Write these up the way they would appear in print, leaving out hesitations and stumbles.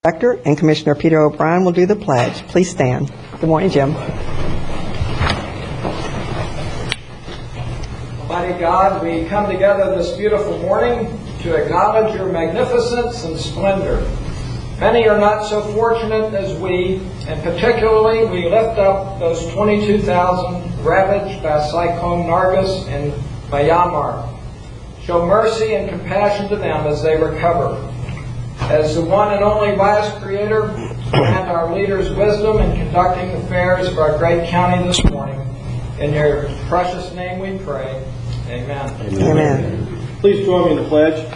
Director and Commissioner Peter O'Brien will do the pledge. Please stand. Good morning, Jim. Almighty God, we come together this beautiful morning to acknowledge your magnificence and splendor. Many are not so fortunate as we, and particularly we lift up those 22,000 ravaged by Cyclone Nargis in Myanmar. Show mercy and compassion to them as they recover. As the one and only wise Creator, grant our leaders wisdom in conducting the affairs of our great county this morning. In your precious name we pray. Amen. Amen. Please join me in the pledge.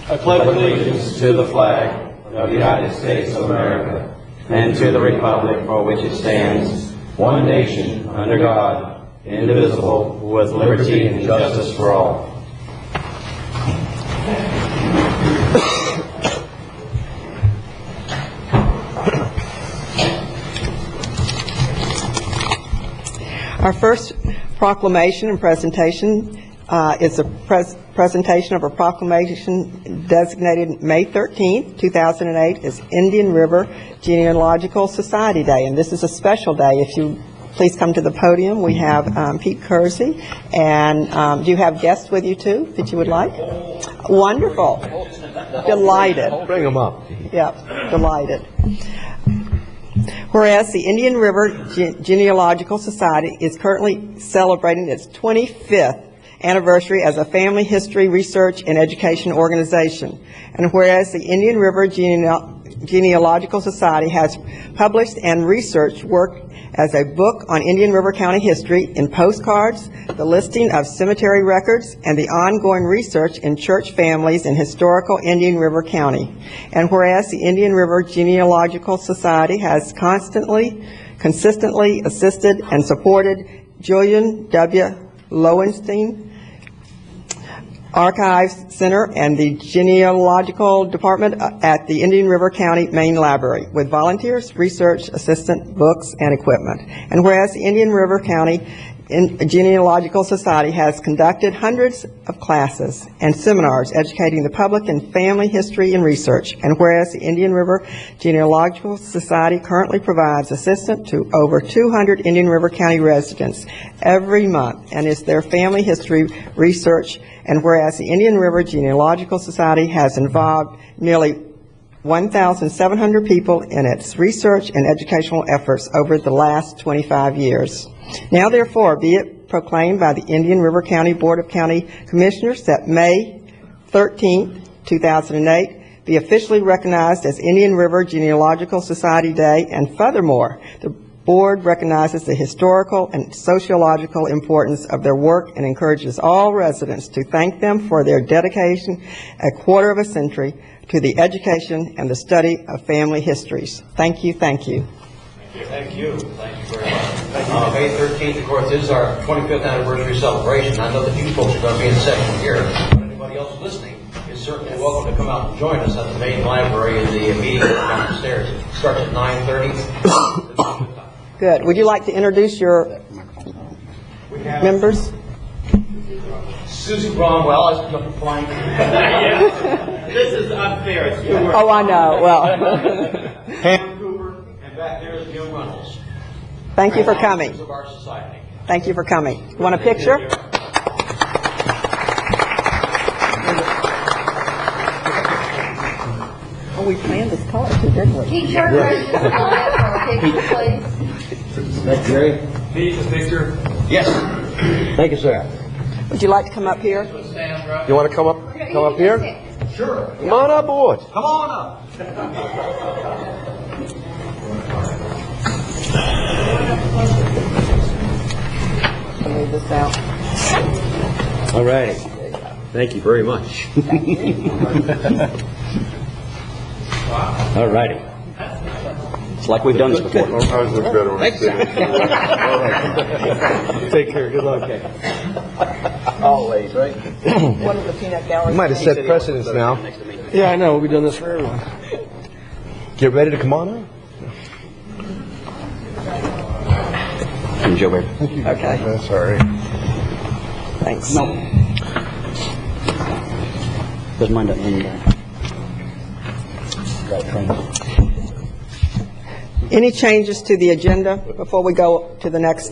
I pledge allegiance to the flag of the United States of America and to the republic for which it stands, one nation, under God, indivisible, with liberty and justice for all. Our first proclamation and presentation is a presentation of a proclamation designated May 13th, 2008 as Indian River Genealogical Society Day. And this is a special day. If you please come to the podium, we have Pete Kersey. And do you have guests with you too that you would like? Wonderful. Delighted. Bring them up. Yep, delighted. Whereas the Indian River Genealogical Society is currently celebrating its 25th anniversary as a family history, research, and education organization. And whereas the Indian River Genealogical Society has published and researched work as a book on Indian River County history in postcards, the listing of cemetery records, and the ongoing research in church families in historical Indian River County. And whereas the Indian River Genealogical Society has consistently assisted and supported Julian W. Lowenstein Archives Center and the Genealogical Department at the Indian River County Main Library with volunteers, research, assistant, books, and equipment. And whereas the Indian River County Genealogical Society has conducted hundreds of classes and seminars educating the public in family history and research. And whereas the Indian River Genealogical Society currently provides assistance to over 200 Indian River County residents every month and is their family history research. And whereas the Indian River Genealogical Society has involved nearly 1,700 people in its research and educational efforts over the last 25 years. Now therefore be it proclaimed by the Indian River County Board of County Commissioners that May 13th, 2008 be officially recognized as Indian River Genealogical Society Day, and furthermore, the Board recognizes the historical and sociological importance of their work and encourages all residents to thank them for their dedication a quarter of a century to the education and the study of family histories. Thank you, thank you. Thank you. Thank you very much. May 13th, of course, is our 25th anniversary celebration. I know that you folks are going to be in session here, but anybody else listening is certainly welcome to come out and join us at the main library in the meeting room downstairs. It starts at 9:30. Good. Would you like to introduce your members? Susie Bromwell is going to be flying. This is unfair. It's too Oh, I know. Well, Pam Cooper, and back there is Jim Reynolds. thank you for coming. Of our society. Thank you for coming. You want a picture? Oh, we planned this color too, didn't we? Pete, your picture, please. Thank you, Jerry. Pete, the picture. Yes. Thank you, sir. Would you like to come up here? You want to come up here? Sure. Come on aboard. Come on up. Move this out. All right. Thank you very much. All righty. It's like we've done this before. Thanks. Take care. Good luck. Always, right? One of the peanut galleries. You might have set precedence now. Yeah, I know. We've done this for everyone. Get ready to come on up. Enjoy, baby. Okay. That's all right. Thanks. No. Doesn't mind that. Got it, Any changes to the agenda before we go to the next,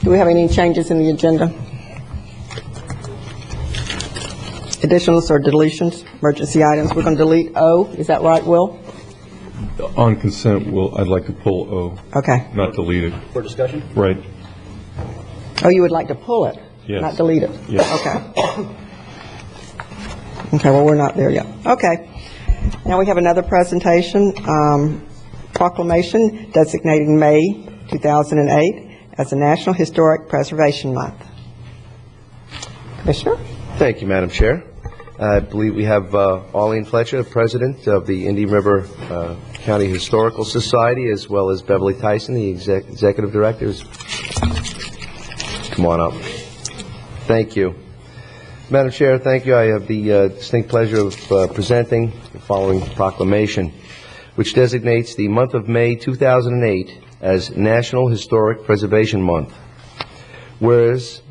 do we have any changes in the agenda? Additionals or deletions, emergency items? We're going to delete O, is that right, Will? On consent, I'd like to pull O, Okay. not delete it. For discussion? Right. Oh, you would like to pull it? Yes. Not delete it? Yes. Okay. Okay, well, we're not there yet. Okay. Now we have another presentation, proclamation designating May 2008 as a National Historic Preservation Month. Commissioner? Thank you, Madam Chair. I believe we have Arlene Fletcher, President of the Indian River County Historical Society, as well as Beverly Tyson, the Executive Director. Come on up. Thank you. Madam Chair, thank you. I have the distinct pleasure of presenting the following proclamation, which designates the month of May 2008 as National Historic Preservation Month. Whereas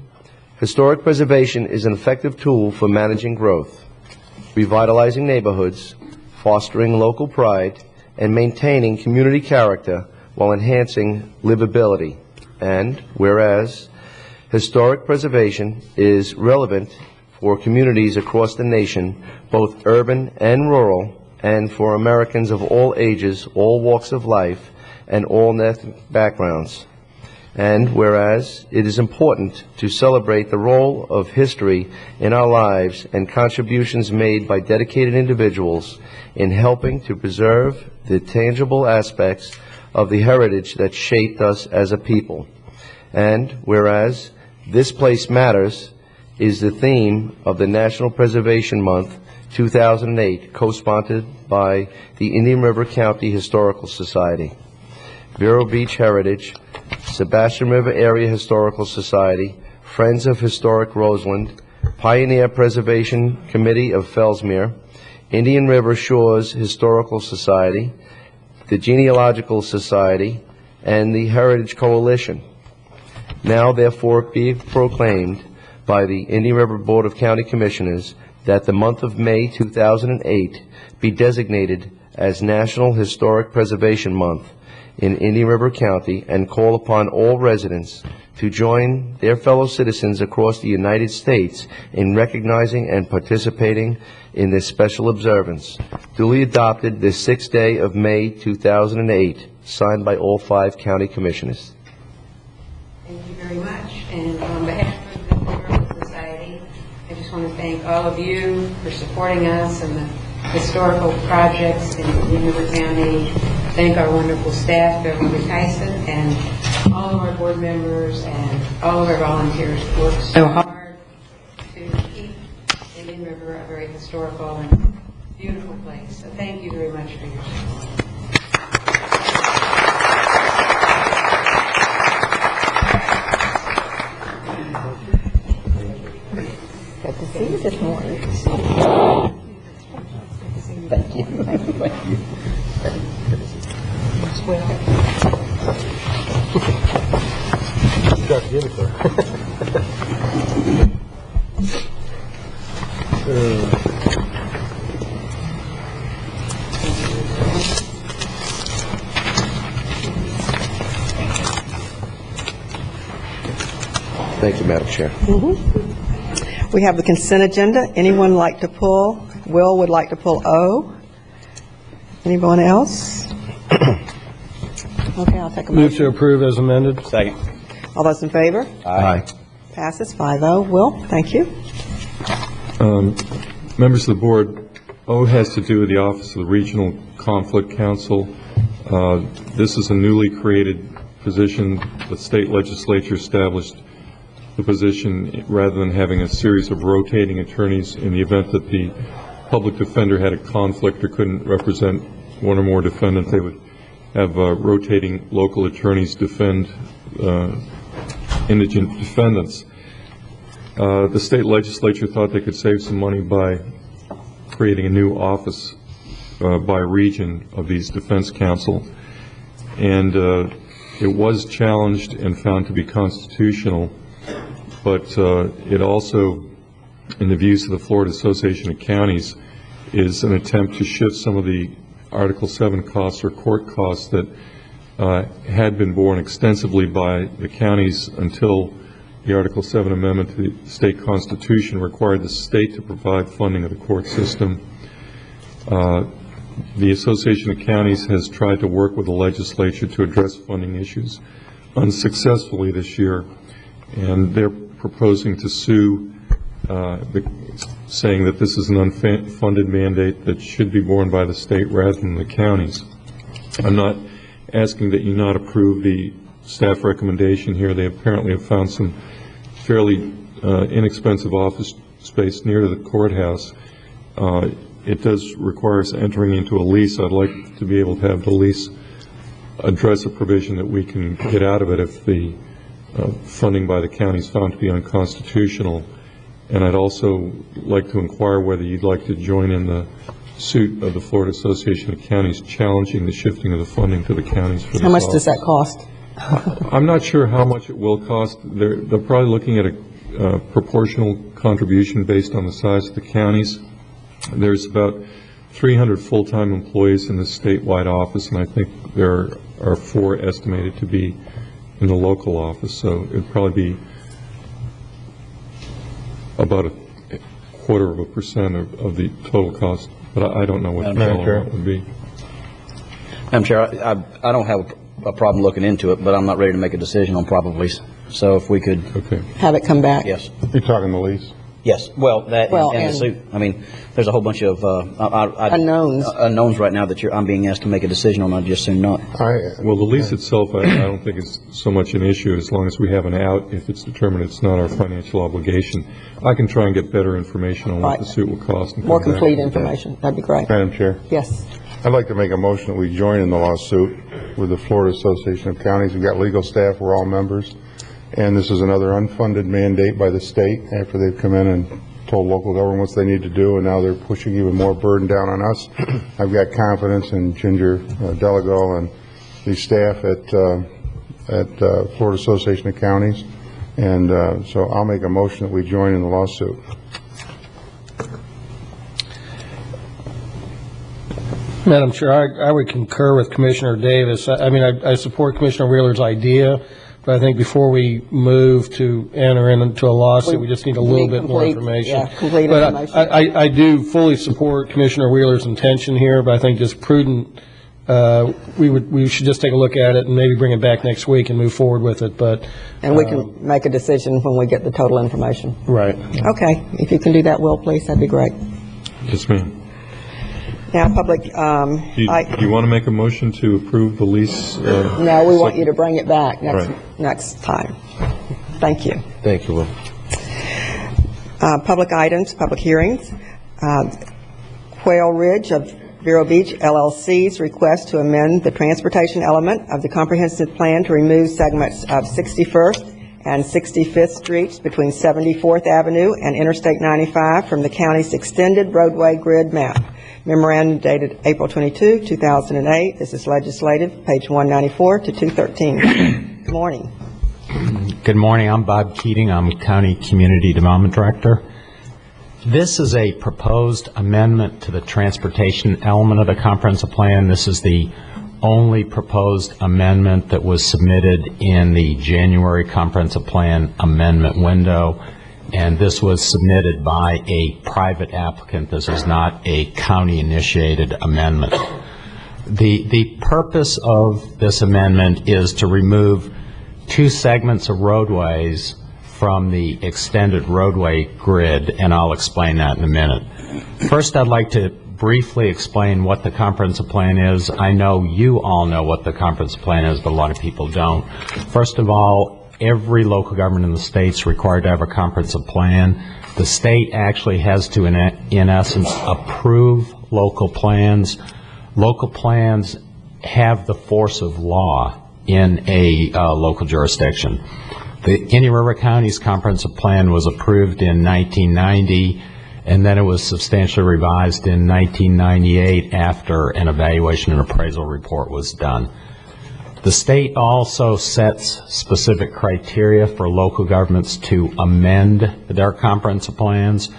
historic preservation is an effective tool for managing growth, revitalizing neighborhoods, fostering local pride, and maintaining community character while enhancing livability. And whereas historic preservation is relevant for communities across the nation, both urban and rural, and for Americans of all ages, all walks of life, and all ethnic backgrounds. And whereas it is important to celebrate the role of history in our lives and contributions made by dedicated individuals in helping to preserve the tangible aspects of the heritage that shaped us as a people. And whereas This Place Matters is the theme of the National Preservation Month 2008, co-sponsored by the Indian River County Historical Society, Vero Beach Heritage, Sebastian River Area Historical Society, Friends of Historic Roseland, Pioneer Preservation Committee of Fellsmere, Indian River Shores Historical Society, the Genealogical Society, and the Heritage Coalition. Now, therefore, be proclaimed by the Indian River Board of County Commissioners that the month of May 2008 be designated as National Historic Preservation Month in Indian River County, and call upon all residents to join their fellow citizens across the United States in recognizing and participating in this special observance. Duly adopted this 6th day of May 2008, signed by all 5 county commissioners. Thank you very much. And on behalf of the Historical Society, I just want to thank all of you for supporting us and the historical projects in Indian River County. Thank our wonderful staff, Beverly Tyson, and all of our board members and all of our volunteers who work so hard to keep Indian River a very historical and beautiful place. So thank you very much for your support. Good to see you this morning. Thank you. Thank you. Thank you. Thank you, Madam Chair. We have the consent agenda. Anyone like to pull? Will would like to pull O. Anyone else? Okay, I'll take a Move to motion. approve as amended. Second. All those in favor? Aye. Passes 5-0. Will, thank you. Members of the board, O has to do with the Office of the Regional Conflict Counsel. This is a newly created position. The state legislature established the position rather than having a series of rotating attorneys in the event that the public defender had a conflict or couldn't represent one or more defendants. They would have rotating local attorneys defend indigent defendants. The state legislature thought they could save some money by creating a new office by region of these defense counsel, and it was challenged and found to be constitutional, but it also, in the views of the Florida Association of Counties, is an attempt to shift some of the Article 7 costs or court costs that had been borne extensively by the counties until the Article 7 amendment to the state constitution required the state to provide funding of the court system. The Association of Counties has tried to work with the legislature to address funding issues unsuccessfully this year, and they're proposing to sue, saying that this is an unfunded mandate that should be borne by the state rather than the counties. I'm not asking that you not approve the staff recommendation here. They apparently have found some fairly inexpensive office space near the courthouse. It does require us entering into a lease. I'd like to be able to have the lease address a provision that we can get out of it if the funding by the county is found to be unconstitutional. And I'd also like to inquire whether you'd like to join in the suit of the Florida Association of Counties challenging the shifting of the funding to the counties for this How much office. does that cost? I'm not sure how much it will cost. They're probably looking at a proportional contribution based on the size of the counties. There's about 300 full-time employees in the statewide office, and I think there are 4 estimated to be in the local office, so it'd probably be about 0.25% of the total cost, but I don't know what the total amount would be. Madam Chair, I don't have a problem looking into it, but I'm not ready to make a decision on probably. So if we could, Okay. Have it come back? yes. You're talking the lease? Yes, well, that Well, and the and- suit. I mean, there's a whole bunch of Unknowns. unknowns right now that I'm being asked to make a decision on. I just assume not. Well, the lease itself, I don't think is so much an issue as long as we have an out if it's determined it's not our financial obligation. I can try and get better information on what Right. the suit will cost. and More come back. complete information. That'd be great. Madam Chair, Yes. I'd like to make a motion that we join in the lawsuit with the Florida Association of Counties. We've got legal staff, we're all members, and this is another unfunded mandate by the state after they've come in and told local government what they need to do, and now they're pushing even more burden down on us. I've got confidence in Ginger Delago and the staff at Florida Association of Counties, and so I'll make a motion that we join in the lawsuit. Madam Chair, I would concur with Commissioner Davis. I mean, I support Commissioner Wheeler's idea, but I think before we move to enter into a lawsuit, we just need a little bit more information. Yeah, complete But information. I do fully support Commissioner Wheeler's intention here, but I think just prudent, we should just take a look at it and maybe bring it back next week and move forward with it, but. And we can make a decision when we get the total information. Right. Okay. If you can do that, Will, please, that'd be great. Yes, ma'am. Now, public, Do you want to make a motion to approve the lease? no, we want you to bring it back Right. next time. Thank you. Thank you, Will. Public items, public hearings. Quail Ridge of Vero Beach LLC's request to amend the transportation element of the comprehensive plan to remove segments of 61st and 65th Streets between 74th Avenue and Interstate 95 from the county's extended roadway grid map. Memorandum dated April 22, 2008. This is legislative, page 194 to 213. Good morning. Good morning. I'm Bob Keating. I'm County Community Development Director. This is a proposed amendment to the transportation element of the comprehensive plan. This is the only proposed amendment that was submitted in the January comprehensive plan amendment window, and this was submitted by a private applicant. This is not a county-initiated amendment. The purpose of this amendment is to remove 2 segments of roadways from the extended roadway grid, and I'll explain that in a minute. First, I'd like to briefly explain what the comprehensive plan is. I know you all know what the comprehensive plan is, but a lot of people don't. First of all, every local government in the state is required to have a comprehensive plan. The state actually has to, in essence, approve local plans. Local plans have the force of law in a local jurisdiction. The Indian River County's comprehensive plan was approved in 1990, and then it was substantially revised in 1998 after an evaluation and appraisal report was done. The state also sets specific criteria for local governments to amend their comprehensive plans.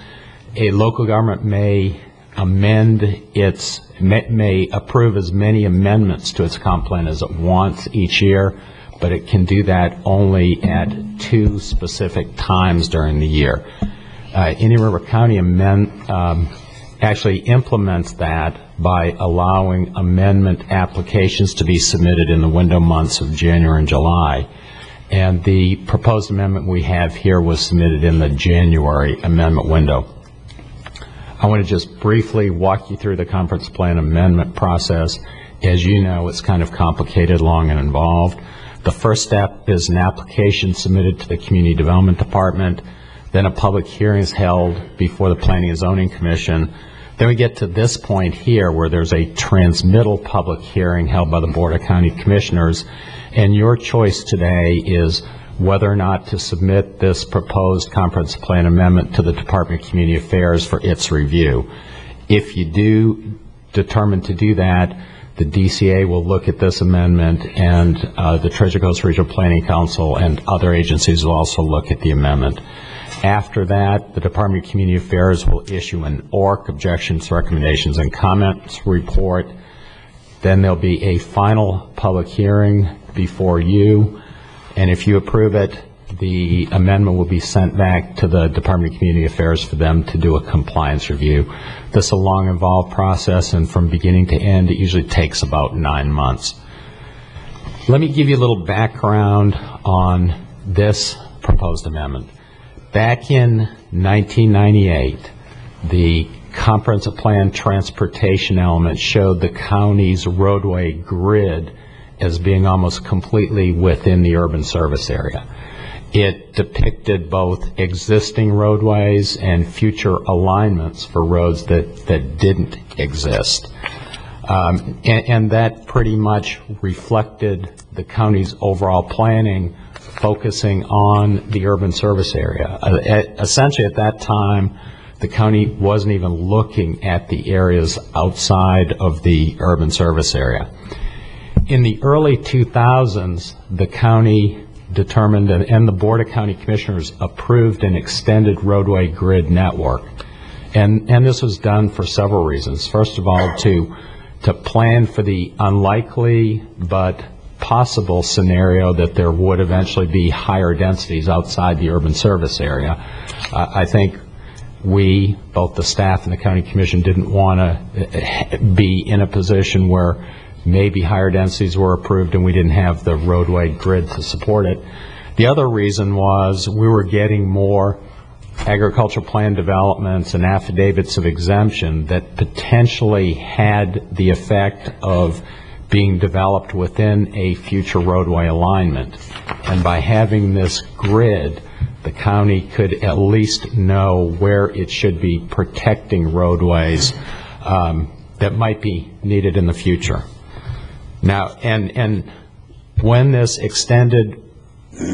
A local government may may approve as many amendments to its comp plan as it wants each year, but it can do that only at 2 specific times during the year. Indian River County actually implements that by allowing amendment applications to be submitted in the window months of January and July. And the proposed amendment we have here was submitted in the January amendment window. I want to just briefly walk you through the conference plan amendment process. As you know, it's kind of complicated, long, and involved. The first step is an application submitted to the Community Development Department. Then a public hearing is held before the Planning and Zoning Commission. Then we get to this point here where there's a transmittal public hearing held by the Board of County Commissioners. And your choice today is whether or not to submit this proposed conference plan amendment to the Department of Community Affairs for its review. If you do determine to do that, the DCA will look at this amendment, and the Treasure Coast Regional Planning Council and other agencies will also look at the amendment. After that, the Department of Community Affairs will issue an ORC, Objections, Recommendations, and Comments report. Then there'll be a final public hearing before you, and if you approve it, the amendment will be sent back to the Department of Community Affairs for them to do a compliance review. This is a long, involved process, and from beginning to end, it usually takes about 9 months. Let me give you a little background on this proposed amendment. Back in 1998, the comprehensive plan transportation element showed the county's roadway grid as being almost completely within the urban service area. It depicted both existing roadways and future alignments for roads that didn't exist. And that pretty much reflected the county's overall planning, focusing on the urban service area. Essentially at that time, the county wasn't even looking at the areas outside of the urban service area. In the early 2000s, the county determined, and the Board of County Commissioners approved an extended roadway grid network. And this was done for several reasons. First of all, to plan for the unlikely but possible scenario that there would eventually be higher densities outside the urban service area. I think we, both the staff and the County Commission, didn't want to be in a position where maybe higher densities were approved and we didn't have the roadway grid to support it. The other reason was we were getting more agricultural plan developments and affidavits of exemption that potentially had the effect of being developed within a future roadway alignment. And by having this grid, the county could at least know where it should be protecting roadways that might be needed in the future. Now, and when this extended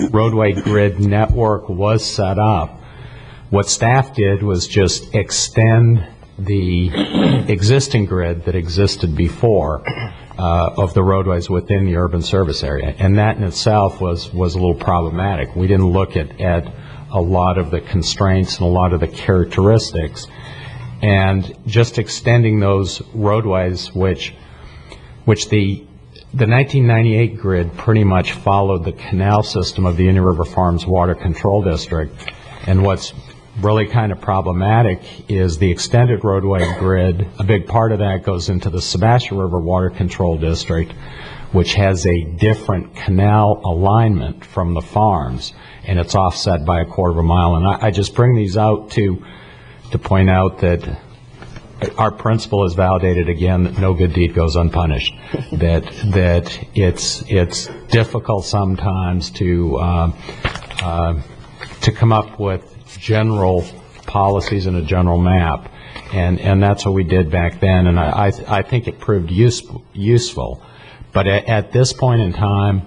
roadway grid network was set up, what staff did was just extend the existing grid that existed before of the roadways within the urban service area. And that in itself was a little problematic. We didn't look at a lot of the constraints and a lot of the characteristics. And just extending those roadways, which the 1998 grid pretty much followed the canal system of the Indian River Farms Water Control District. And what's really kind of problematic is the extended roadway grid. A big part of that goes into the Sebastian River Water Control District, which has a different canal alignment from the farms, and it's offset by 1/4 mile. And I just bring these out to point out that our principle is validated again, that no good deed goes unpunished. that it's difficult sometimes to come up with general policies and a general map, and that's what we did back then, and I think it proved useful. But at this point in time,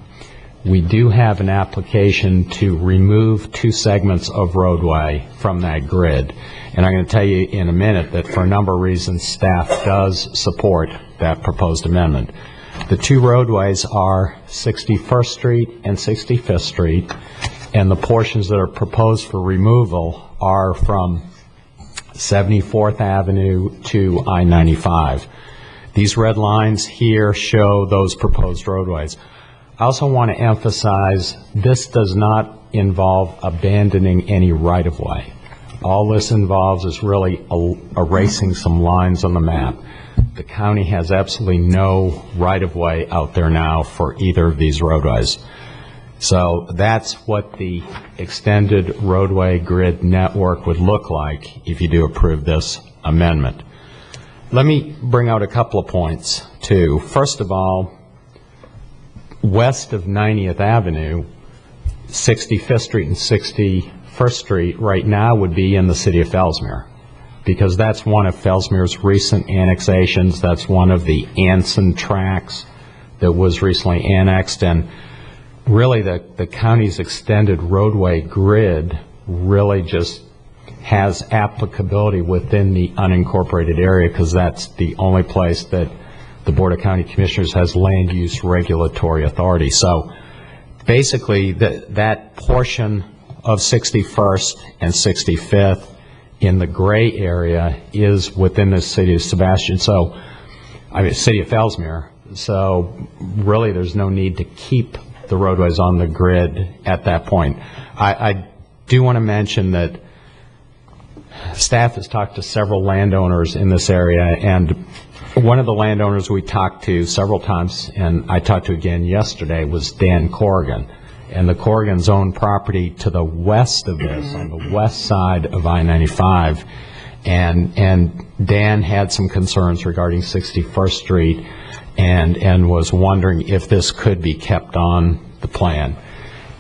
we do have an application to remove 2 segments of roadway from that grid. And I'm going to tell you in a minute that for a number of reasons, staff does support that proposed amendment. The 2 roadways are 61st Street and 65th Street, and the portions that are proposed for removal are from 74th Avenue to I-95. These red lines here show those proposed roadways. I also want to emphasize this does not involve abandoning any right-of-way. All this involves is really erasing some lines on the map. The county has absolutely no right-of-way out there now for either of these roadways. So that's what the extended roadway grid network would look like if you do approve this amendment. Let me bring out a couple of points, too. First of all, west of 90th Avenue, 65th Street and 61st Street right now would be in the city of Fellsmere, because that's one of Fellsmere's recent annexations. That's one of the Anson tracts that was recently annexed, and really the county's extended roadway grid really just has applicability within the unincorporated area, because that's the only place that the Board of County Commissioners has land use regulatory authority. So basically that portion of 61st and 65th in the gray area is within the city of Sebastian, so city of Fellsmere. So really there's no need to keep the roadways on the grid at that point. I do want to mention that staff has talked to several landowners in this area, and one of the landowners we talked to several times, and I talked to again yesterday, was Dan Corrigan. And the Corrigans own property to the west of this, on the west side of I-95. And Dan had some concerns regarding 61st Street and was wondering if this could be kept on the plan.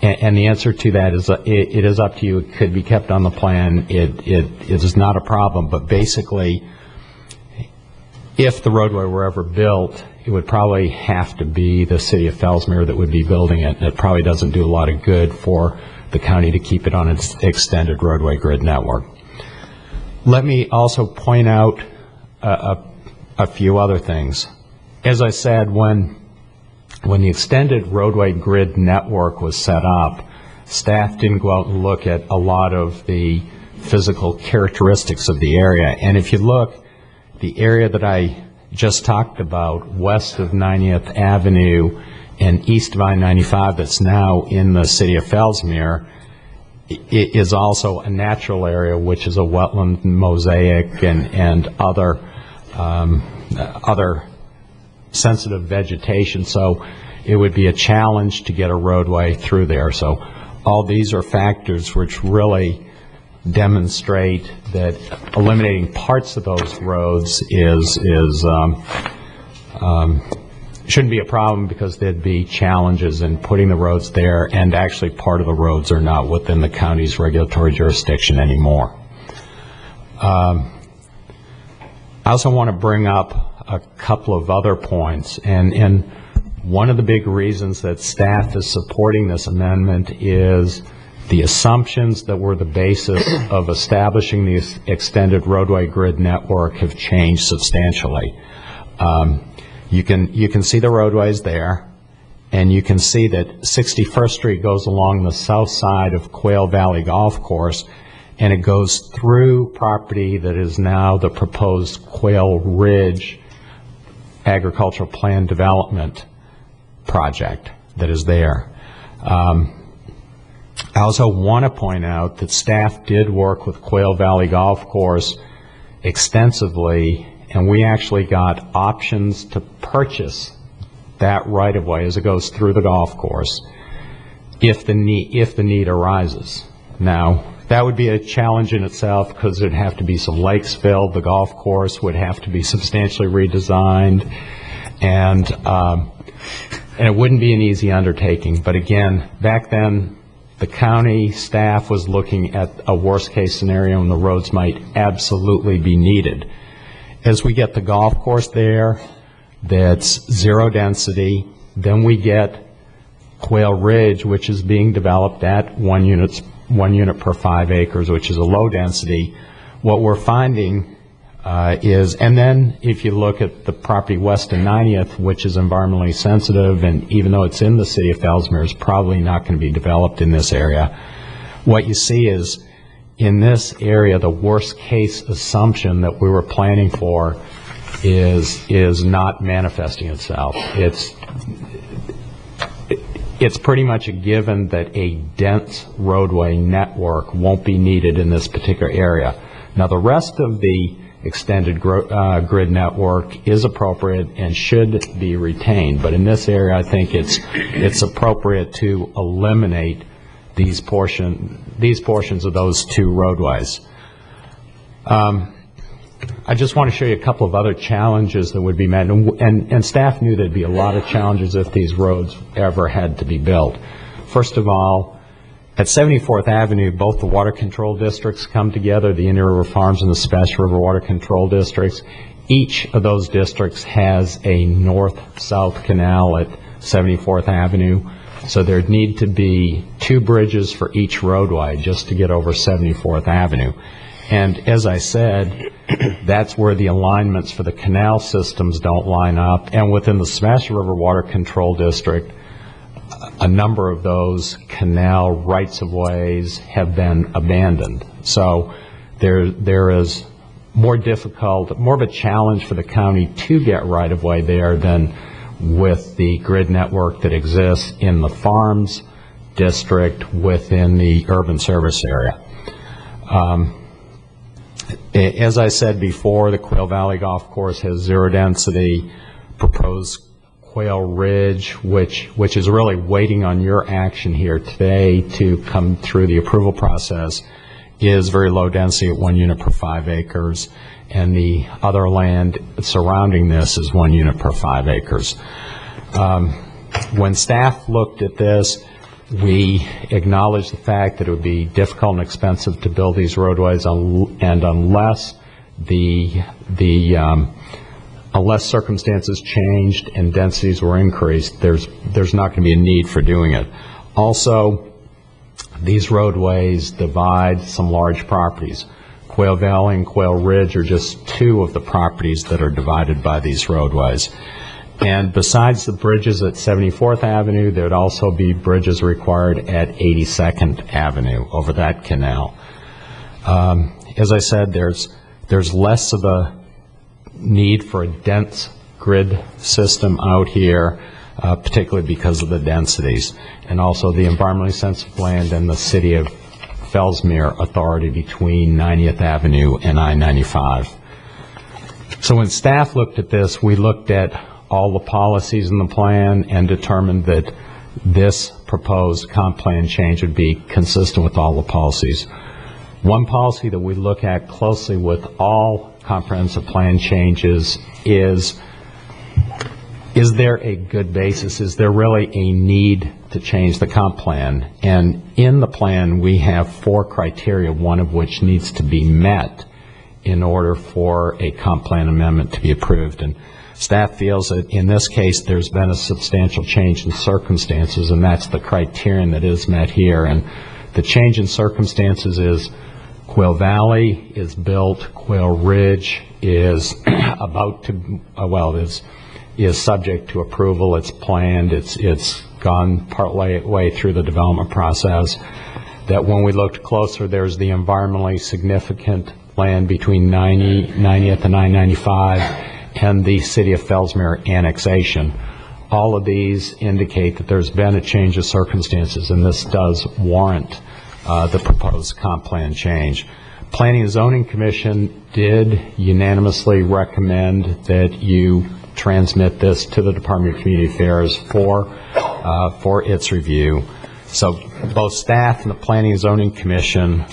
And the answer to that is it is up to you. It could be kept on the plan. It is not a problem. But basically, if the roadway were ever built, it would probably have to be the city of Fellsmere that would be building it. It probably doesn't do a lot of good for the county to keep it on its extended roadway grid network. Let me also point out a few other things. As I said, when the extended roadway grid network was set up, staff didn't go out and look at a lot of the physical characteristics of the area. And if you look, the area that I just talked about, west of 90th Avenue and east of I-95, that's now in the city of Fellsmere, is also a natural area, which is a wetland mosaic and other sensitive vegetation. So it would be a challenge to get a roadway through there. So all these are factors which really demonstrate that eliminating parts of those roads shouldn't be a problem, because there'd be challenges in putting the roads there, and actually part of the roads are not within the county's regulatory jurisdiction anymore. I also want to bring up a couple of other points, and one of the big reasons that staff is supporting this amendment is the assumptions that were the basis of establishing the extended roadway grid network have changed substantially. You can see the roadways there, and you can see that 61st Street goes along the south side of Quail Valley Golf Course, and it goes through property that is now the proposed Quail Ridge agricultural plan development project that is there. I also want to point out that staff did work with Quail Valley Golf Course extensively, and we actually got options to purchase that right-of-way as it goes through the golf course if the need arises. Now, that would be a challenge in itself, because there'd have to be some lakes filled. The golf course would have to be substantially redesigned, and it wouldn't be an easy undertaking. But again, back then, the county staff was looking at a worst-case scenario, and the roads might absolutely be needed. As we get the golf course there, that's zero density. Then we get Quail Ridge, which is being developed at 1 unit per 5 acres, which is a low density. What we're finding is, and then if you look at the property west of 90th, which is environmentally sensitive, and even though it's in the city of Fellsmere, it's probably not going to be developed in this area. What you see is in this area, the worst-case assumption that we were planning for is not manifesting itself. It's pretty much a given that a dense roadway network won't be needed in this particular area. Now, the rest of the extended grid network is appropriate and should be retained, but in this area, I think it's appropriate to eliminate these portions of those two roadways. I just want to show you a couple of other challenges that would be met, and staff knew there'd be a lot of challenges if these roads ever had to be built. First of all, at 74th Avenue, both the water control districts come together, the Indian River Farms and the Splash River Water Control Districts. Each of those districts has a north-south canal at 74th Avenue, so there'd need to be 2 bridges for each roadway just to get over 74th Avenue. And as I said, that's where the alignments for the canal systems don't line up. And within the Smash River Water Control District, a number of those canal rights-of-ways have been abandoned. So there is more of a challenge for the county to get right-of-way there than with the grid network that exists in the Farms District within the urban service area. As I said before, the Quail Valley Golf Course has zero density. Proposed Quail Ridge, which is really waiting on your action here today to come through the approval process, is very low density at 1 unit per 5 acres, and the other land surrounding this is 1 unit per 5 acres. When staff looked at this, we acknowledged the fact that it would be difficult and expensive to build these roadways, and unless unless circumstances changed and densities were increased, there's not going to be a need for doing it. Also, these roadways divide some large properties. Quail Valley and Quail Ridge are just 2 of the properties that are divided by these roadways. And besides the bridges at 74th Avenue, there would also be bridges required at 82nd Avenue over that canal. As I said, there's less of a need for a dense grid system out here, particularly because of the densities, and also the environmentally sensitive land and the City of Fellsmere authority between 90th Avenue and I-95. So when staff looked at this, we looked at all the policies in the plan and determined that this proposed comp plan change would be consistent with all the policies. One policy that we look at closely with all comprehensive plan changes is there a good basis? Is there really a need to change the comp plan? And in the plan, we have 4 criteria, one of which needs to be met in order for a comp plan amendment to be approved. And staff feels that in this case, there's been a substantial change in circumstances, and that's the criterion that is met here. And the change in circumstances is Quail Valley is built, Quail Ridge is about to, is subject to approval. It's planned. It's gone part way through the development process. That when we looked closer, there's the environmentally significant land between 90th and I-95 and the City of Fellsmere annexation. All of these indicate that there's been a change of circumstances, and this does warrant the proposed comp plan change. Planning and Zoning Commission did unanimously recommend that you transmit this to the Department of Community Affairs for its review. So both staff and the Planning and Zoning Commission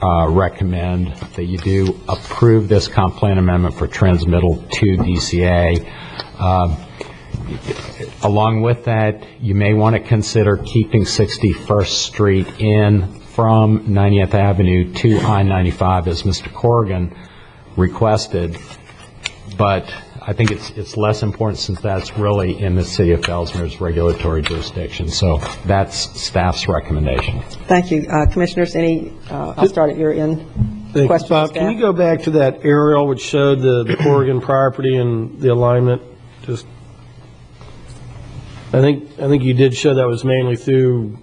recommend that you do approve this comp plan amendment for transmittal to DCA. Along with that, you may want to consider keeping 61st Street in from 90th Avenue to I-95 as Mr. Corrigan requested, but I think it's less important since that's really in the City of Fellsmere's regulatory jurisdiction. So that's staff's recommendation. Thank you. Commissioners, I'll start at your end. Questions, Bob, can you go back to that aerial which showed the Corrigan property and the alignment? Just, I think you did show that was mainly through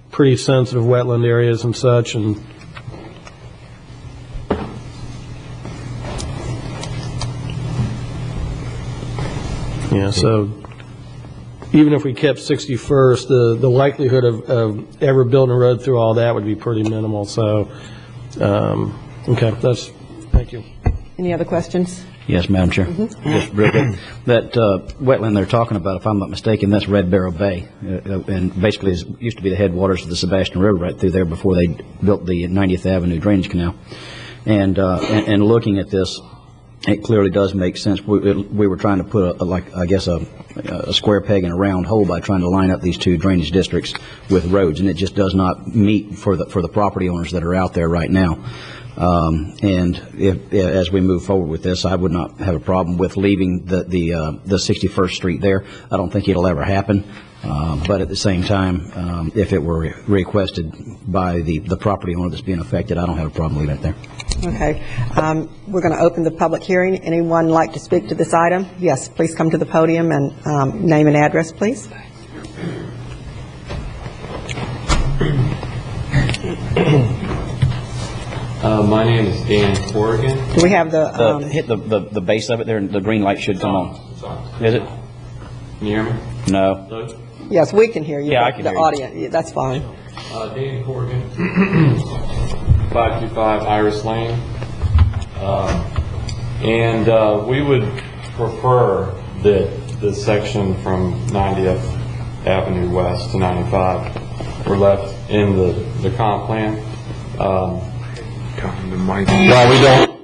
pretty sensitive wetland areas and such, and Yeah, so even if we kept 61st, the likelihood of ever building a road through all that would be pretty minimal, so, okay, thank you. Any other questions? Yes, Madam Chair. Just real quick. That wetland they're talking about, if I'm not mistaken, that's Red Barrel Bay. And basically it used to be the headwaters of the Sebastian River right through there before they built the 90th Avenue Drainage Canal. And looking at this, it clearly does make sense. We were trying to put a square peg in a round hole by trying to line up these two drainage districts with roads, and it just does not meet for the property owners that are out there right now. And as we move forward with this, I would not have a problem with leaving the 61st Street there. I don't think it'll ever happen. But at the same time, if it were requested by the property owner that's being affected, I don't have a problem leaving it there. Okay. We're going to open the public hearing. Anyone like to speak to this item? Yes, please come to the podium and name and address, please. My name is Dan Corrigan. Do we have the... Hit the base of it there, and the green light should come on. Is it? Can you hear me? No. Hello? Yes, we can hear you. Yeah, but I can the hear you. audience, yeah, that's fine. Dan Corrigan, 525 Iris Lane. And we would prefer that the section from 90th Avenue West to 95 were left in the comp plan. Well, we don't.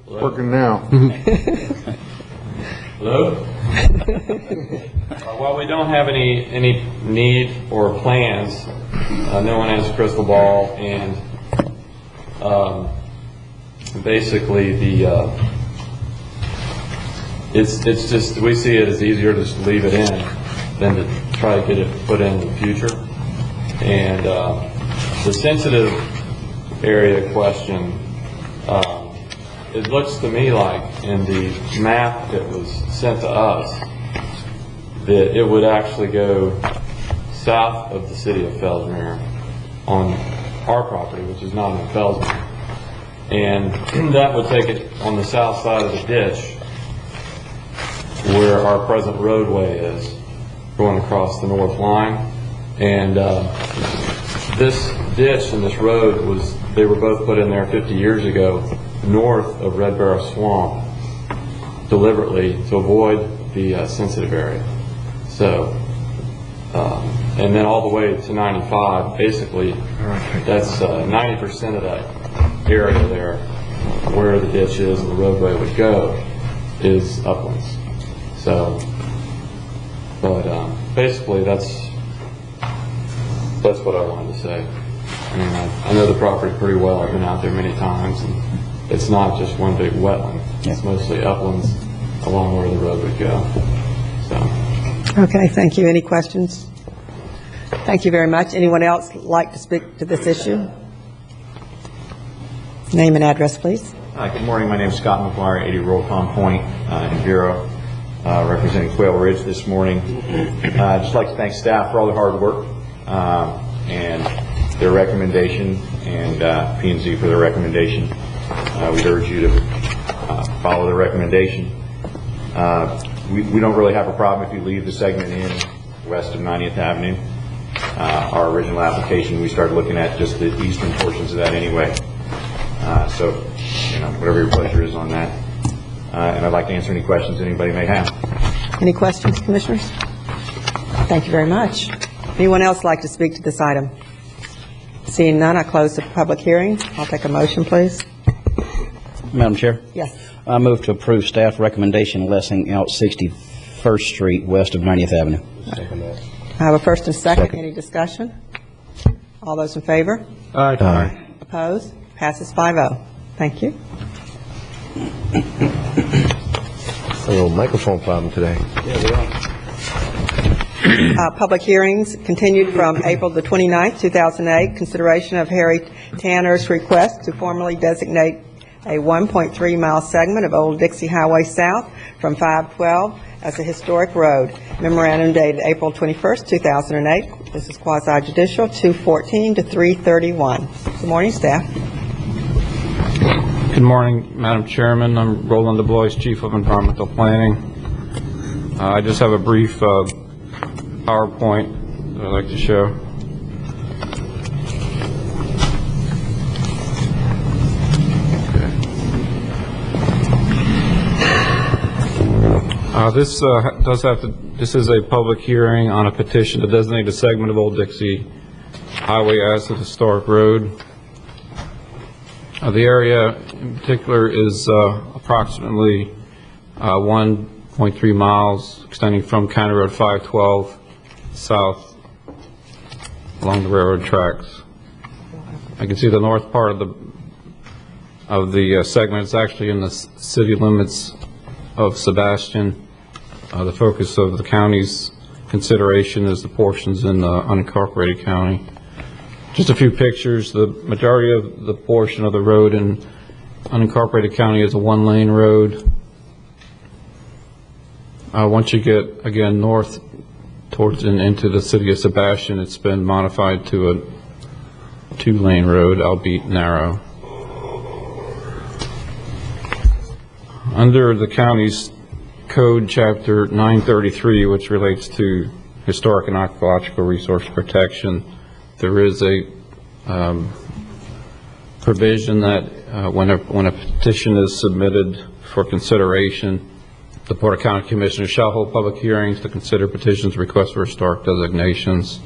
Working now. Hello? While we don't have any need or plans, no one has a crystal ball, and basically it's just, we see it as easier to just leave it in than to try to get it put in the future. And the sensitive area question, it looks to me like in the map that was sent to us that it would actually go south of the city of Fellsmere on our property, which is not in Fellsmere. And that would take it on the south side of the ditch where our present roadway is, going across the north line. And this ditch and this road they were both put in there 50 years ago north of Red Barrel Swamp deliberately to avoid the sensitive area. So, and then all the way to 95, basically, that's 90% of that area there where the ditch is and the roadway would go is uplands. So, but basically that's what I wanted to say. I mean, I know the property pretty well. I've been out there many times, and it's not just one big wetland. It's mostly uplands along where the road would go. So. Okay, thank you. Any questions? Thank you very much. Anyone else like to speak to this issue? Name and address, please. Hi, good morning. My name is Scott McGuire, 80 Roll Palm Point in Bureau, representing Quail Ridge this morning. I'd just like to thank staff for all their hard work and their recommendation, and P&Z for their recommendation. We'd urge you to follow the recommendation. We don't really have a problem if you leave the segment in west of 90th Avenue. Our original application, we started looking at just the eastern portions of that anyway. So, whatever your pleasure is on that. And I'd like to answer any questions anybody may have. Any questions, Commissioners? Thank you very much. Anyone else like to speak to this item? Seeing none, I close the public hearing. I'll take a motion, please. Madam Chair? Yes. I move to approve staff recommendation lessening out 61st Street west of 90th Avenue. I have a first and second. Any discussion? All those in favor? Aye. Opposed? Passes 5-0. Thank you. A little microphone problem today. Public hearings continued from April the 29th, 2008. Consideration of Harry Tanner's request to formally designate a 1.3-mile segment of Old Dixie Highway South from 512 as a historic road. Memorandum dated April 21st, 2008. This is quasi-judicial, 214 to 331. Good morning, staff. Good morning, Madam Chairman. I'm Roland DuBois, Chief of Environmental Planning. I just have a brief PowerPoint that I'd like to show. This is a public hearing on a petition to designate a segment of Old Dixie Highway as a historic road. The area in particular is approximately 1.3 miles extending from County Road 512 south along the railroad tracks. I can see the north part of the segment is actually in the city limits of Sebastian. The focus of the county's consideration is the portions in unincorporated county. Just a few pictures. The majority of the portion of the road in unincorporated county is a one-lane road. Once you get, again, north towards and into the city of Sebastian, it's been modified to a two-lane road, albeit narrow. Under the county's code, chapter 933, which relates to historic and archaeological resource protection, there is a provision that when a petition is submitted for consideration, the Board of County Commissioners shall hold public hearings to consider petitions, requests for historic designations.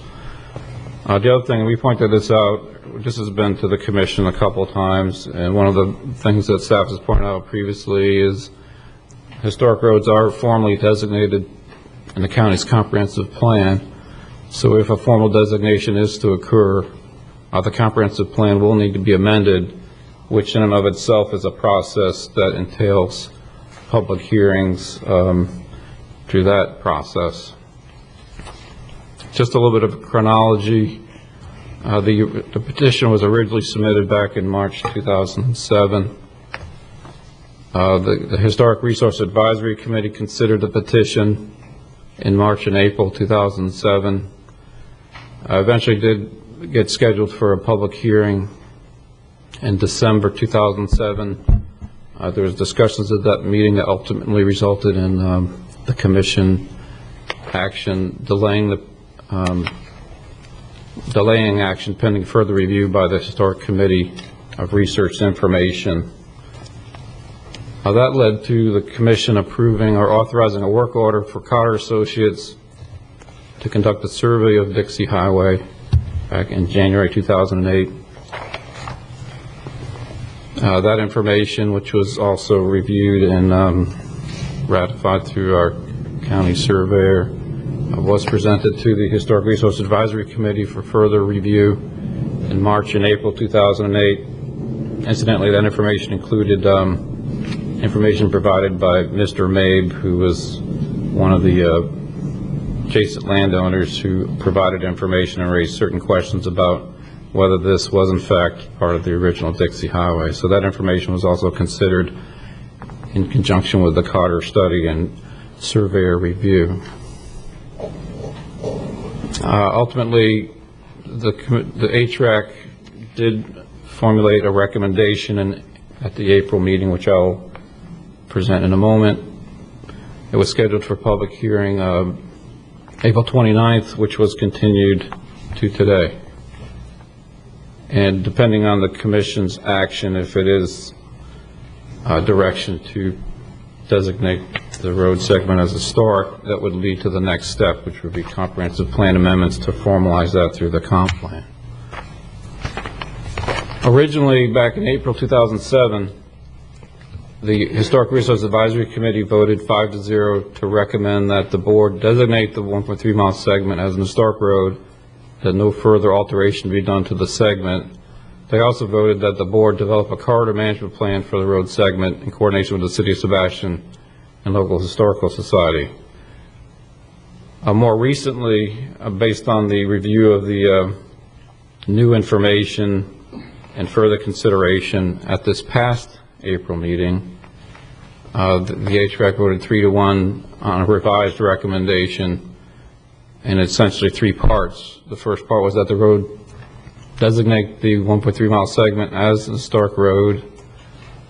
The other thing, we pointed this out, this has been to the Commission a couple of times, and one of the things that staff has pointed out previously is historic roads are formally designated in the county's comprehensive plan. So if a formal designation is to occur, the comprehensive plan will need to be amended, which in and of itself is a process that entails public hearings through that process. Just a little bit of chronology. The petition was originally submitted back in March 2007. The Historic Resource Advisory Committee considered the petition in March and April 2007. Eventually did get scheduled for a public hearing in December 2007. There was discussions at that meeting that ultimately resulted in the Commission action delaying action pending further review by the Historic Committee of Research Information. That led to the Commission approving or authorizing a work order for Cotter Associates to conduct a survey of Dixie Highway back in January 2008. That information, which was also reviewed and ratified through our county surveyor, was presented to the Historic Resource Advisory Committee for further review in March and April 2008. Incidentally, that information included information provided by Mr. Mabe, who was one of the adjacent landowners who provided information and raised certain questions about whether this was in fact part of the original Dixie Highway. So that information was also considered in conjunction with the Cotter study and surveyor review. Ultimately, the HRAC did formulate a recommendation at the April meeting, which I'll present in a moment. It was scheduled for public hearing April 29th, which was continued to today. And depending on the Commission's action, if it is direction to designate the road segment as historic, that would lead to the next step, which would be comprehensive plan amendments to formalize that through the comp plan. Originally, back in April 2007, the Historic Resource Advisory Committee voted 5-0 to recommend that the board designate the 1.3 mile segment as an historic road, that no further alteration be done to the segment. They also voted that the board develop a corridor management plan for the road segment in coordination with the City of Sebastian and local historical society. More recently, based on the review of the new information and further consideration at this past April meeting, the HRAC voted 3-1 on a revised recommendation in essentially three parts. The first part was that the road designate the 1.3 mile segment as a historic road.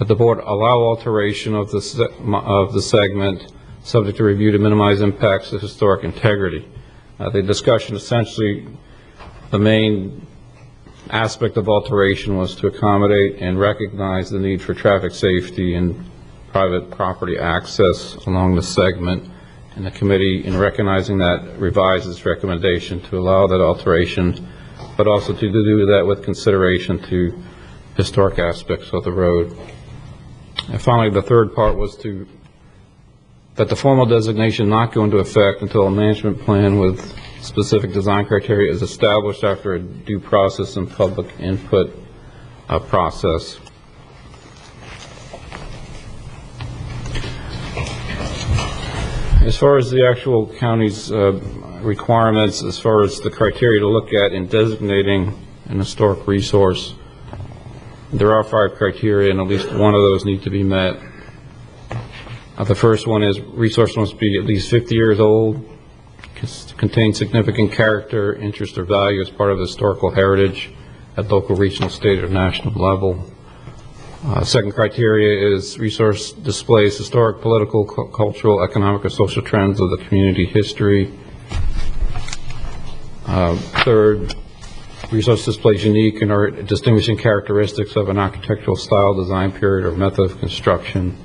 that the board allow alteration of the segment subject to review to minimize impacts to historic integrity. The discussion essentially, the main aspect of alteration was to accommodate and recognize the need for traffic safety and private property access along the segment. And the committee, in recognizing that, revised its recommendation to allow that alteration, but also to do that with consideration to historic aspects of the road. And finally, the third part was that the formal designation not go into effect until a management plan with specific design criteria is established after a due process and public input process. As far as the actual county's requirements, as far as the criteria to look at in designating an historic resource, there are 5 criteria, and at least one of those need to be met. The first one is resource must be at least 50 years old, contain significant character, interest, or value as part of the historical heritage at local, regional, state, or national level. Second criteria is resource displays historic, political, cultural, economic, or social trends of the community history. Third, resource displays unique and or distinguishing characteristics of an architectural style, design period, or method of construction.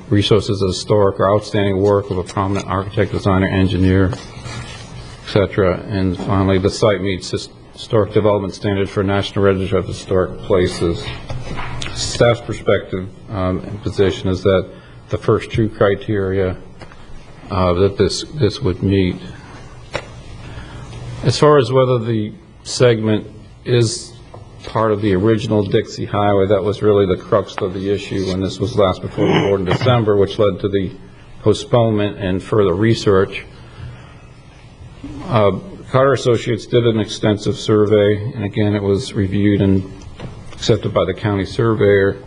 Resources of historic or outstanding work of a prominent architect, designer, engineer, etc. And finally, the site meets historic development standards for National Register of Historic Places. Staff's perspective and position is that the first 2 criteria that this would meet. As far as whether the segment is part of the original Dixie Highway, that was really the crux of the issue when this was last before the board in December, which led to the postponement and further research. Carter Associates did an extensive survey, and again, it was reviewed and accepted by the county surveyor.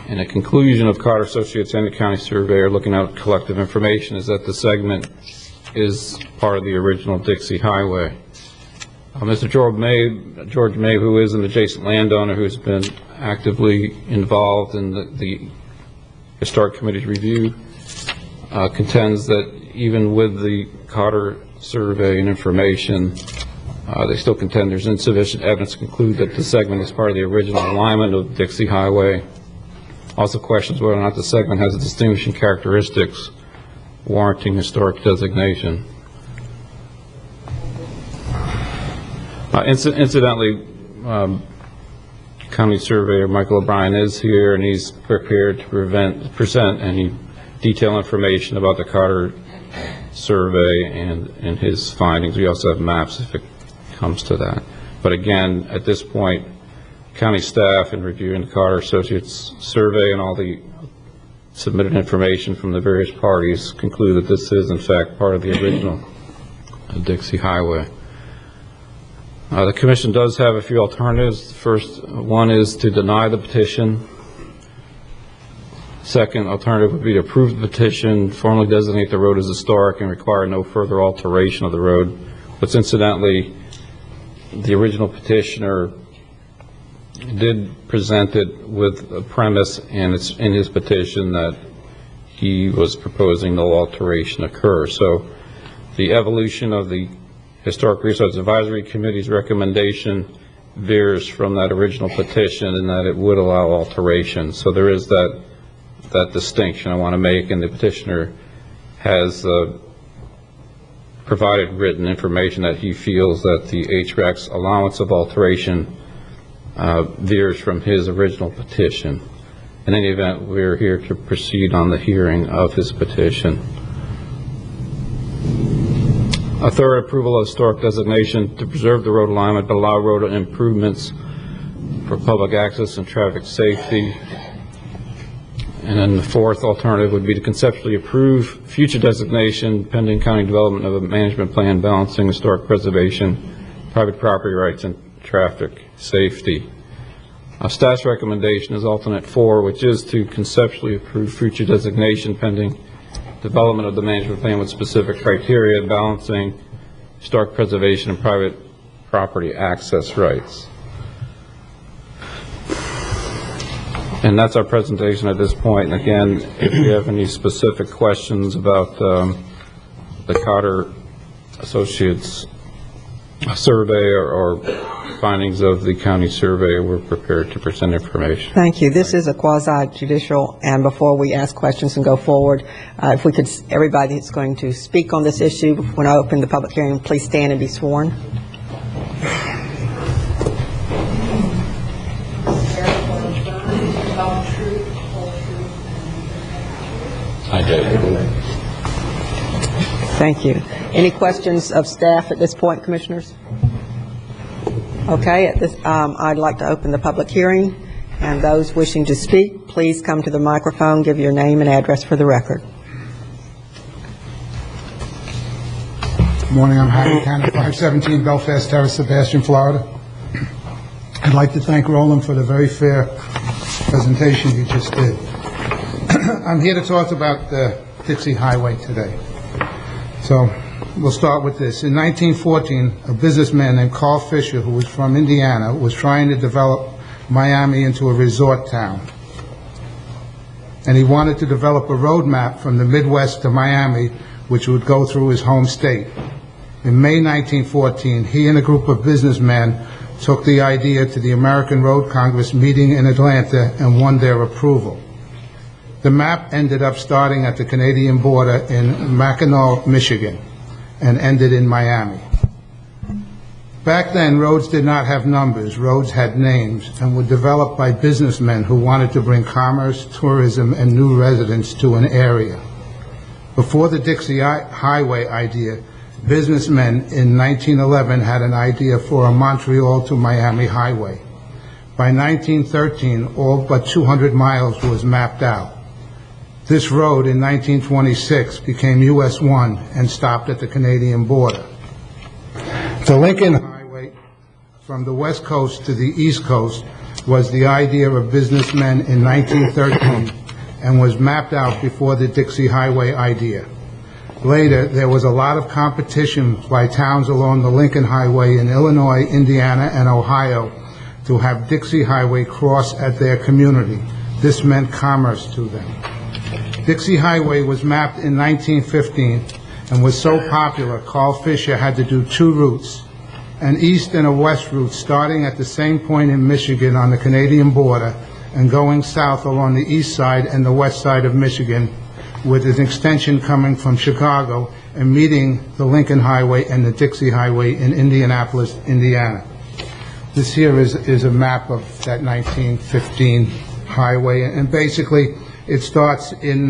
And the conclusion of Carter Associates and the county surveyor, looking at collective information, is that the segment is part of the original Dixie Highway. Mr. George May, who is an adjacent landowner who's been actively involved in the Historic Committee's review, contends that even with the Carter survey and information, they still contend there's insufficient evidence to conclude that the segment is part of the original alignment of Dixie Highway. Also questions whether or not the segment has distinguishing characteristics warranting historic designation. Incidentally, County Surveyor Michael O'Brien is here, and he's prepared to present any detailed information about the Carter survey and his findings. We also have maps if it comes to that. But again, at this point, county staff, in reviewing the Carter Associates survey and all the submitted information from the various parties, conclude that this is in fact part of the original Dixie Highway. The commission does have a few alternatives. The first one is to deny the petition. Second alternative would be to approve the petition, formally designate the road as historic, and require no further alteration of the road. But incidentally, the original petitioner did present it with a premise, and it's in his petition that he was proposing no alteration occur. So the evolution of the Historic Resource Advisory Committee's recommendation veers from that original petition in that it would allow alteration. So there is that distinction I want to make, and the petitioner has provided written information that he feels that the HREC's allowance of alteration veers from his original petition. In any event, we're here to proceed on the hearing of his petition. A third, approval of historic designation to preserve the road alignment but allow road improvements for public access and traffic safety. And then the fourth alternative would be to conceptually approve future designation pending county development of a management plan balancing historic preservation, private property rights, and traffic safety. Staff's recommendation is alternate 4, which is to conceptually approve future designation pending development of the management plan with specific criteria balancing historic preservation and private property access rights. And that's our presentation at this point. And again, if you have any specific questions about the Cotter Associates survey or findings of the county survey, we're prepared to present information. Thank you. This is a quasi-judicial, and before we ask questions and go forward, if we could, everybody that's going to speak on this issue, when I open the public hearing, please stand and be sworn. I do. Thank you. Any questions of staff at this point, Commissioners? Okay, at this, I'd like to open the public hearing, and those wishing to speak, please come to the microphone, give your name and address for the record. Good morning, I'm Harry Cannon, 517 Belfast Terrace, Sebastian, Florida. I'd like to thank Roland for the very fair presentation you just did. I'm here to talk about the Dixie Highway today. So we'll start with this. In 1914, a businessman named Carl Fisher, who was from Indiana, was trying to develop Miami into a resort town. And he wanted to develop a road map from the Midwest to Miami, which would go through his home state. In May 1914, he and a group of businessmen took the idea to the American Road Congress meeting in Atlanta and won their approval. The map ended up starting at the Canadian border in Mackinac, Michigan, and ended in Miami. Back then, roads did not have numbers. Roads had names and were developed by businessmen who wanted to bring commerce, tourism, and new residents to an area. Before the Dixie Highway idea, businessmen in 1911 had an idea for a Montreal to Miami highway. By 1913, all but 200 miles was mapped out. This road in 1926 became US 1 and stopped at the Canadian border. The Lincoln Highway from the west coast to the east coast was the idea of businessmen in 1913 and was mapped out before the Dixie Highway idea. Later, there was a lot of competition by towns along the Lincoln Highway in Illinois, Indiana, and Ohio to have Dixie Highway cross at their community. This meant commerce to them. Dixie Highway was mapped in 1915 and was so popular, Carl Fisher had to do two routes, an east and a west route starting at the same point in Michigan on the Canadian border and going south along the east side and the west side of Michigan, with an extension coming from Chicago and meeting the Lincoln Highway and the Dixie Highway in Indianapolis, Indiana. This here is a map of that 1915 highway, and basically it starts in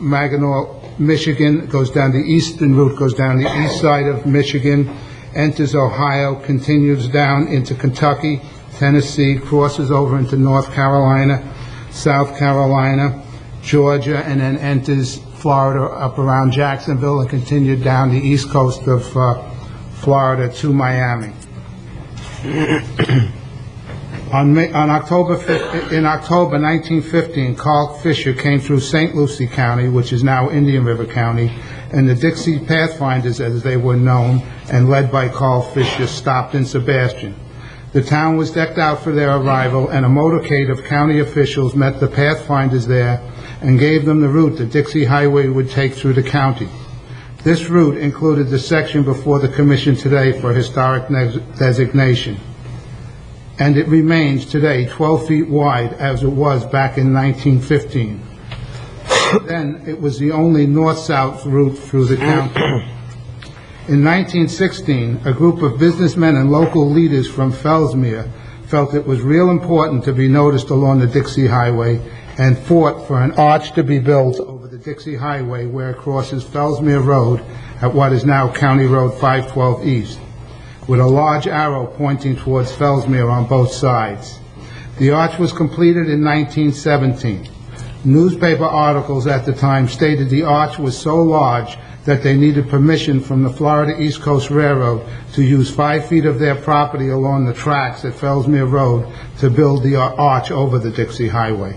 Mackinac, Michigan, goes down the eastern route, goes down the east side of Michigan, enters Ohio, continues down into Kentucky, Tennessee, crosses over into North Carolina, South Carolina, Georgia, and then enters Florida up around Jacksonville and continued down the east coast of Florida to Miami. In October 1915, Carl Fisher came through St. Lucie County, which is now Indian River County, and the Dixie Pathfinders, as they were known, and led by Carl Fisher, stopped in Sebastian. The town was decked out for their arrival, and a motorcade of county officials met the Pathfinders there and gave them the route the Dixie Highway would take through the county. This route included the section before the Commission today for historic designation. And it remains today 12 feet wide as it was back in 1915. Then it was the only north-south route through the county. In 1916, a group of businessmen and local leaders from Fellsmere felt it was real important to be noticed along the Dixie Highway and fought for an arch to be built over the Dixie Highway where it crosses Fellsmere Road at what is now County Road 512 East, with a large arrow pointing towards Fellsmere on both sides. The arch was completed in 1917. Newspaper articles at the time stated the arch was so large that they needed permission from the Florida East Coast Railroad to use 5 feet of their property along the tracks at Fellsmere Road to build the arch over the Dixie Highway.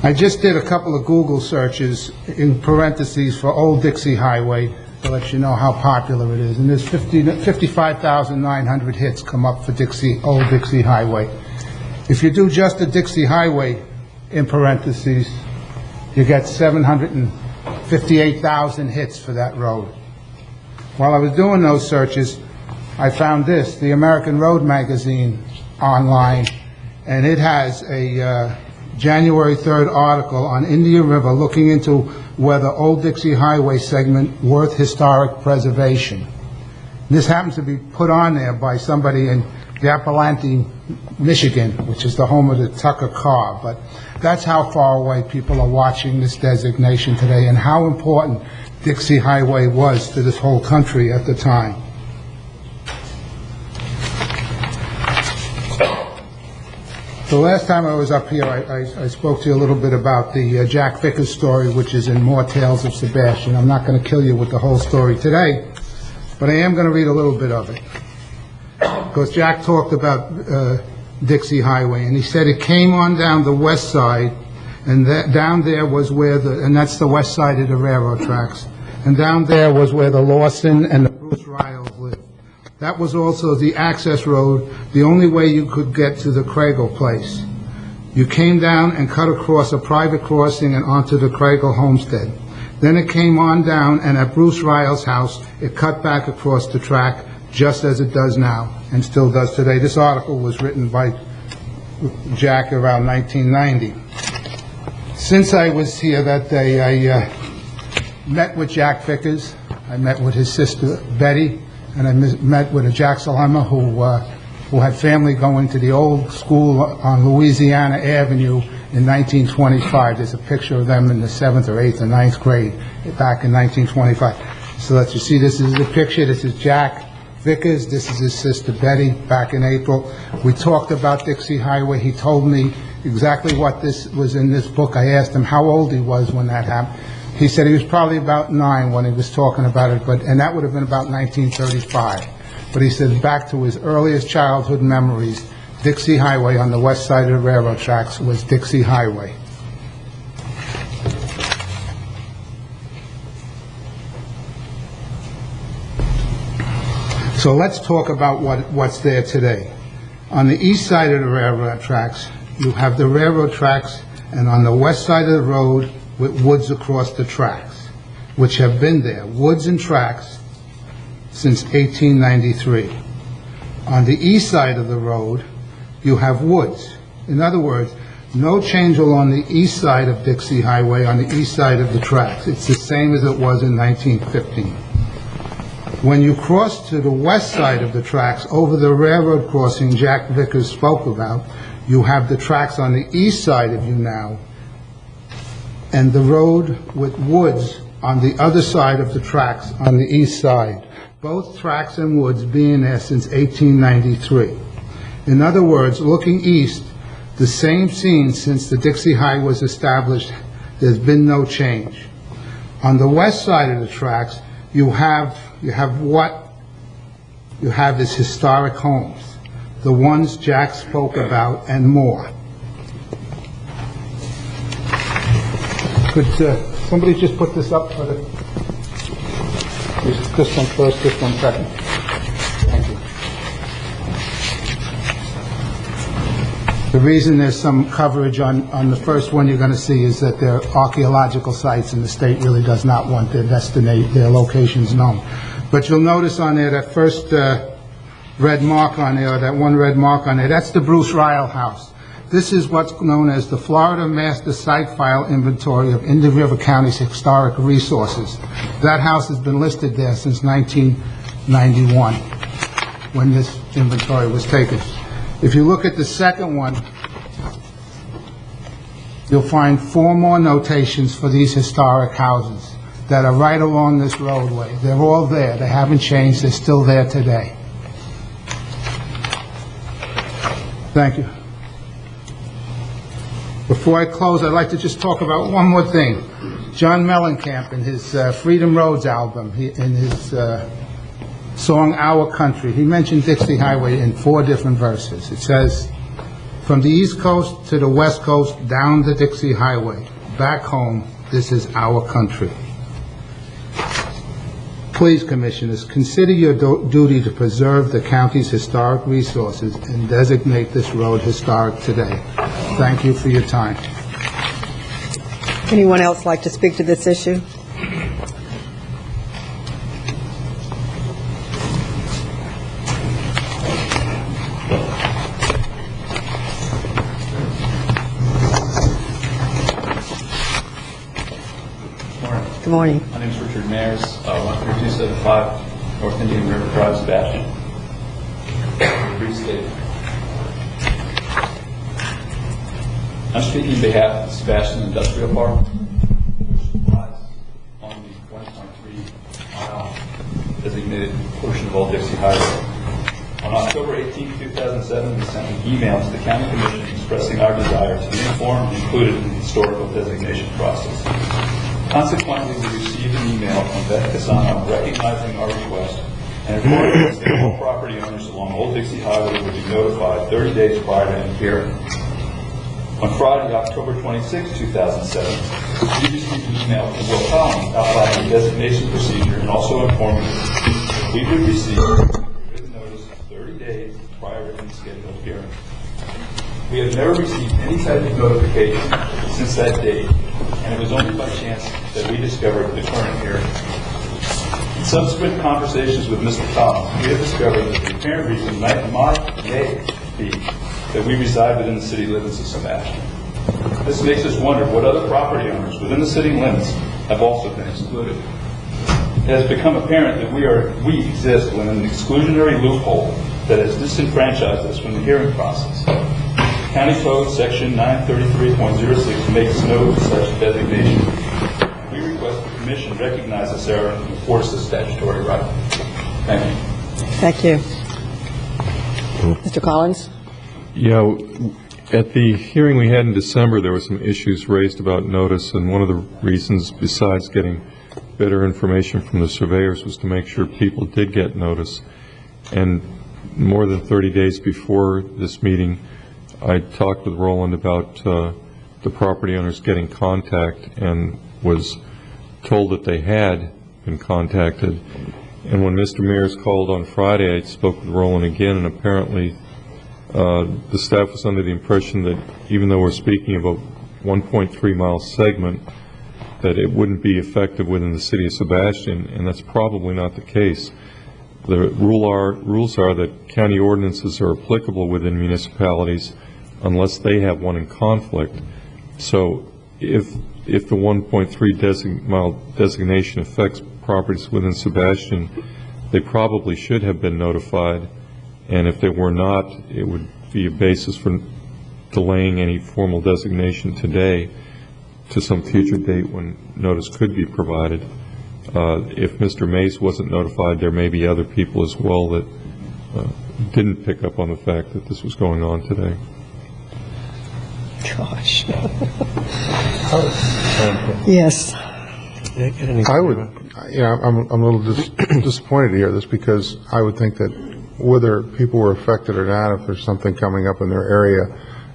I just did a couple of Google searches in parentheses for Old Dixie Highway to let you know how popular it is. And there's 55,900 hits come up for Old Dixie Highway. If you do just the Dixie Highway, in parentheses, you get 758,000 hits for that road. While I was doing those searches, I found this, the American Road magazine online, and it has a January 3rd article on Indian River looking into whether Old Dixie Highway segment worth historic preservation. This happens to be put on there by somebody in Yappalanti, Michigan, which is the home of the Tucker car. But that's how far away people are watching this designation today and how important Dixie Highway was to this whole country at the time. The last time I was up here, I spoke to you a little bit about the Jack Vickers story, which is in More Tales of Sebastian. I'm not going to kill you with the whole story today, but I am going to read a little bit of it. Because Jack talked about Dixie Highway, and he said it came on down the west side, and down there was where and that's the west side of the railroad tracks, and down there was where the Lawson and the Bruce Riles lived. That was also the access road, the only way you could get to the Craigle place. You came down and cut across a private crossing and onto the Craigle homestead. Then it came on down, and at Bruce Riles' house, it cut back across the track, just as it does now, and still does today. This article was written by Jack around 1990. Since I was here that day, I met with Jack Vickers, I met with his sister Betty, and I met with a Jack Salema who had family going to the old school on Louisiana Avenue in 1925. There's a picture of them in the 7th or 8th or 9th grade back in 1925. So let's see, this is the picture. This is Jack Vickers. This is his sister Betty back in April. We talked about Dixie Highway. He told me exactly what this was in this book. I asked him how old he was when that happened. He said he was probably about 9 when he was talking about it, and that would have been about 1935. But he said back to his earliest childhood memories, Dixie Highway on the west side of the railroad tracks was Dixie Highway. So let's talk about what's there today. On the east side of the railroad tracks, you have the railroad tracks, and on the west side of the road, with woods across the tracks, which have been there, woods and tracks, since 1893. On the east side of the road, you have woods. In other words, no change along the east side of Dixie Highway on the east side of the tracks. It's the same as it was in 1915. When you cross to the west side of the tracks, over the railroad crossing Jack Vickers spoke about, you have the tracks on the east side of you now, and the road with woods on the other side of the tracks on the east side. Both tracks and woods being there since 1893. In other words, looking east, the same scene since the Dixie Highway was established, there's been no change. On the west side of the tracks, you have is historic homes, the ones Jack spoke about and more. Could somebody just put this up for this one first, this one second? Thank you. The reason there's some coverage on the first one you're going to see is that they're archaeological sites, and the state really does not want their locations known. But you'll notice on there that first red mark on there, or that one red mark on there, that's the Bruce Riles house. This is what's known as the Florida Master Site File Inventory of Indian River County's Historic Resources. That house has been listed there since 1991, when this inventory was taken. If you look at the second one, you'll find 4 more notations for these historic houses that are right along this roadway. They're all there. They haven't changed. They're still there today. Thank you. Before I close, I'd like to just talk about one more thing. John Mellencamp, in his Freedom Roads album, in his song Our Country, he mentioned Dixie Highway in 4 different verses. It says, from the East Coast to the West Coast, down the Dixie Highway, back home, this is our country. Please, Commissioners, consider your duty to preserve the county's historic resources and designate this road historic today. Thank you for your time. Anyone else like to speak to this issue? Good morning. My name is Richard Mayers, 13275 North Indian River Drive, Sebastian. Brief statement. I'm speaking on behalf of the Sebastian Industrial Park, which lies on the 1.3-mile designated portion of Old Dixie Highway. On October 18, 2007, we sent an email to the County Commission expressing our desire to be informed and included in the historical designation process. Consequently, we received an email from Beth Casano recognizing our request and informing us that all property owners along Old Dixie Highway would be notified 30 days prior to any hearing. On Friday, October 26, 2007, we received an email from Will Collins outlining the designation procedure and also informing us that we would receive written notice 30 days prior to any scheduled hearing. We have never received any type of notification since that date, and it was only by chance that we discovered the current hearing. In subsequent conversations with Mr. Collins, we have discovered that the apparent reason may be that we reside within the city limits of Sebastian. This makes us wonder what other property owners within the city limits have also been excluded. It has become apparent that we exist within an exclusionary loophole that has disenfranchised us from the hearing process. County Code Section 933.06 makes no such designation. We request the Commission recognize this error and enforce the statutory right. Thank you. Thank you. Mr. Collins? Yeah, at the hearing we had in December, there were some issues raised about notice, and one of the reasons, besides getting better information from the surveyors, was to make sure people did get notice. And more than 30 days before this meeting, I talked with Roland about the property owners getting contact and was told that they had been contacted. And when Mr. Mears called on Friday, I spoke with Roland again, and apparently the staff was under the impression that even though we're speaking of a 1.3-mile segment, that it wouldn't be effective within the city of Sebastian, and that's probably not the case. The rules are that county ordinances are applicable within municipalities unless they have one in conflict. So if the 1.3-mile designation affects properties within Sebastian, they probably should have been notified, and if they were not, it would be a basis for delaying any formal designation today to some future date when notice could be provided. If Mr. Mace wasn't notified, there may be other people as well that didn't pick up on the fact that this was going on today. Gosh. Yes. I would, I'm a little disappointed to hear this, because I would think that whether people were affected or not, if there's something coming up in their area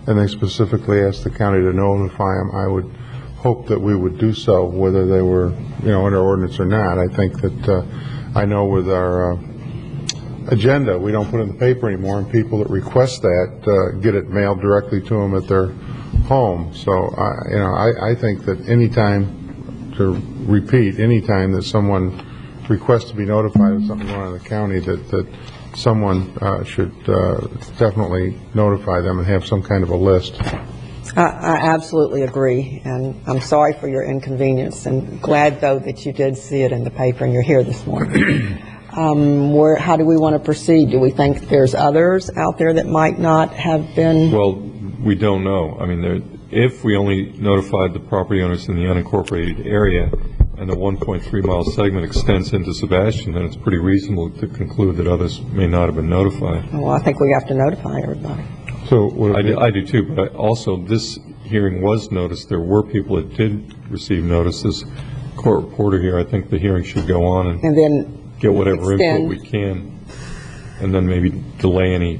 and they specifically asked the county to notify them, I would hope that we would do so, whether they were, under ordinance or not. I think that, I know with our agenda, we don't put it in the paper anymore, and people that request that get it mailed directly to them at their home. So, I think that anytime that someone requests to be notified of something going on in the county, that someone should definitely notify them and have some kind of a list. I absolutely agree, and I'm sorry for your inconvenience, and glad, though, that you did see it in the paper and you're here this morning. How do we want to proceed? Do we think there's others out there that might not have been? Well, we don't know. I mean, if we only notified the property owners in the unincorporated area and the 1.3-mile segment extends into Sebastian, then it's pretty reasonable to conclude that others may not have been notified. Well, I think we have to notify everybody. So I do too, but also this hearing was noticed. There were people that did receive notices. Court reporter here, I think the hearing should go on and then get whatever input we can, and then maybe delay any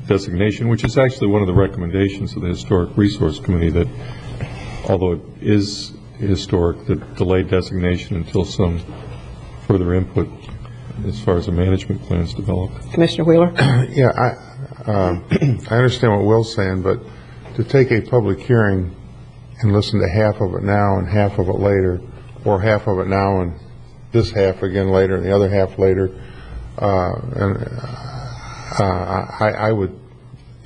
designation, which is actually one of the recommendations of the Historic Resource Committee, that although it is historic, that delay designation until some further input as far as the management plan is developed. Commissioner Wheeler? Yeah, I understand what Will's saying, but to take a public hearing and listen to half of it now and half of it later, or half of it now and this half again later and the other half later, I would,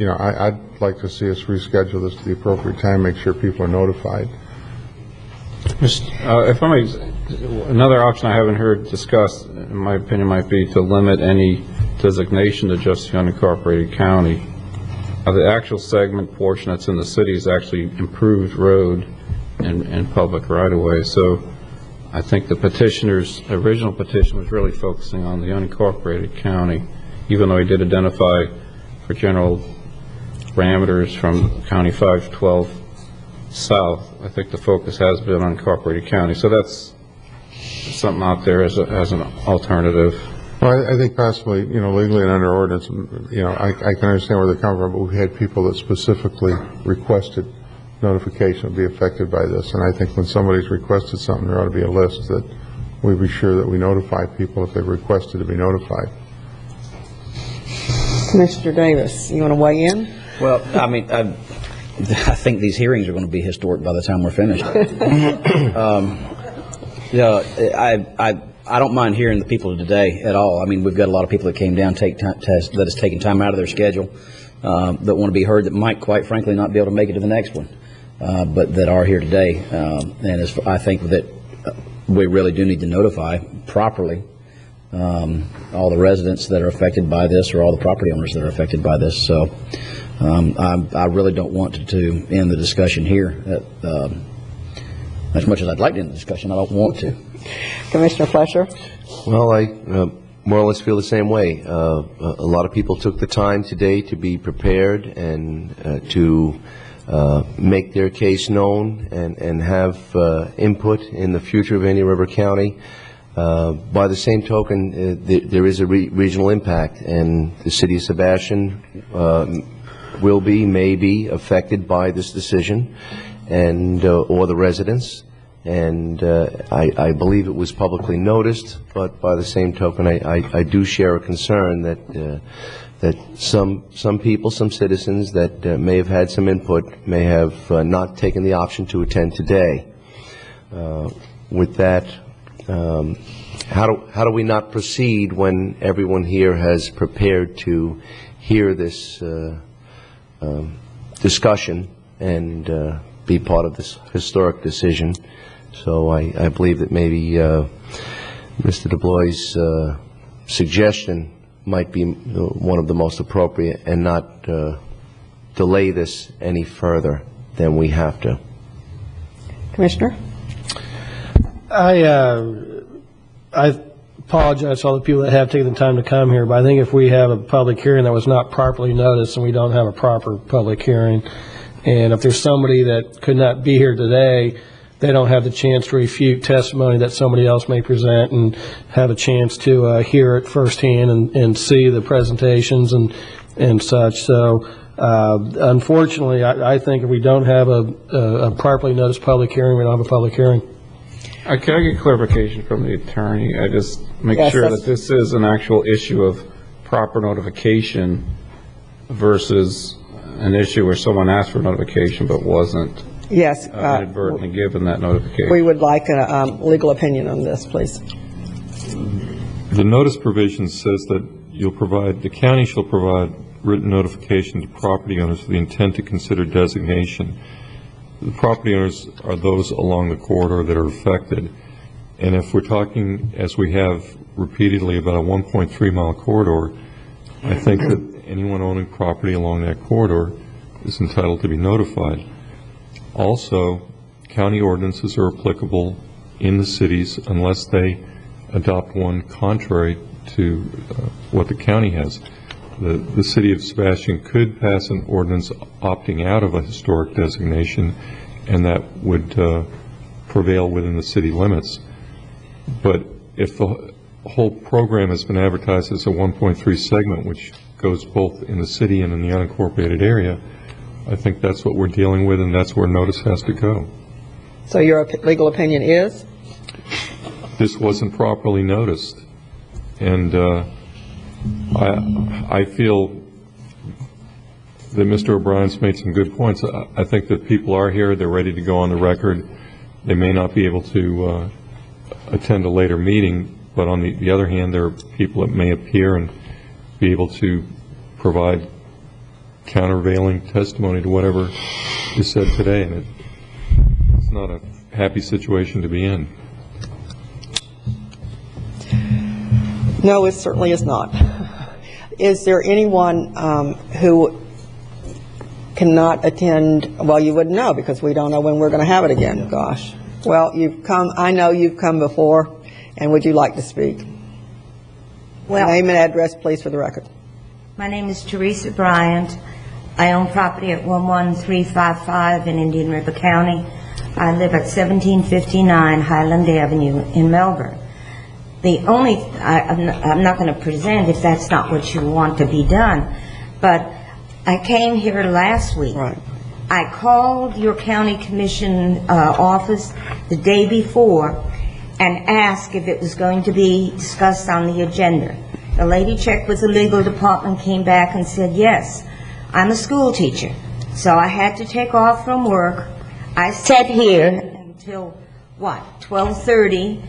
I'd like to see us reschedule this to the appropriate time, make sure people are notified. If I may, another option I haven't heard discussed, in my opinion, might be to limit any designation to just the unincorporated county. The actual segment portion that's in the city is actually improved road and public right-of-way. So I think the petitioner's original petition was really focusing on the unincorporated county, even though he did identify for general parameters from County 512 south. I think the focus has been on unincorporated county. So that's something out there as an alternative. Well, I think possibly, legally and under ordinance, I can understand where they're coming from, but we've had people that specifically requested notification will be affected by this. And I think when somebody's requested something, there ought to be a list that we be sure that we notify people if they've requested to be notified. Commissioner Davis, you want to weigh in? Well, I mean, I think these hearings are going to be historic by the time we're finished. I don't mind hearing the people today at all. I mean, we've got a lot of people that came down, that has taken time out of their schedule, that want to be heard, that might, quite frankly, not be able to make it to the next one, but that are here today. I think that we really do need to notify properly all the residents that are affected by this, or all the property owners that are affected by this. So I really don't want to end the discussion here. As much as I'd like to end the discussion, I don't want to. Commissioner Fletcher? Well, I more or less feel the same way. A lot of people took the time today to be prepared and to make their case known and have input in the future of Indian River County. By the same token, there is a regional impact, and the city of Sebastian may be affected by this decision, and or the residents. And I believe it was publicly noticed, but by the same token, I do share a concern that some people, some citizens that may have had some input may have not taken the option to attend today. With that, how do we not proceed when everyone here has prepared to hear this discussion and be part of this historic decision? So I believe that maybe Mr. DuBois' suggestion might be one of the most appropriate, and not delay this any further than we have to. Commissioner? I apologize to all the people that have taken the time to come here, but I think if we have a public hearing that was not properly noticed, and we don't have a proper public hearing, and if there's somebody that could not be here today, they don't have the chance to refute testimony that somebody else may present and have a chance to hear it firsthand and see the presentations and such. So unfortunately, I think if we don't have a properly noticed public hearing, we don't have a public hearing. Can I get clarification from the attorney? I just make sure that this is an actual issue of proper notification versus an issue where someone asked for notification but wasn't inadvertently given that notification. We would like a legal opinion on this, please. The notice provision says that the county shall provide written notification to property owners with the intent to consider designation. The property owners are those along the corridor that are affected. And if we're talking, as we have repeatedly, about a 1.3-mile corridor, I think that anyone owning property along that corridor is entitled to be notified. Also, county ordinances are applicable in the cities unless they adopt one contrary to what the county has. The city of Sebastian could pass an ordinance opting out of a historic designation, and that would prevail within the city limits. But if the whole program has been advertised as a 1.3 segment, which goes both in the city and in the unincorporated area, I think that's what we're dealing with, and that's where notice has to go. So your legal opinion is? this wasn't properly noticed. And I feel that Mr. O'Brien's made some good points. I think that people are here, they're ready to go on the record. They may not be able to attend a later meeting, but on the other hand, there are people that may appear and be able to provide countervailing testimony to whatever is said today, and it's not a happy situation to be in. No, it certainly is not. Is there anyone who cannot attend? Well, you wouldn't know because we don't know when we're going to have it again. Gosh. Well, you've come. I know you've come before, and would you like to speak? Well, name and address, please, for the record. My name is Teresa Bryant. I own property at 11355 in Indian River County. I live at 1759 Highland Avenue in Melbourne. I'm not going to present if that's not what you want to be done, but I came here last week. Right. I called your county commission office the day before and asked if it was going to be discussed on the agenda. The lady checked with the legal department, came back and said, yes, I'm a school teacher. So I had to take off from work. I sat here until, 12:30,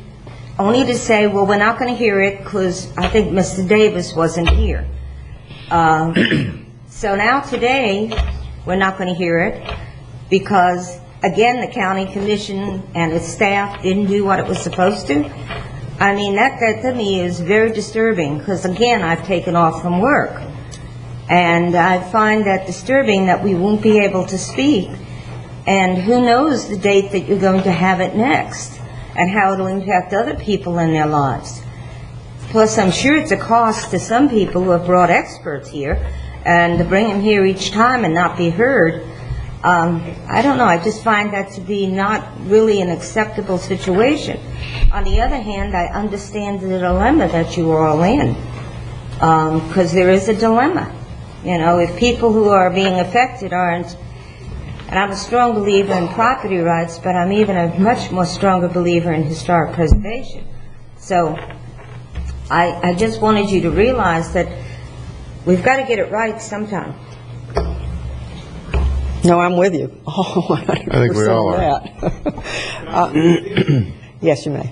only to say, well, we're not going to hear it because I think Mr. Davis wasn't here. So now today, we're not going to hear it because, again, the county commission and its staff didn't do what it was supposed to. I mean, that to me is very disturbing because, again, I've taken off from work. And I find that disturbing that we won't be able to speak. And who knows the date that you're going to have it next and how it will impact other people in their lives. Plus, I'm sure it's a cost to some people who have brought experts here, and to bring them here each time and not be heard, I don't know, I just find that to be not really an acceptable situation. On the other hand, I understand the dilemma that you are all in, because there is a dilemma. You know, if people who are being affected aren't, and I'm a strong believer in property rights, but I'm even a much more stronger believer in historic preservation. So I just wanted you to realize that we've got to get it right sometime. No, I'm with you. Oh, I think we all are. Yes, you may.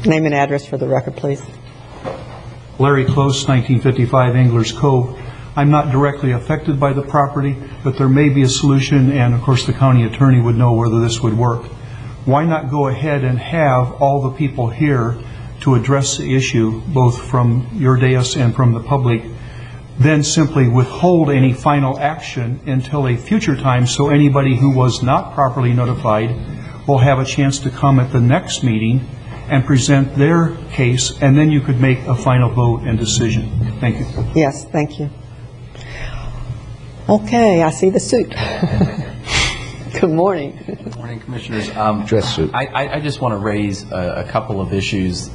Name and address for the record, please. Larry Close, 1955 Anglers Cove. I'm not directly affected by the property, but there may be a solution, and of course the county attorney would know whether this would work. Why not go ahead and have all the people here to address the issue, both from your dais and from the public, then simply withhold any final action until a future time, so anybody who was not properly notified will have a chance to come at the next meeting and present their case, and then you could make a final vote and decision. Thank you. Yes, thank you. Okay, I see the suit. Good morning. Good morning, Commissioners. Dress suit. I just want to raise a couple of issues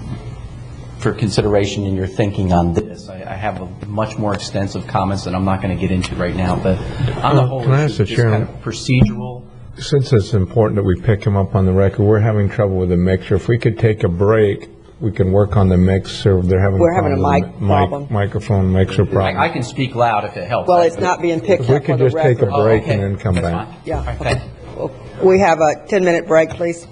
for consideration in your thinking on this. I have a much more extensive comments that I'm not going to get into right now, but on the whole, Can I ask the Chairman, kind of procedural. Since it's important that we pick him up on the record, we're having trouble with the mixer. If we could take a break, we can work on the mixer. We're having a mic problem. Microphone mixer problem. I can speak loud if it helps. Well, it's not being picked If we up for could the just take a record. break okay. and then come That's back. fine. Yeah. All right, Okay. thank you. We have a 10-minute break, please.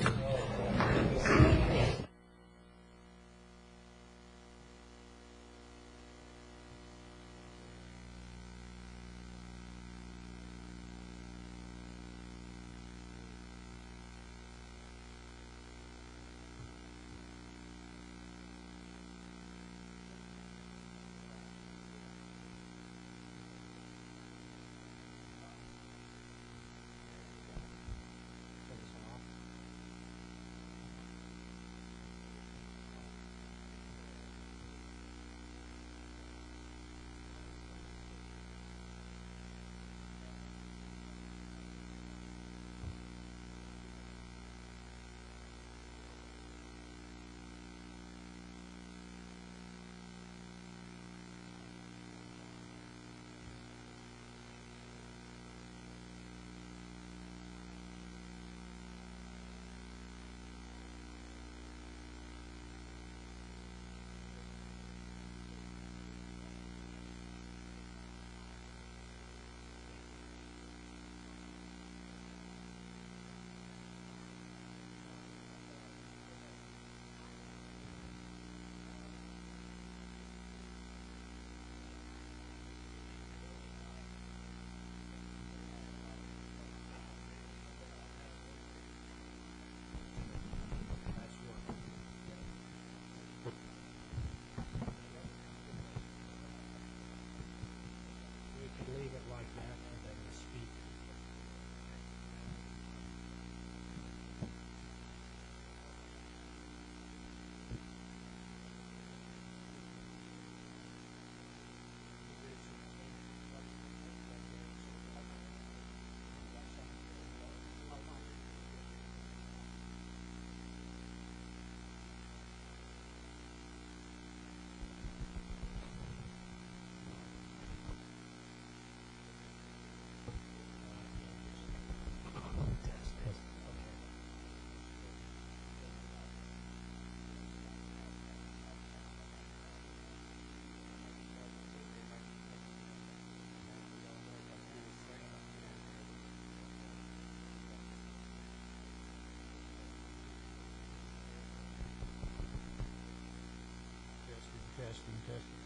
testing.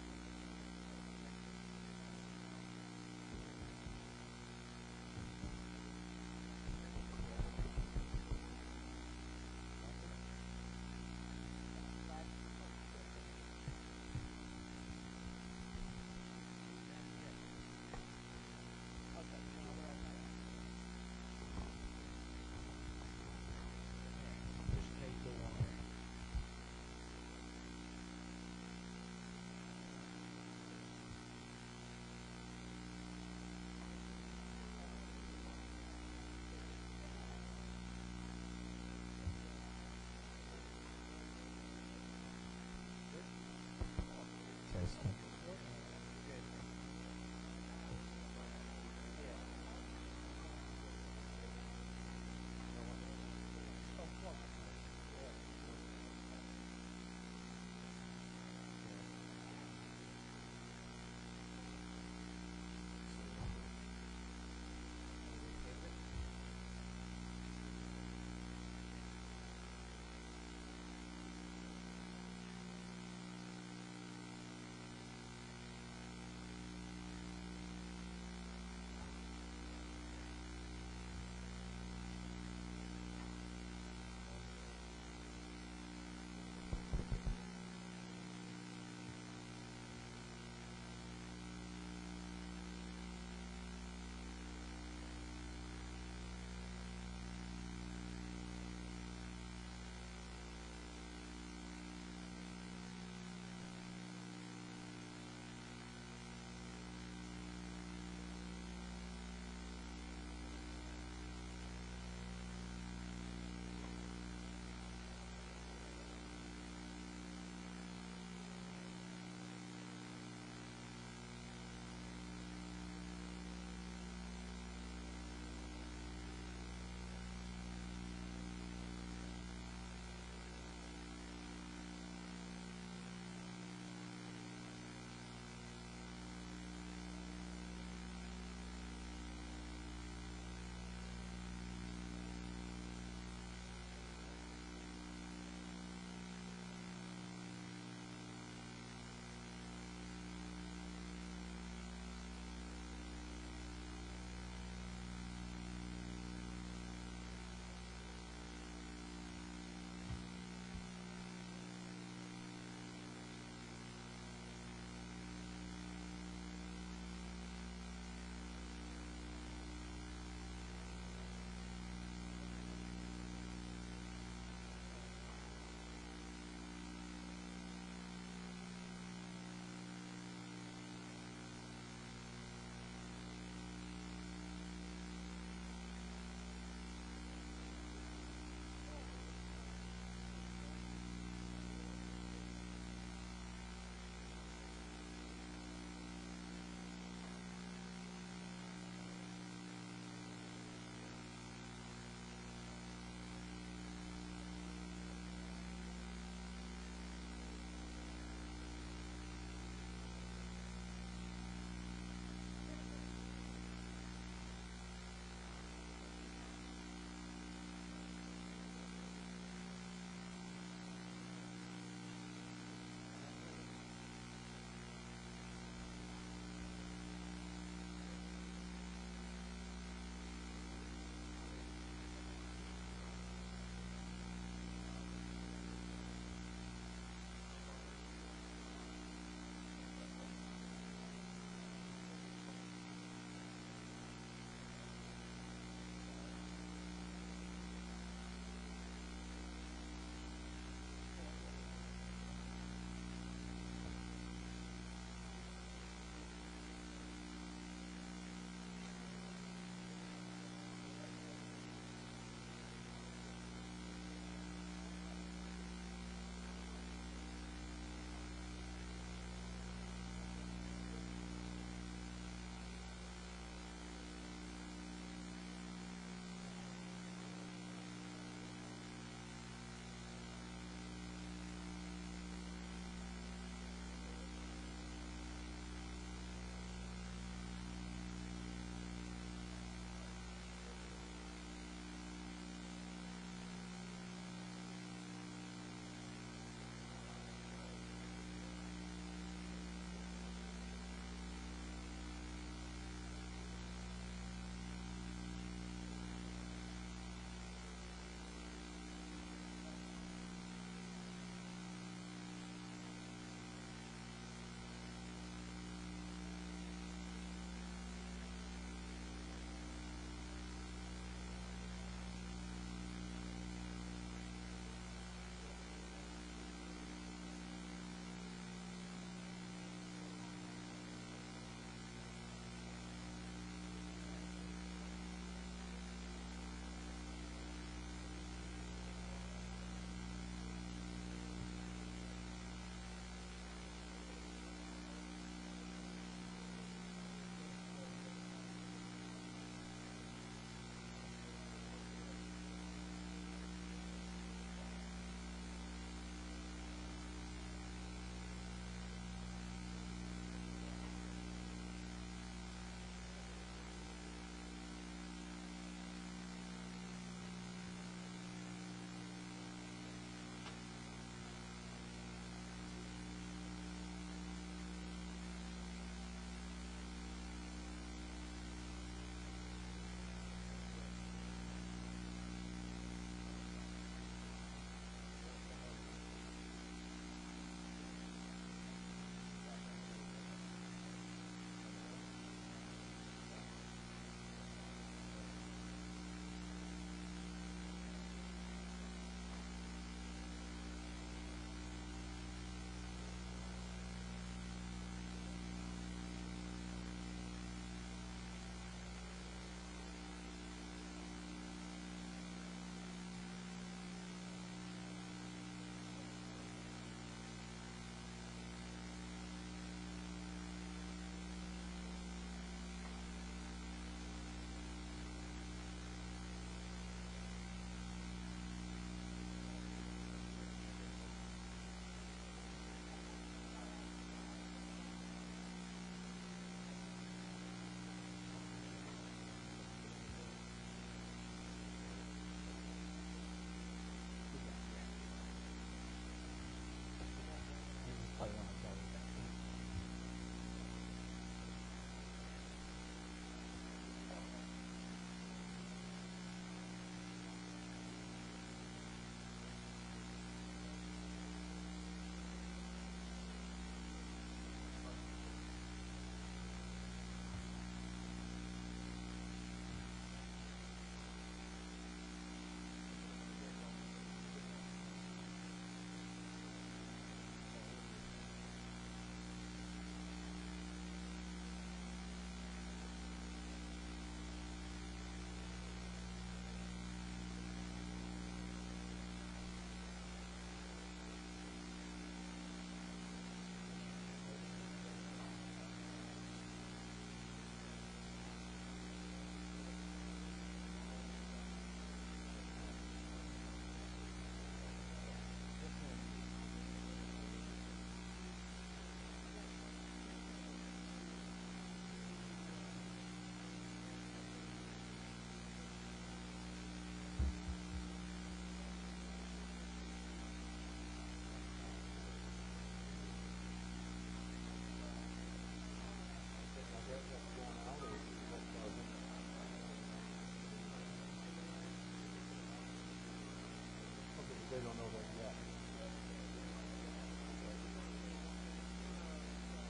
they don't know that yet.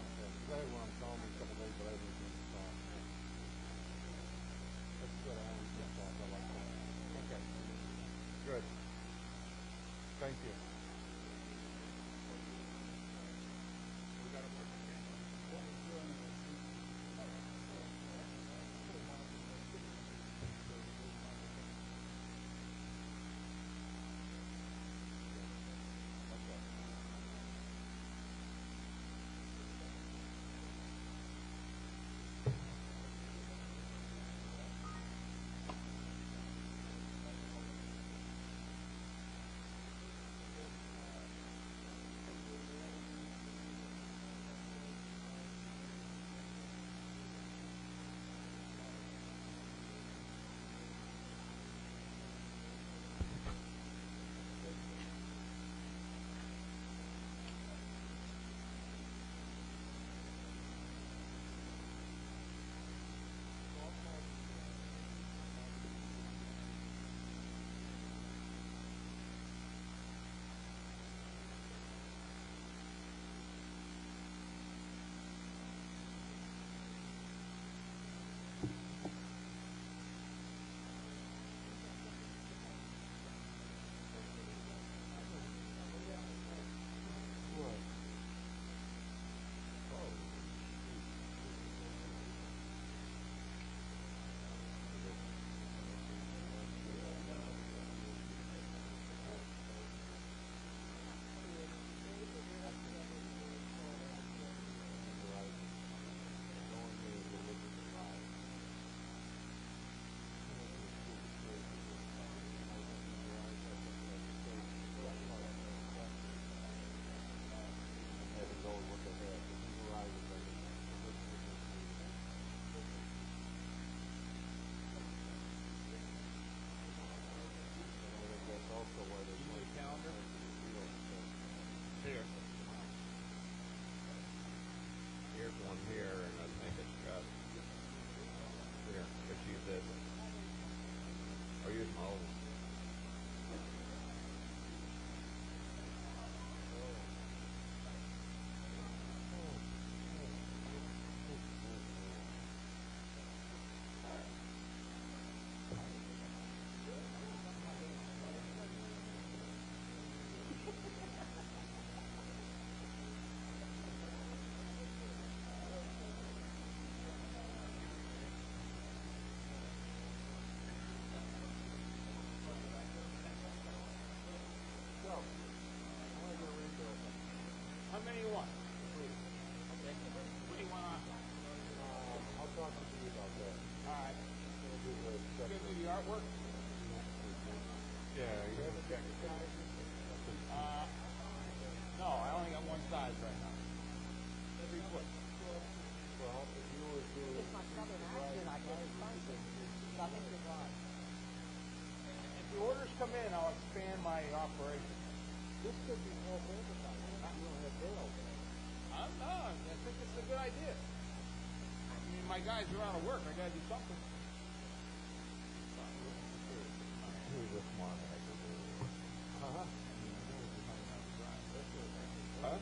Okay, 'cause I had one on calling me a couple days, but I didn't get to talk. That's good, I always get talk, I like that. Okay, good. Thank you. We got Here. Here's one here, and I think it's got, here, let's use this. Or use my old. How many you want? Three. Okay. What do you want on? I'll talk to you about that. All right. You're going to do the artwork? Yeah, you have a check. No, I only got one size right now. 3 foot. Well, if you were to... It's my southern accent, I get it. If the orders come in, I'll expand my operation. This could be more advertising. You don't have bail. I think it's a good idea. I mean, my guys are out of work. I got to do something. Who's a smart ass? Huh?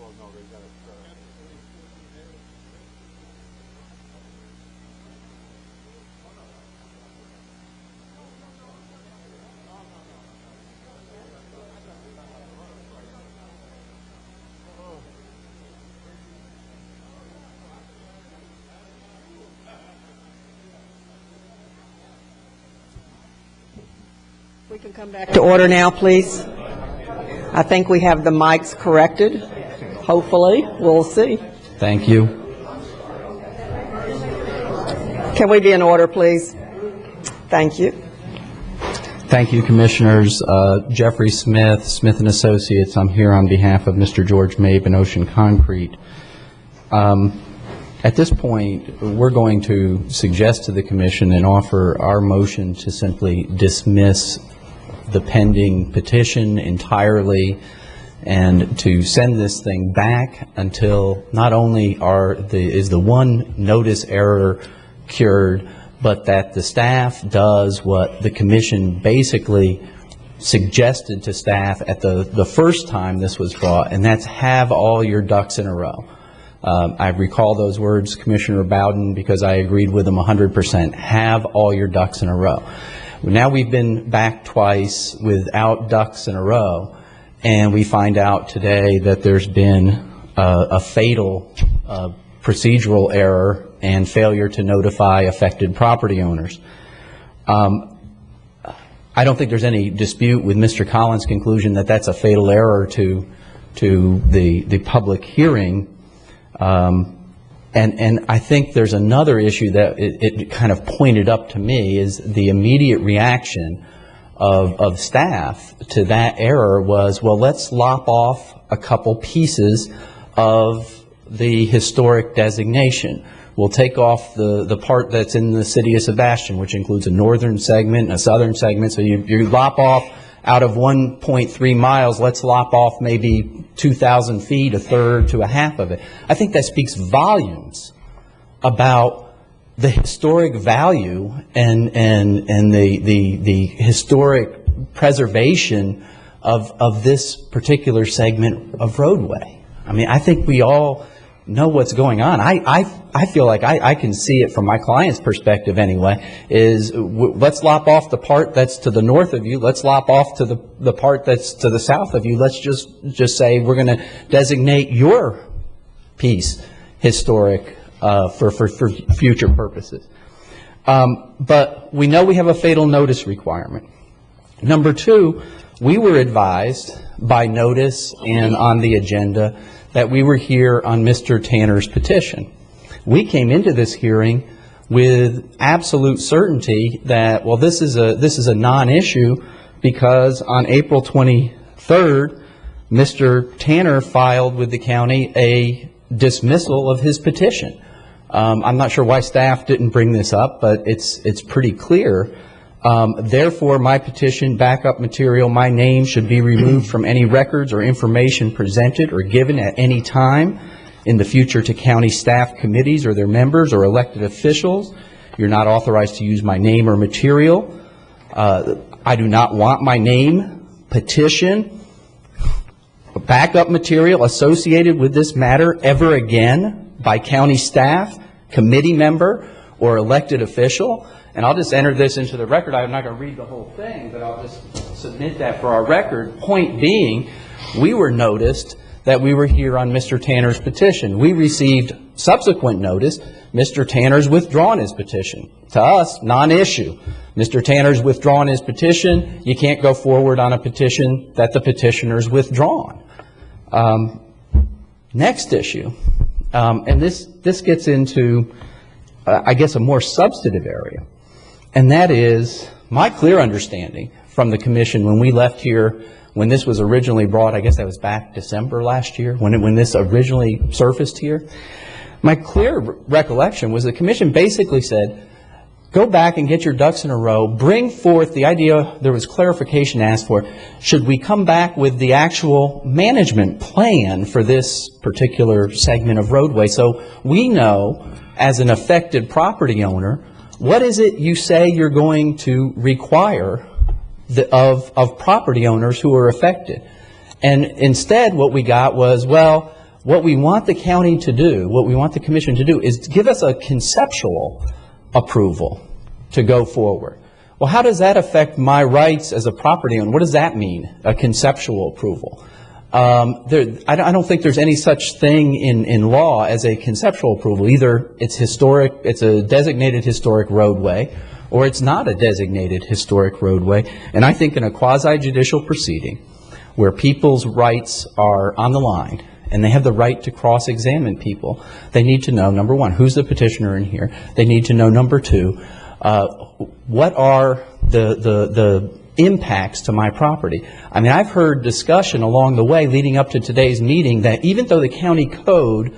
Well, no, they got it. can come back to order now, please. I think we have the mics corrected. Hopefully, we'll see. Thank you. Can we be in order, please? Thank you. Thank you, Commissioners. Jeffrey Smith, Smith & Associates. I'm here on behalf of Mr. George Mabe and Ocean Concrete. At this point, we're going to suggest to the Commission and offer our motion to simply dismiss the pending petition entirely and to send this thing back until not only is the one notice error cured, but that the staff does what the Commission basically suggested to staff at the first time this was brought, and that's have all your ducks in a row. I recall those words, Commissioner Bowden, because I agreed with them 100%. Have all your ducks in a row. Now we've been back twice without ducks in a row, and we find out today that there's been a fatal procedural error and failure to notify affected property owners. I don't think there's any dispute with Mr. Collins' conclusion that that's a fatal error to the public hearing. And I think there's another issue that it kind of pointed up to me is the immediate reaction of staff to that error was, well, let's lop off a couple pieces of the historic designation. We'll take off the part that's in the city of Sebastian, which includes a northern segment and a southern segment. So you lop off out of 1.3 miles, let's lop off maybe 2,000 feet, a third to a half of it. I think that speaks volumes about the historic value and the historic preservation of this particular segment of roadway. I mean, I think we all know what's going on. I feel like I can see it from my client's perspective anyway, is let's lop off the part that's to the north of you, let's lop off to the part that's to the south of you, let's just say we're going to designate your piece historic for future purposes. But we know we have a fatal notice requirement. Number two, we were advised by notice and on the agenda that we were here on Mr. Tanner's petition. We came into this hearing with absolute certainty that, well, this is a non-issue because on April 23rd, Mr. Tanner filed with the county a dismissal of his petition. I'm not sure why staff didn't bring this up, but it's pretty clear. Therefore, my petition, backup material, my name should be removed from any records or information presented or given at any time in the future to county staff committees or their members or elected officials. You're not authorized to use my name or material. I do not want my name, petition, backup material associated with this matter ever again by county staff, committee member, or elected official. And I'll just enter this into the record. I'm not going to read the whole thing, but I'll just submit that for our record. Point being, we were noticed that we were here on Mr. Tanner's petition. We received subsequent notice. Mr. Tanner's withdrawn his petition. To us, non-issue. Mr. Tanner's withdrawn his petition. You can't go forward on a petition that the petitioner's withdrawn. Next issue, and this gets into, I guess, a more substantive area. And that is my clear understanding from the commission when we left here, when this was originally brought, I guess that was back December last year, when this originally surfaced here. My clear recollection was the commission basically said, go back and get your ducks in a row, bring forth the idea, there was clarification asked for, should we come back with the actual management plan for this particular segment of roadway so we know, as an affected property owner, what is it you say you're going to require of property owners who are affected? And instead what we got was, well, what we want the county to do, what we want the commission to do is give us a conceptual approval to go forward. Well, how does that affect my rights as a property owner? What does that mean, a conceptual approval? I don't think there's any such thing in law as a conceptual approval. Either it's historic, it's a designated historic roadway, or it's not a designated historic roadway. And I think in a quasi-judicial proceeding, where people's rights are on the line, and they have the right to cross-examine people, they need to know, number one, who's the petitioner in here? They need to know, number two, what are the impacts to my property? I mean, I've heard discussion along the way leading up to today's meeting that even though the county code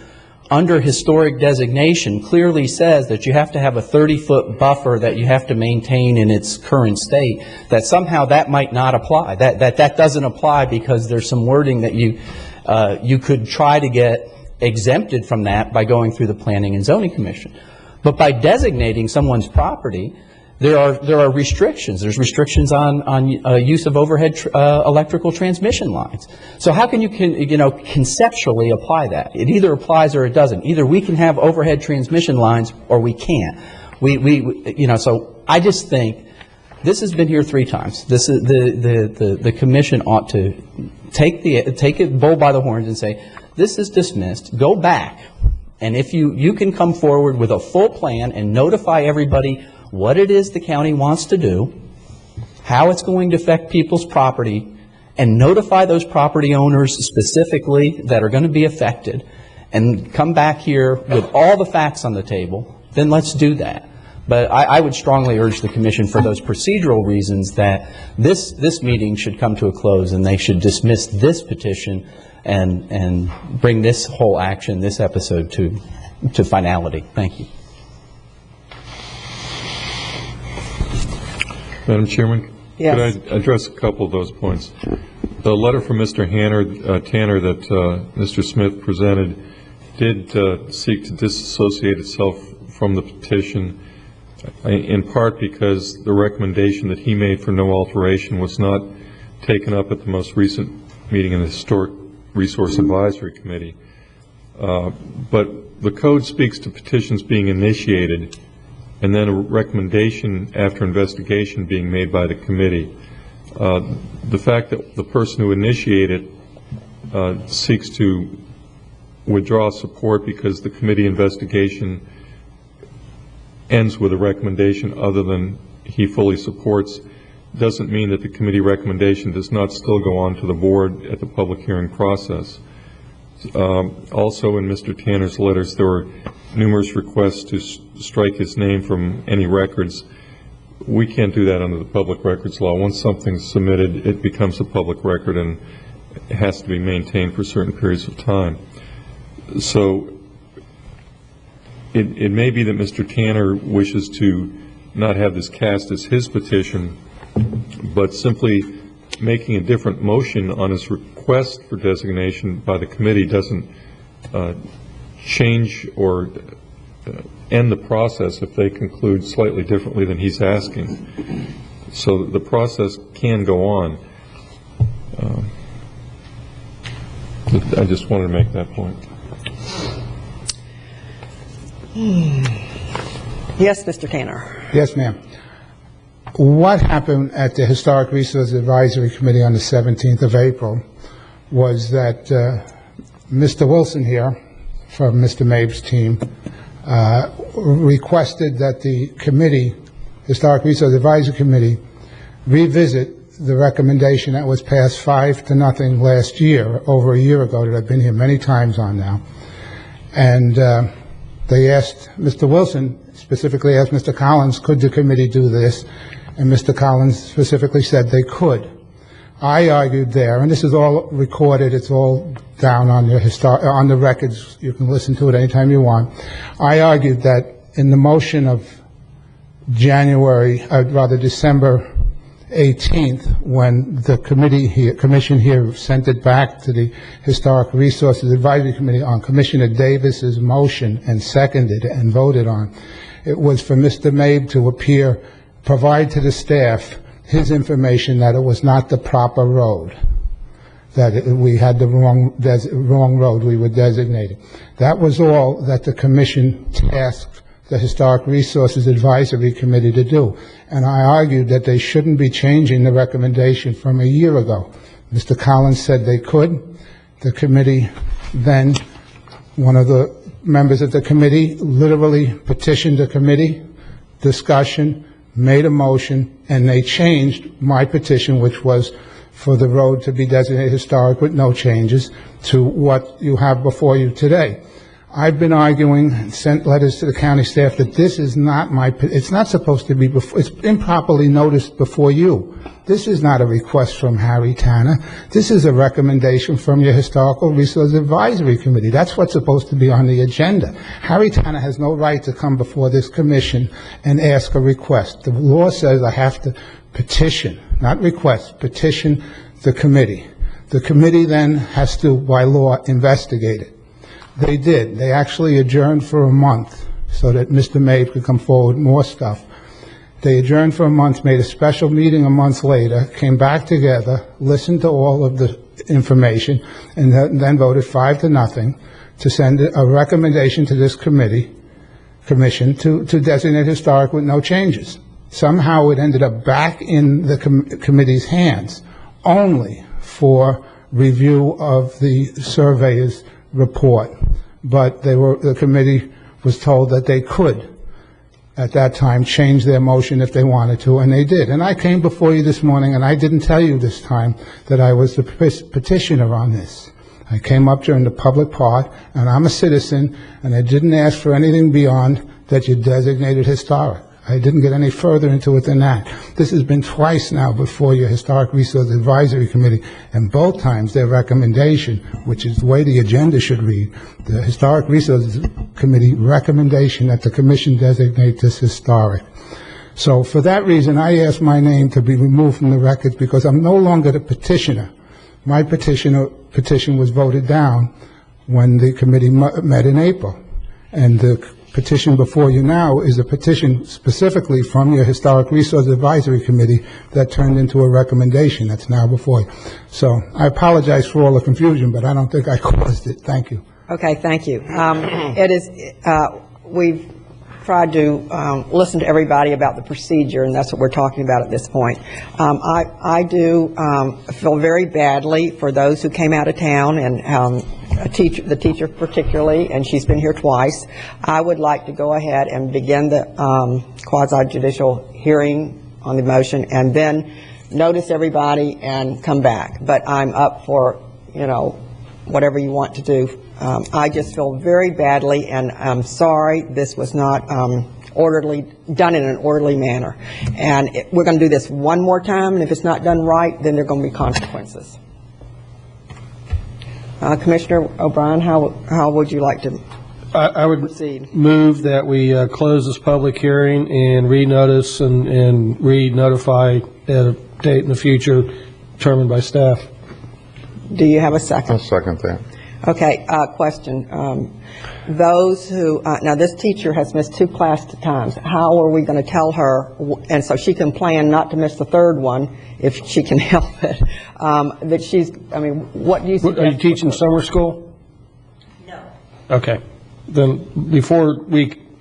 under historic designation clearly says that you have to have a 30-foot buffer that you have to maintain in its current state, that somehow that might not apply. That doesn't apply because there's some wording that you could try to get exempted from that by going through the Planning and Zoning Commission. But by designating someone's property, there are restrictions. There's restrictions on use of overhead electrical transmission lines. So how can you conceptually apply that? It either applies or it doesn't. Either we can have overhead transmission lines or we can't. So I just think this has been here 3 times. This is the commission ought to take it bull by the horns and say, this is dismissed. Go back, and if you can come forward with a full plan and notify everybody what it is the county wants to do, how it's going to affect people's property, and notify those property owners specifically that are going to be affected, and come back here with all the facts on the table, then let's do that. But I would strongly urge the commission, for those procedural reasons, that this meeting should come to a close and they should dismiss this petition and bring this whole action, this episode, to finality. Thank you. Madam Chairman? Yes. Could I address a couple of those points? The letter from Mr. Tanner that Mr. Smith presented did seek to disassociate itself from the petition, in part because the recommendation that he made for no alteration was not taken up at the most recent meeting in the Historic Resource Advisory Committee. But the code speaks to petitions being initiated and then a recommendation after investigation being made by the committee. The fact that the person who initiated seeks to withdraw support because the committee investigation ends with a recommendation other than he fully supports doesn't mean that the committee recommendation does not still go on to the board at the public hearing process. Also, in Mr. Tanner's letters, there were numerous requests to strike his name from any records. We can't do that under the public records law. Once something's submitted, it becomes a public record and it has to be maintained for certain periods of time. So it may be that Mr. Tanner wishes to not have this cast as his petition, but simply making a different motion on his request for designation by the committee doesn't change or end the process if they conclude slightly differently than he's asking. So the process can go on. I just wanted to make that point. Yes, Mr. Tanner. Yes, ma'am. What happened at the Historic Resource Advisory Committee on the 17th of April was that Mr. Wilson here, from Mr. Mabe's team, requested that the committee, Historic Resource Advisory Committee, revisit the recommendation that was passed 5-0 last year, over a year ago, that I've been here many times on now. And they asked Mr. Wilson, specifically asked Mr. Collins, could the committee do this? And Mr. Collins specifically said they could. I argued there, and this is all recorded, it's all down on the records, you can listen to it anytime you want. I argued that in the motion of December 18th, when the commission here sent it back to the Historic Resources Advisory Committee on Commissioner Davis's motion and seconded and voted on, it was for Mr. Mabe to provide to the staff his information that it was not the proper road, that we had the wrong road we were designating. That was all that the commission tasked the Historic Resources Advisory Committee to do. And I argued that they shouldn't be changing the recommendation from a year ago. Mr. Collins said they could. The committee then, one of the members of the committee literally petitioned the committee, discussion, made a motion, and they changed my petition, which was for the road to be designated historic with no changes, to what you have before you today. I've been arguing and sent letters to the county staff that this is not it's not supposed to be it's improperly noticed before you. This is not a request from Harry Tanner. This is a recommendation from your Historical Resource Advisory Committee. That's what's supposed to be on the agenda. Harry Tanner has no right to come before this commission and ask a request. The law says I have to petition, not request, petition the committee. The committee then has to, by law, investigate it. They did. They actually adjourned for a month so that Mr. Mabe could come forward with more stuff. They adjourned for a month, made a special meeting a month later, came back together, listened to all of the information, and then voted 5-0 to send a recommendation to this commission to designate historic with no changes. Somehow it ended up back in the committee's hands only for review of the surveyor's report. But the committee was told that they could, at that time, change their motion if they wanted to, and they did. And I came before you this morning, and I didn't tell you this time that I was the petitioner on this. I came up during the public part, and I'm a citizen, and I didn't ask for anything beyond that you designated historic. I didn't get any further into it than that. This has been twice now before your Historic Resource Advisory Committee, and both times their recommendation, which is the way the agenda should read, the Historic Resource Committee recommendation that the commission designate this historic. So for that reason, I asked my name to be removed from the records because I'm no longer the petitioner. My petition was voted down when the committee met in April, and the petition before you now is a petition specifically from your Historic Resource Advisory Committee that turned into a recommendation that's now before you. So I apologize for all the confusion, but I don't think I caused it. Thank you. Okay, thank you. We've tried to listen to everybody about the procedure, and that's what we're talking about at this point. I do feel very badly for those who came out of town, and the teacher particularly, and she's been here twice. I would like to go ahead and begin the quasi-judicial hearing on the motion, and then notice everybody and come back. But I'm up for, whatever you want to do. I just feel very badly, and I'm sorry this was not done in an orderly manner. And we're going to do this one more time, and if it's not done right, then there are going to be consequences. Commissioner O'Brien, how would you like to I would proceed? Move that we close this public hearing and renotice and re-notify at a date in the future determined by staff. Do you have a second? I'll second that. Okay, question. Those who, now this teacher has missed 2 class times. How are we going to tell her, and so she can plan not to miss the 3rd one if she can help it, that she's, what do you suggest? Are you teaching summer school? No. Okay. Then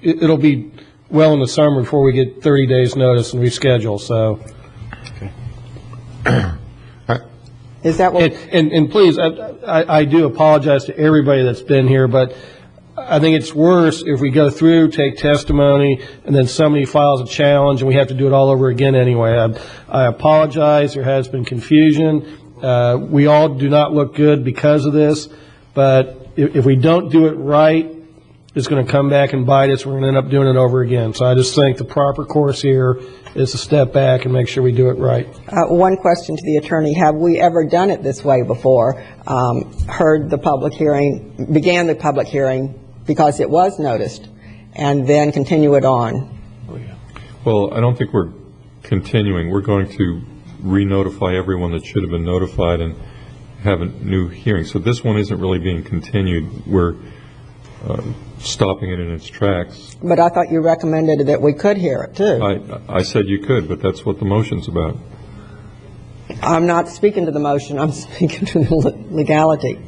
it'll be well in the summer before we get 30 days notice and reschedule, so. Is that what? And please, I do apologize to everybody that's been here, but I think it's worse if we go through, take testimony, and then somebody files a challenge and we have to do it all over again anyway. I apologize. There has been confusion. We all do not look good because of this, but if we don't do it right, it's going to come back and bite us. We're going to end up doing it over again. So I just think the proper course here is to step back and make sure we do it right. One question to the attorney. Have we ever done it this way before? Heard the public hearing, began the public hearing because it was noticed, and then continue it on? Well, I don't think we're continuing. We're going to re-notify everyone that should have been notified and have a new hearing. So this one isn't really being continued. We're stopping it in its tracks. But I thought you recommended that we could hear it, too. I said you could, but that's what the motion's about. I'm not speaking to the motion. I'm speaking to the legality.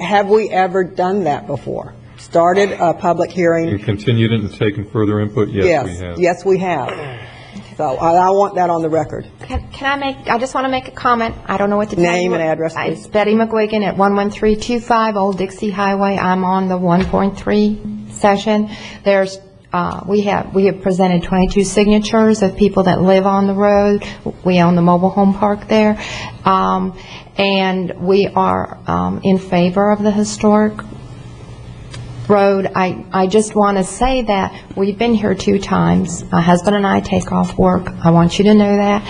Have we ever done that before? Started a public hearing? And continued it and taken further input? Yes, we have. Yes, we have. So I want that on the record. I just want to make a comment. I don't know what to tell you. Name and address, please. It's Betty McGuigan at 11325 Old Dixie Highway. I'm on the 1.3 session. There's we have presented 22 signatures of people that live on the road. We own the mobile home park there. And we are in favor of the historic road. I just want to say that we've been here 2 times. My husband and I take off work. I want you to know that.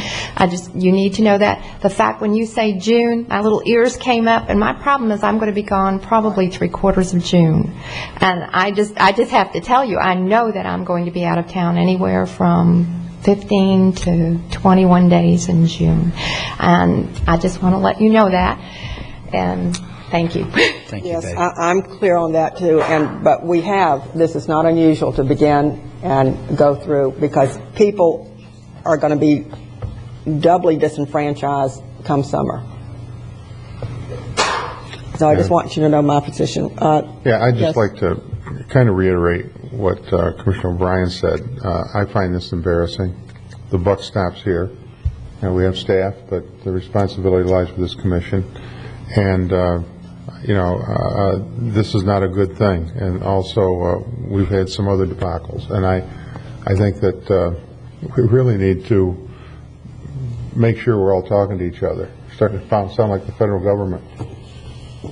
You need to know that. The fact when you say June, my little ears came up, and my problem is I'm going to be gone probably 3/4 of June. And I just have to tell you, I know that I'm going to be out of town anywhere from 15 to 21 days in June. And I just want to let you know that. And thank you. Thank you, Yes, Betty. I'm clear on that too, but this is not unusual to begin and go through, because people are going to be doubly disenfranchised come summer. So I just want you to know my position. Yeah, I'd just like to kind of reiterate what Commissioner O'Brien said. I find this embarrassing. The buck stops here. And we have staff, but the responsibility lies with this commission. And this is not a good thing. And also, we've had some other debacles. And I think that we really need to make sure we're all talking to each other. Starting to sound like the federal government.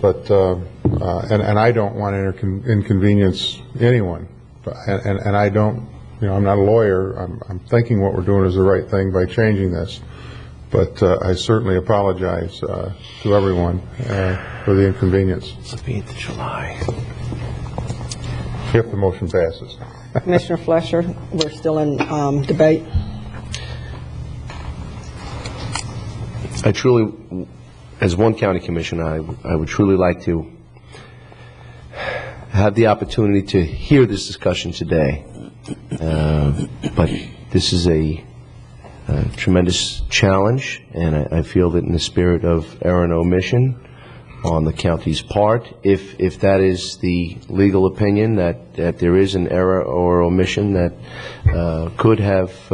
But and I don't want to inconvenience anyone. And I don't. I'm not a lawyer. I'm thinking what we're doing is the right thing by changing this. But I certainly apologize to everyone for the inconvenience. It's the 8th of July. If the motion passes. Commissioner Fletcher, we're still in debate. I truly, as one county commissioner, I would truly like to have the opportunity to hear this discussion today. But this is a tremendous challenge, and I feel that in the spirit of error and omission on the county's part, if that is the legal opinion that there is an error or omission that could have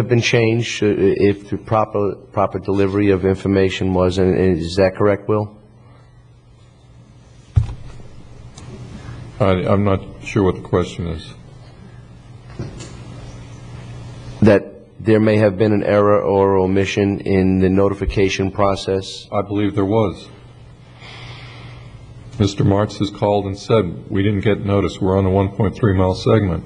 been changed if the proper delivery of information was, and is that correct, Will? I'm not sure what the question is. That there may have been an error or omission in the notification process? I believe there was. Mr. Martz has called and said, we didn't get notice, we're on a 1.3 mile segment.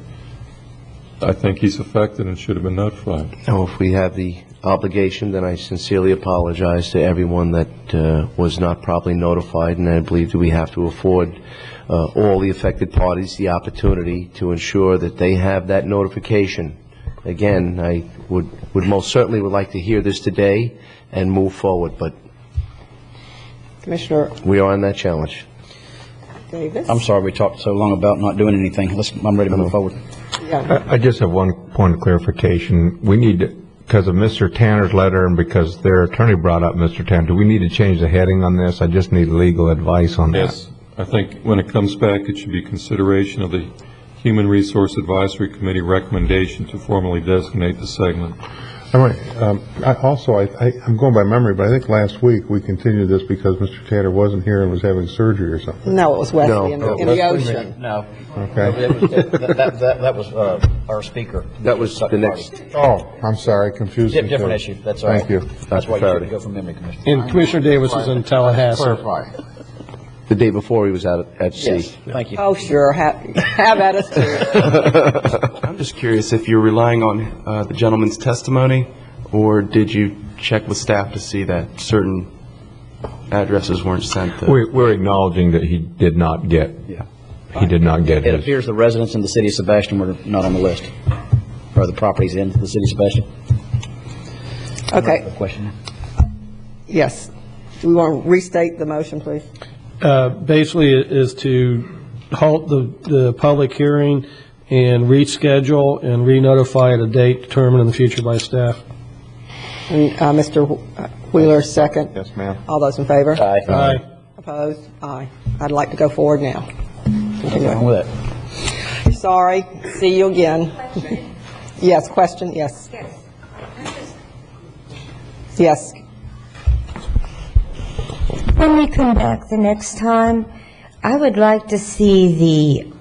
I think he's affected and should have been notified. Oh, if we have the obligation, then I sincerely apologize to everyone that was not properly notified, and I believe that we have to afford all the affected parties the opportunity to ensure that they have that notification. Again, I would most certainly would like to hear this today and move forward, but Commissioner we are on that challenge. Davis? I'm sorry we talked so long about not doing anything. I'm ready to move forward. Yeah. I just have one point of clarification. We need to, because of Mr. Tanner's letter and because their attorney brought up Mr. Tanner, do we need to change the heading on this? I just need legal advice on that. Yes, I think when it comes back, it should be consideration of the Human Resource Advisory Committee recommendation to formally designate the segment. I'm going by memory, but I think last week we continued this because Mr. Tanner wasn't here and was having surgery or something. No, it was Wesley in the ocean. No. Okay. That was our speaker. That was the next. Oh, I'm sorry, confused me. Different too. issue. That's all right. Thank you. That's why you shouldn't go from memory, Commissioner. And Commissioner Davis was in Tallahassee. Clarify. The day before he was out at sea. Yes, thank you. Oh, sure. Have at us too. I'm just curious if you're relying on the gentleman's testimony, or did you check with staff to see that certain addresses weren't sent to? We're acknowledging that he did not get. Yeah. He did not get It his. appears the residents in the city of Sebastian were not on the list, or the properties in the city of Sebastian. Okay. A question? Yes. Do we want to restate the motion, please? Basically, it is to halt the public hearing and reschedule and re-notify at a date determined in the future by staff. And, Mr. Wheeler, second. Yes, ma'am. All those in favor? Aye. Aye. Opposed? Aye. I'd like to go forward now. Nothing wrong with that. Sorry. See you again. Yes, question? Yes. Yes. When we come back the next time, I would like to see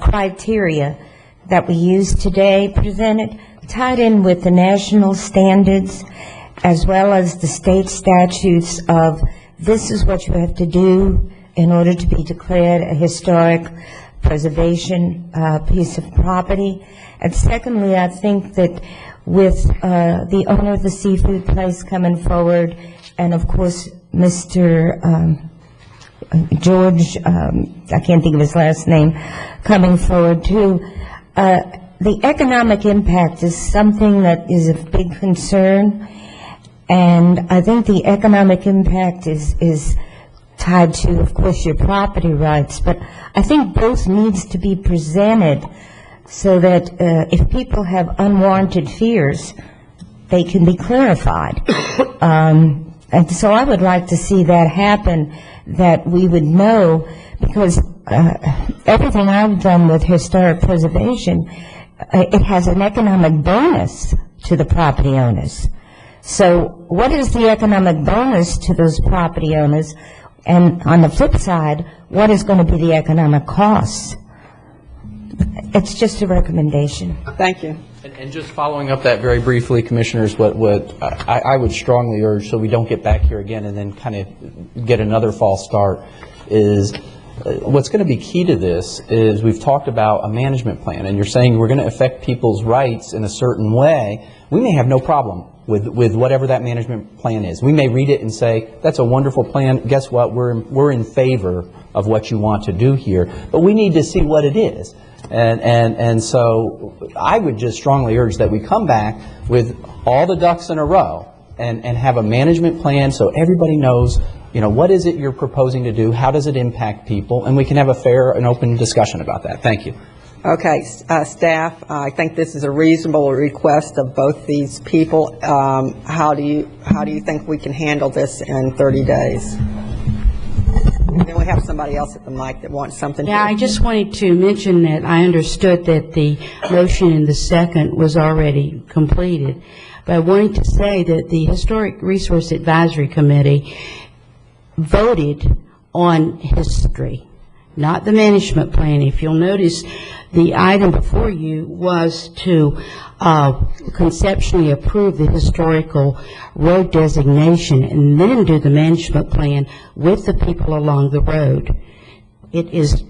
criteria that we use today presented, tied in with the national standards as well as the state statutes of this is what you have to do in order to be declared a historic preservation piece of property. And secondly, I think that with the owner of the seafood place coming forward, and of course Mr. George, I can't think of his last name, coming forward too, the economic impact is something that is of big concern, and I think the economic impact is tied to, of course, your property rights, but I think both needs to be presented so that if people have unwarranted fears, they can be clarified. And so I would like to see that happen, that we would know, because everything I've done with historic preservation, it has an economic bonus to the property owners. So what is the economic bonus to those property owners? And on the flip side, what is going to be the economic cost? It's just a recommendation. Thank you. And just following up that very briefly, Commissioners, what I would strongly urge, so we don't get back here again and then kind of get another false start, is what's going to be key to this is we've talked about a management plan, and you're saying we're going to affect people's rights in a certain way. We may have no problem with whatever that management plan is. We may read it and say, that's a wonderful plan. Guess what? We're in favor of what you want to do here, but we need to see what it is. And so I would just strongly urge that we come back with all the ducks in a row and have a management plan so everybody knows, you know, what is it you're proposing to do, how does it impact people, and we can have a fair and open discussion about that. Thank you. Okay, staff, I think this is a reasonable request of both these people. How do you think we can handle this in 30 days? And then we have somebody else at the mic that wants something. Yeah, I just wanted to mention that I understood that the motion in the second was already completed. But I wanted to say that the Historic Resource Advisory Committee voted on history, not the management plan. If you'll notice, the item before you was to conceptually approve the historical road designation and then do the management plan with the people along the road. It is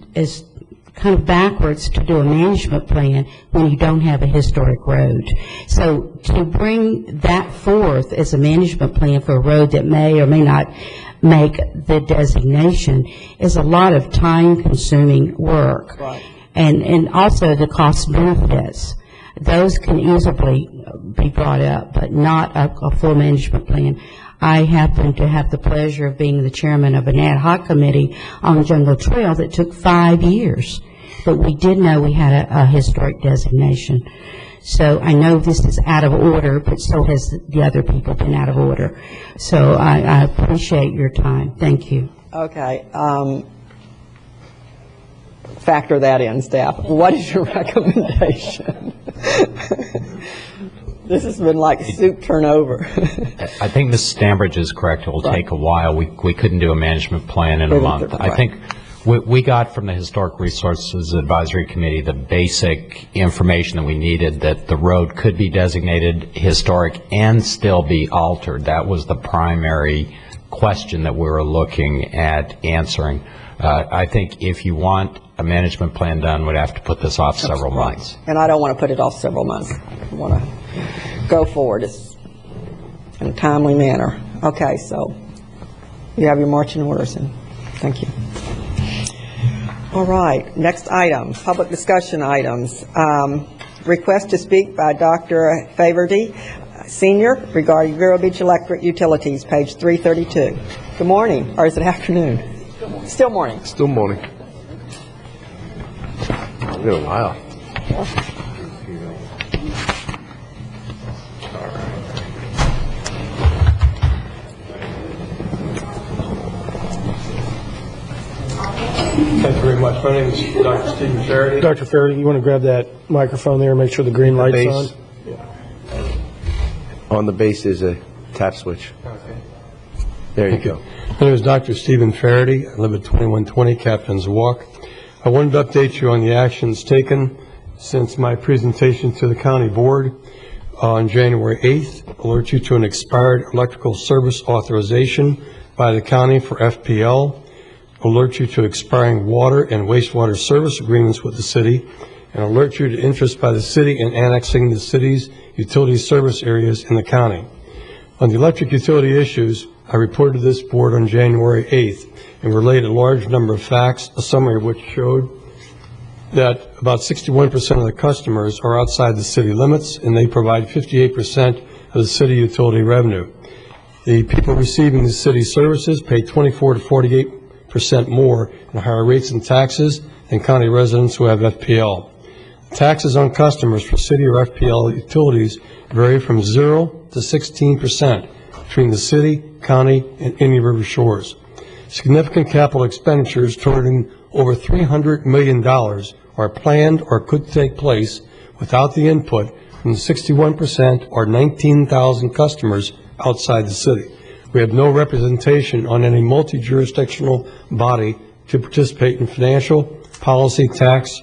kind of backwards to do a management plan when you don't have a historic road. So to bring that forth as a management plan for a road that may or may not make the designation is a lot of time-consuming work. Right. And also the cost benefits. Those can easily be brought up, but not a full management plan. I happen to have the pleasure of being the chairman of an ad hoc committee on the Jungle Trail that took 5 years, but we did know we had a historic designation. So I know this is out of order, but so has the other people been out of order. So I appreciate your time. Thank you. Okay. Factor that in, staff. What is your recommendation? This has been like soup turnover. I think Mrs. Stambridge is correct. It will take a while. We couldn't do a management plan in a month. I think we got from the Historic Resources Advisory Committee the basic information that we needed, that the road could be designated historic and still be altered. That was the primary question that we were looking at answering. I think if you want a management plan done, we'd have to put this off several months. And I don't want to put it off several months. I want to go forward in a timely manner. Okay, so you have your marching orders in. Thank you. All right, next item, public discussion items. Request to speak by Dr. Faverty, Senior, regarding Vero Beach Electric Utilities, page 332. Good morning, or is it afternoon? Still morning. Still morning. It's been a while. Thank you very much. My name is Dr. Stephen Faraday. Dr. Faraday, you want to grab that microphone there and make sure the green light's on? On the base is a tap switch. Okay. There you go. My name is Dr. Stephen Faraday. I live at 2120 Captain's Walk. I wanted to update you on the actions taken since my presentation to the county board on January 8th. Alert you to an expired electrical service authorization by the county for FPL. Alert you to expiring water and wastewater service agreements with the city, and alert you to interest by the city in annexing the city's utility service areas in the county. On the electric utility issues, I reported to this board on January 8th and relayed a large number of facts, a summary of which showed that about 61% of the customers are outside the city limits, and they provide 58% of the city utility revenue. The people receiving the city services pay 24 to 48% more in higher rates and taxes than county residents who have FPL. Taxes on customers for city or FPL utilities vary from 0 to 16% between the city, county, and Indian River shores. Significant capital expenditures totaling over $300 million are planned or could take place without the input from the 61% or 19,000 customers outside the city. We have no representation on any multi-jurisdictional body to participate in financial, policy, tax,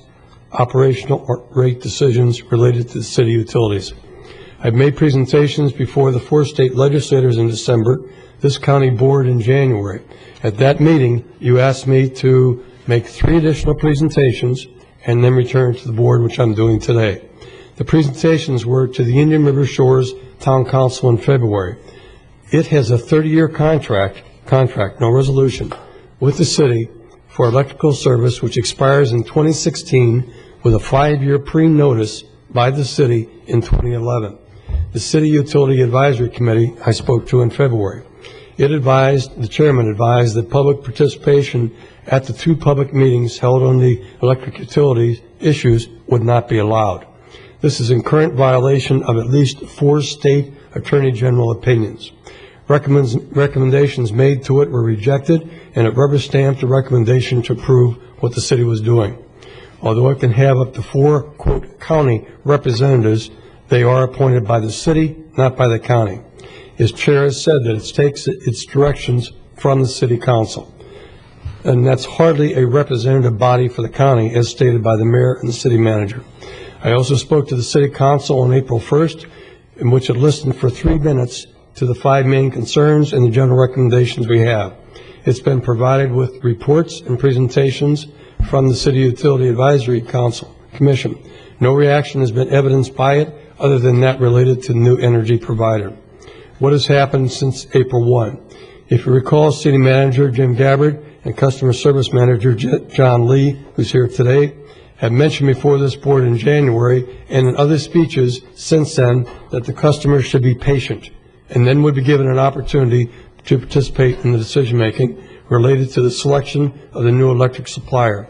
operational, or rate decisions related to the city utilities. I've made presentations before the 4 state legislators in December, this county board in January. At that meeting, you asked me to make 3 additional presentations and then return to the board, which I'm doing today. The presentations were to the Indian River Shores Town Council in February. It has a 30-year contract, no resolution, with the city for electrical service, which expires in 2016 with a 5-year pre-notice by the city in 2011. The City Utility Advisory Committee I spoke to in February. The chairman advised that public participation at the 2 public meetings held on the electric utilities issues would not be allowed. This is in current violation of at least 4 state attorney general opinions. Recommendations made to it were rejected, and it rubber stamped a recommendation to approve what the city was doing. Although it can have up to 4, quote, county representatives, they are appointed by the city, not by the county. His chair has said that it takes its directions from the city council. And that's hardly a representative body for the county, as stated by the mayor and the city manager. I also spoke to the city council on April 1st, in which it listened for 3 minutes to the 5 main concerns and the general recommendations we have. It's been provided with reports and presentations from the City Utility Advisory Council Commission. No reaction has been evidenced by it other than that related to the new energy provider. What has happened since April 1? If you recall, City Manager Jim Gabbard and Customer Service Manager John Lee, who's here today, have mentioned before this board in January and in other speeches since then that the customers should be patient and then would be given an opportunity to participate in the decision-making related to the selection of the new electric supplier.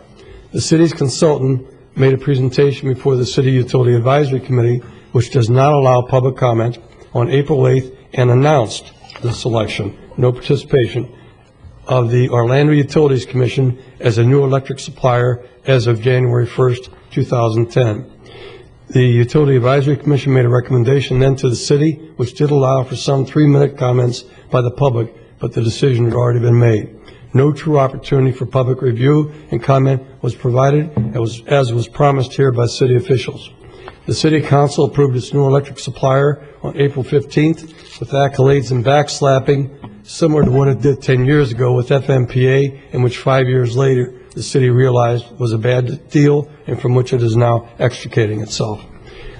The city's consultant made a presentation before the City Utility Advisory Committee, which does not allow public comment, on April 8th and announced the selection, no participation, of the Orlando Utilities Commission as a new electric supplier as of January 1st, 2010. The Utility Advisory Commission made a recommendation then to the city, which did allow for some 3-minute comments by the public, but the decision had already been made. No true opportunity for public review and comment was provided, as was promised here by city officials. The City Council approved its new electric supplier on April 15th with accolades and backslapping, similar to what it did 10 years ago with FMPA, in which 5 years later the city realized was a bad deal and from which it is now extricating itself.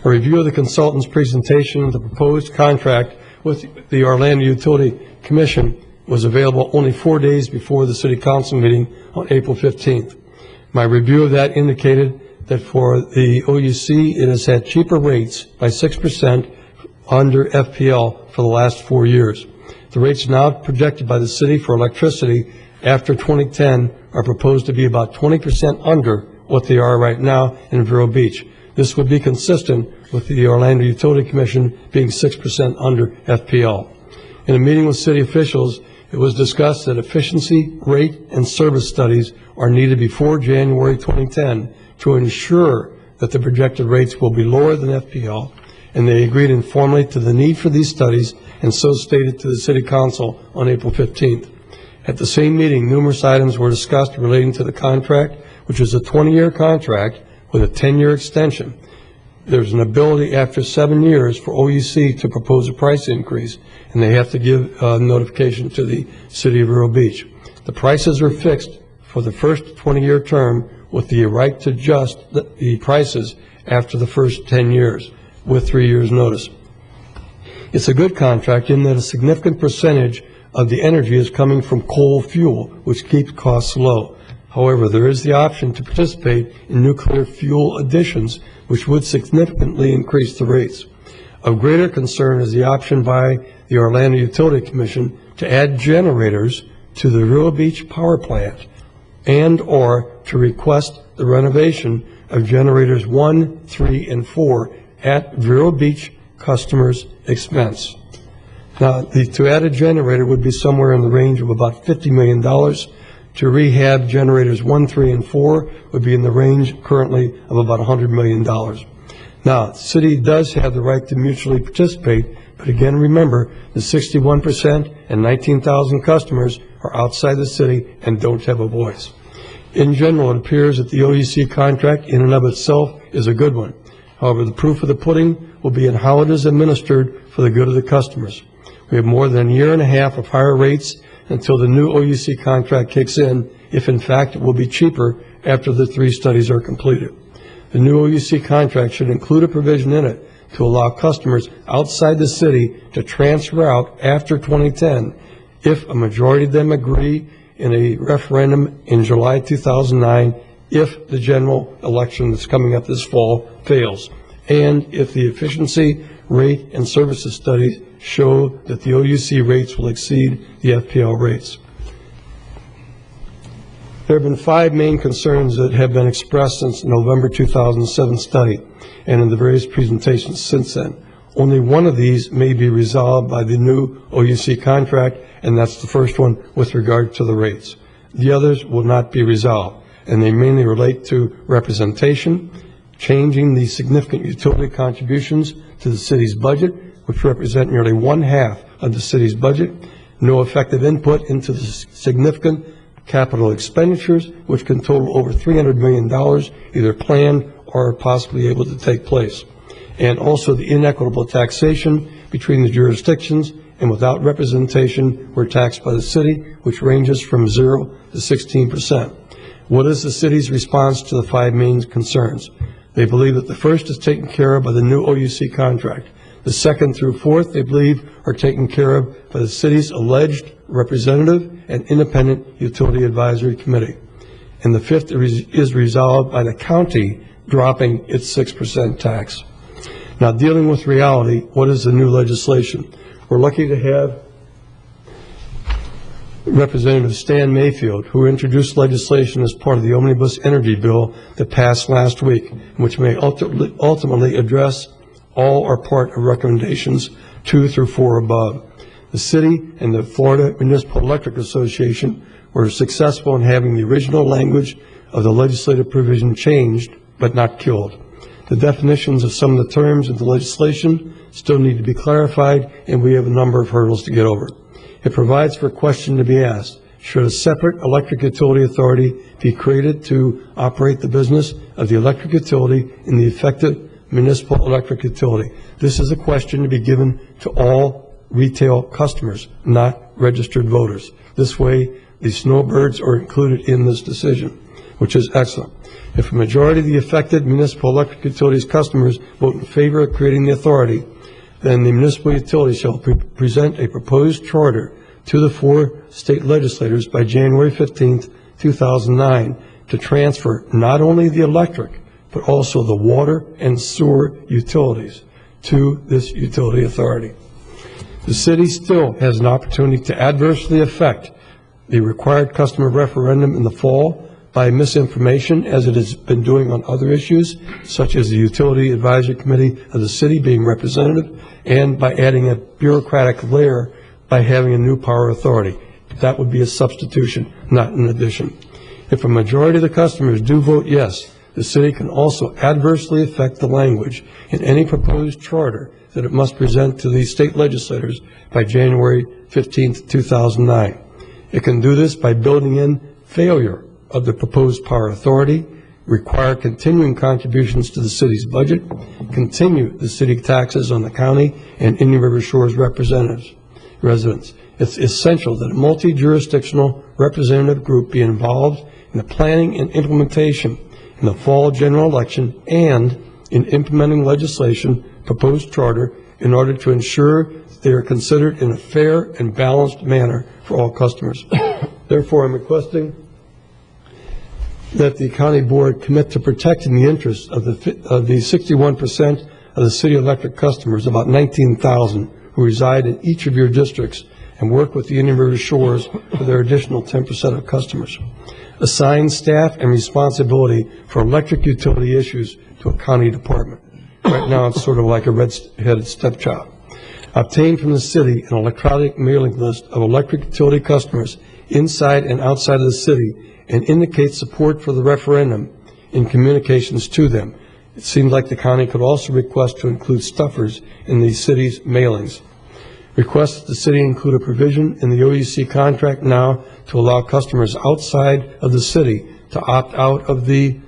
A review of the consultant's presentation of the proposed contract with the Orlando Utility Commission was available only 4 days before the City Council meeting on April 15th. My review of that indicated that for the OUC, it has had cheaper rates by 6% under FPL for the last 4 years. The rates now projected by the city for electricity after 2010 are proposed to be about 20% under what they are right now in Vero Beach. This would be consistent with the Orlando Utility Commission being 6% under FPL. In a meeting with city officials, it was discussed that efficiency, rate, and service studies are needed before January 2010 to ensure that the projected rates will be lower than FPL, and they agreed informally to the need for these studies and so stated to the City Council on April 15th. At the same meeting, numerous items were discussed relating to the contract which is a 20-year contract with a 10-year extension. There's an ability after 7 years for OUC to propose a price increase, and they have to give notification to the City of Vero Beach. The prices are fixed for the first 20-year term with the right to adjust the prices after the first 10 years with 3 years' notice. It's a good contract in that a significant percentage of the energy is coming from coal fuel, which keeps costs low. However, there is the option to participate in nuclear fuel additions, which would significantly increase the rates. Of greater concern is the option by the Orlando Utility Commission to add generators to the Vero Beach power plant and/or to request the renovation of generators 1, 3, and 4 at Vero Beach customers' expense. Now, to add a generator would be somewhere in the range of about $50 million. To rehab generators 1, 3, and 4 would be in the range currently of about $100 million. Now, the city does have the right to mutually participate, but again, remember, the 61% and 19,000 customers are outside the city and don't have a voice. In general, it appears that the OUC contract in and of itself is a good one. However, the proof of the pudding will be in how it is administered for the good of the customers. We have more than a year and a half of higher rates until the new OUC contract kicks in, if in fact it will be cheaper after the 3 studies are completed. The new OUC contract should include a provision in it to allow customers outside the city to transfer out after 2010 if a majority of them agree in a referendum in July 2009 if the general election that's coming up this fall fails, and if the efficiency, rate, and services studies show that the OUC rates will exceed the FPL rates. There have been 5 main concerns that have been expressed since the November 2007 study and in the various presentations since then. Only one of these may be resolved by the new OUC contract, and that's the first one with regard to the rates. The others will not be resolved, and they mainly relate to representation, changing the significant utility contributions to the city's budget, which represent nearly 1/2 of the city's budget, no effective input into the significant capital expenditures, which can total over $300 million, either planned or possibly able to take place, and also the inequitable taxation between the jurisdictions, and without representation, we're taxed by the city, which ranges from 0 to 16%. What is the city's response to the 5 main concerns? They believe that the first is taken care of by the new OUC contract. The second through fourth, they believe, are taken care of by the city's alleged representative and independent utility advisory committee. And the fifth is resolved by the county dropping its 6% tax. Now, dealing with reality, what is the new legislation? We're lucky to have Representative Stan Mayfield, who introduced legislation as part of the Omnibus Energy Bill that passed last week, which may ultimately address all or part of recommendations 2 through 4 above. The city and the Florida Municipal Electric Association were successful in having the original language of the legislative provision changed, but not killed. The definitions of some of the terms of the legislation still need to be clarified, and we have a number of hurdles to get over. It provides for a question to be asked: should a separate electric utility authority be created to operate the business of the electric utility in the effective municipal electric utility? This is a question to be given to all retail customers, not registered voters. This way, the snowbirds are included in this decision, which is excellent. If a majority of the affected municipal electric utilities customers vote in favor of creating the authority, then the municipal utility shall present a proposed charter to the 4 state legislators by January 15th, 2009 to transfer not only the electric, but also the water and sewer utilities to this utility authority. The city still has an opportunity to adversely affect the required customer referendum in the fall by misinformation, as it has been doing on other issues, such as the Utility Advisory Committee of the city being representative, and by adding a bureaucratic layer by having a new power authority. That would be a substitution, not an addition. If a majority of the customers do vote yes, the city can also adversely affect the language in any proposed charter that it must present to the state legislators by January 15th, 2009. It can do this by building in failure of the proposed power authority, require continuing contributions to the city's budget, continue the city taxes on the county and Indian River Shores residents. It's essential that a multi-jurisdictional representative group be involved in the planning and implementation in the fall general election and in implementing legislation, proposed charter, in order to ensure they are considered in a fair and balanced manner for all customers. Therefore, I'm requesting that the county board commit to protecting the interests of the 61% of the city electric customers, about 19,000, who reside in each of your districts, and work with the Indian River Shores for their additional 10% of customers. Assign staff and responsibility for electric utility issues to a county department. Right now, it's sort of like a red-headed stepchild. Obtain from the city an electronic mailing list of electric utility customers inside and outside of the city and indicate support for the referendum in communications to them. It seems like the county could also request to include stuffers in the city's mailings. Request that the city include a provision in the OEC contract now to allow customers outside of the city to opt out of the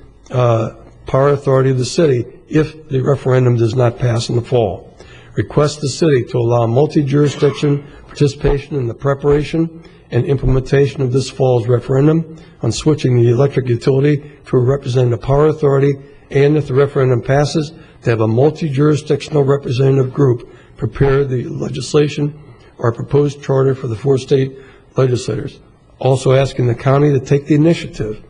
power authority of the city if the referendum does not pass in the fall. Request the city to allow multi-jurisdiction participation in the preparation and implementation of this fall's referendum on switching the electric utility to a representative power authority, and if the referendum passes, to have a multi-jurisdictional representative group prepare the legislation or proposed charter for the 4 state legislators. Also asking the county to take the initiative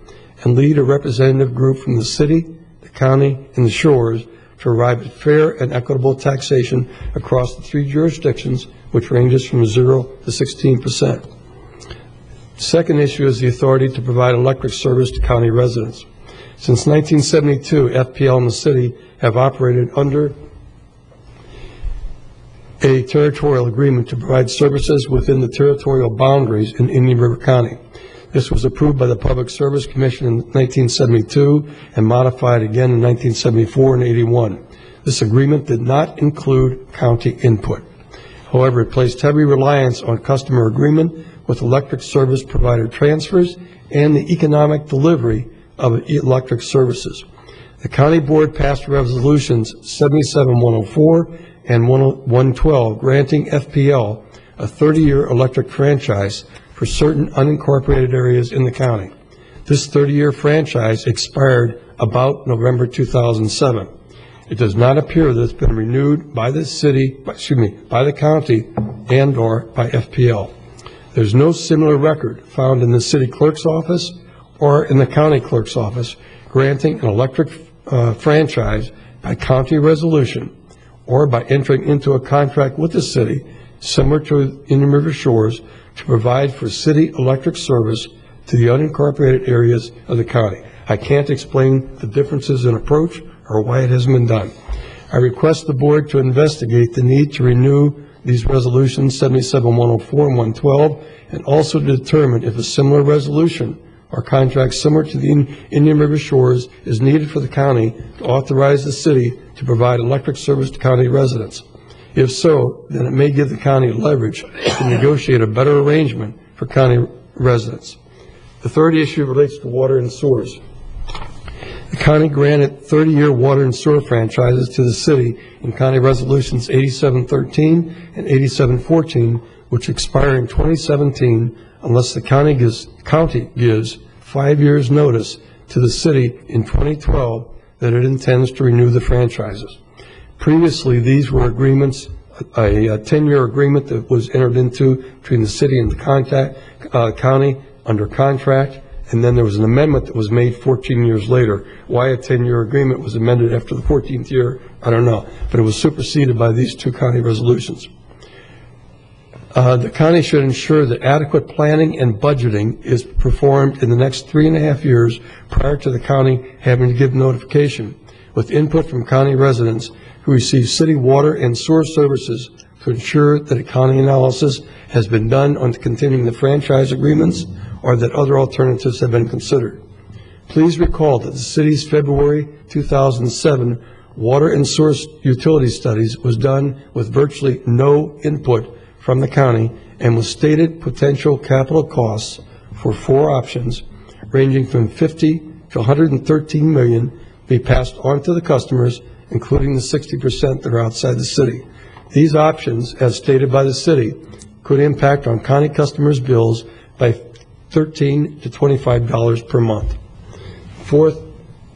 and lead a representative group from the city, the county, and the shores to arrive at fair and equitable taxation across the 3 jurisdictions, which ranges from 0 to 16%. Second issue is the authority to provide electric service to county residents. Since 1972, FPL and the city have operated under a territorial agreement to provide services within the territorial boundaries in Indian River County. This was approved by the Public Service Commission in 1972 and modified again in 1974 and 81. This agreement did not include county input. However, it placed heavy reliance on customer agreement with electric service provider transfers and the economic delivery of electric services. The county board passed resolutions 77104 and 112 granting FPL a 30-year electric franchise for certain unincorporated areas in the county. This 30-year franchise expired about November 2007. It does not appear that it's been renewed by the city, by the county and or by FPL. There's no similar record found in the city clerk's office or in the county clerk's office granting an electric franchise by county resolution or by entering into a contract with the city similar to Indian River Shores to provide for city electric service to the unincorporated areas of the county. I can't explain the differences in approach or why it hasn't been done. I request the board to investigate the need to renew these resolutions 77104 and 112 and also to determine if a similar resolution or contract similar to the Indian River Shores is needed for the county to authorize the city to provide electric service to county residents. If so, then it may give the county leverage to negotiate a better arrangement for county residents. The third issue relates to water and sewers. The county granted 30-year water and sewer franchises to the city in County Resolutions 8713 and 8714, which expire in 2017 unless the county gives 5 years' notice to the city in 2012 that it intends to renew the franchises. Previously, these were agreements, a 10-year agreement that was entered into between the city and the county under contract, and then there was an amendment that was made 14 years later. Why a 10-year agreement was amended after the 14th year, I don't know, but it was superseded by these 2 county resolutions. The county should ensure that adequate planning and budgeting is performed in the next 3.5 years prior to the county having to give notification, with input from county residents who receive city water and sewer services to ensure that a county analysis has been done on continuing the franchise agreements or that other alternatives have been considered. Please recall that the city's February 2007 water and sewer utility studies was done with virtually no input from the county and with stated potential capital costs for 4 options, ranging from 50 to 113 million be passed on to the customers, including the 60% that are outside the city. These options, as stated by the city, could impact on county customers' bills by $13 to $25 per month. Fourth,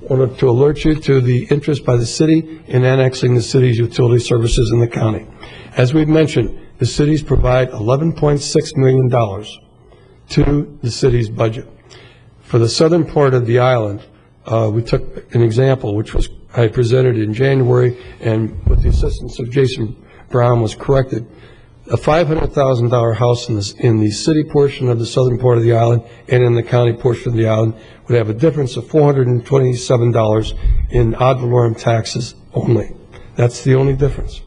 I wanted to alert you to the interest by the city in annexing the city's utility services in the county. As we've mentioned, the cities provide $11.6 million to the city's budget. For the southern part of the island, we took an example, which was I presented in January, and with the assistance of Jason Brown was corrected. A $500,000 house in the city portion of the southern part of the island and in the county portion of the island would have a difference of $427 in ad valorem taxes only. That's the only difference.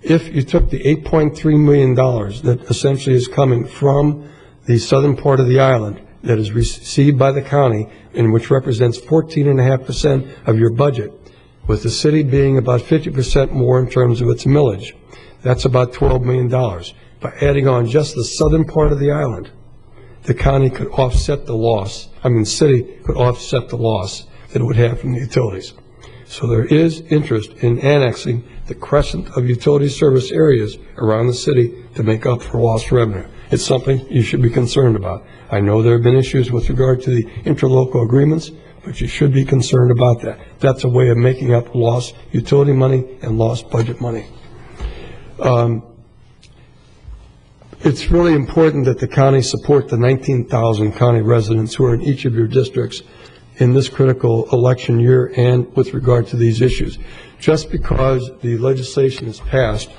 If you took the $8.3 million that essentially is coming from the southern part of the island that is received by the county, and which represents 14.5% of your budget, with the city being about 50% more in terms of its millage, that's about $12 million. By adding on just the southern part of the island, the county could offset the loss, the city could offset the loss that it would have from the utilities. So there is interest in annexing the crescent of utility service areas around the city to make up for lost revenue. It's something you should be concerned about. I know there have been issues with regard to the interlocal agreements, but you should be concerned about that. That's a way of making up lost utility money and lost budget money. It's really important that the county support the 19,000 county residents who are in each of your districts in this critical election year and with regard to these issues. Just because the legislation is passed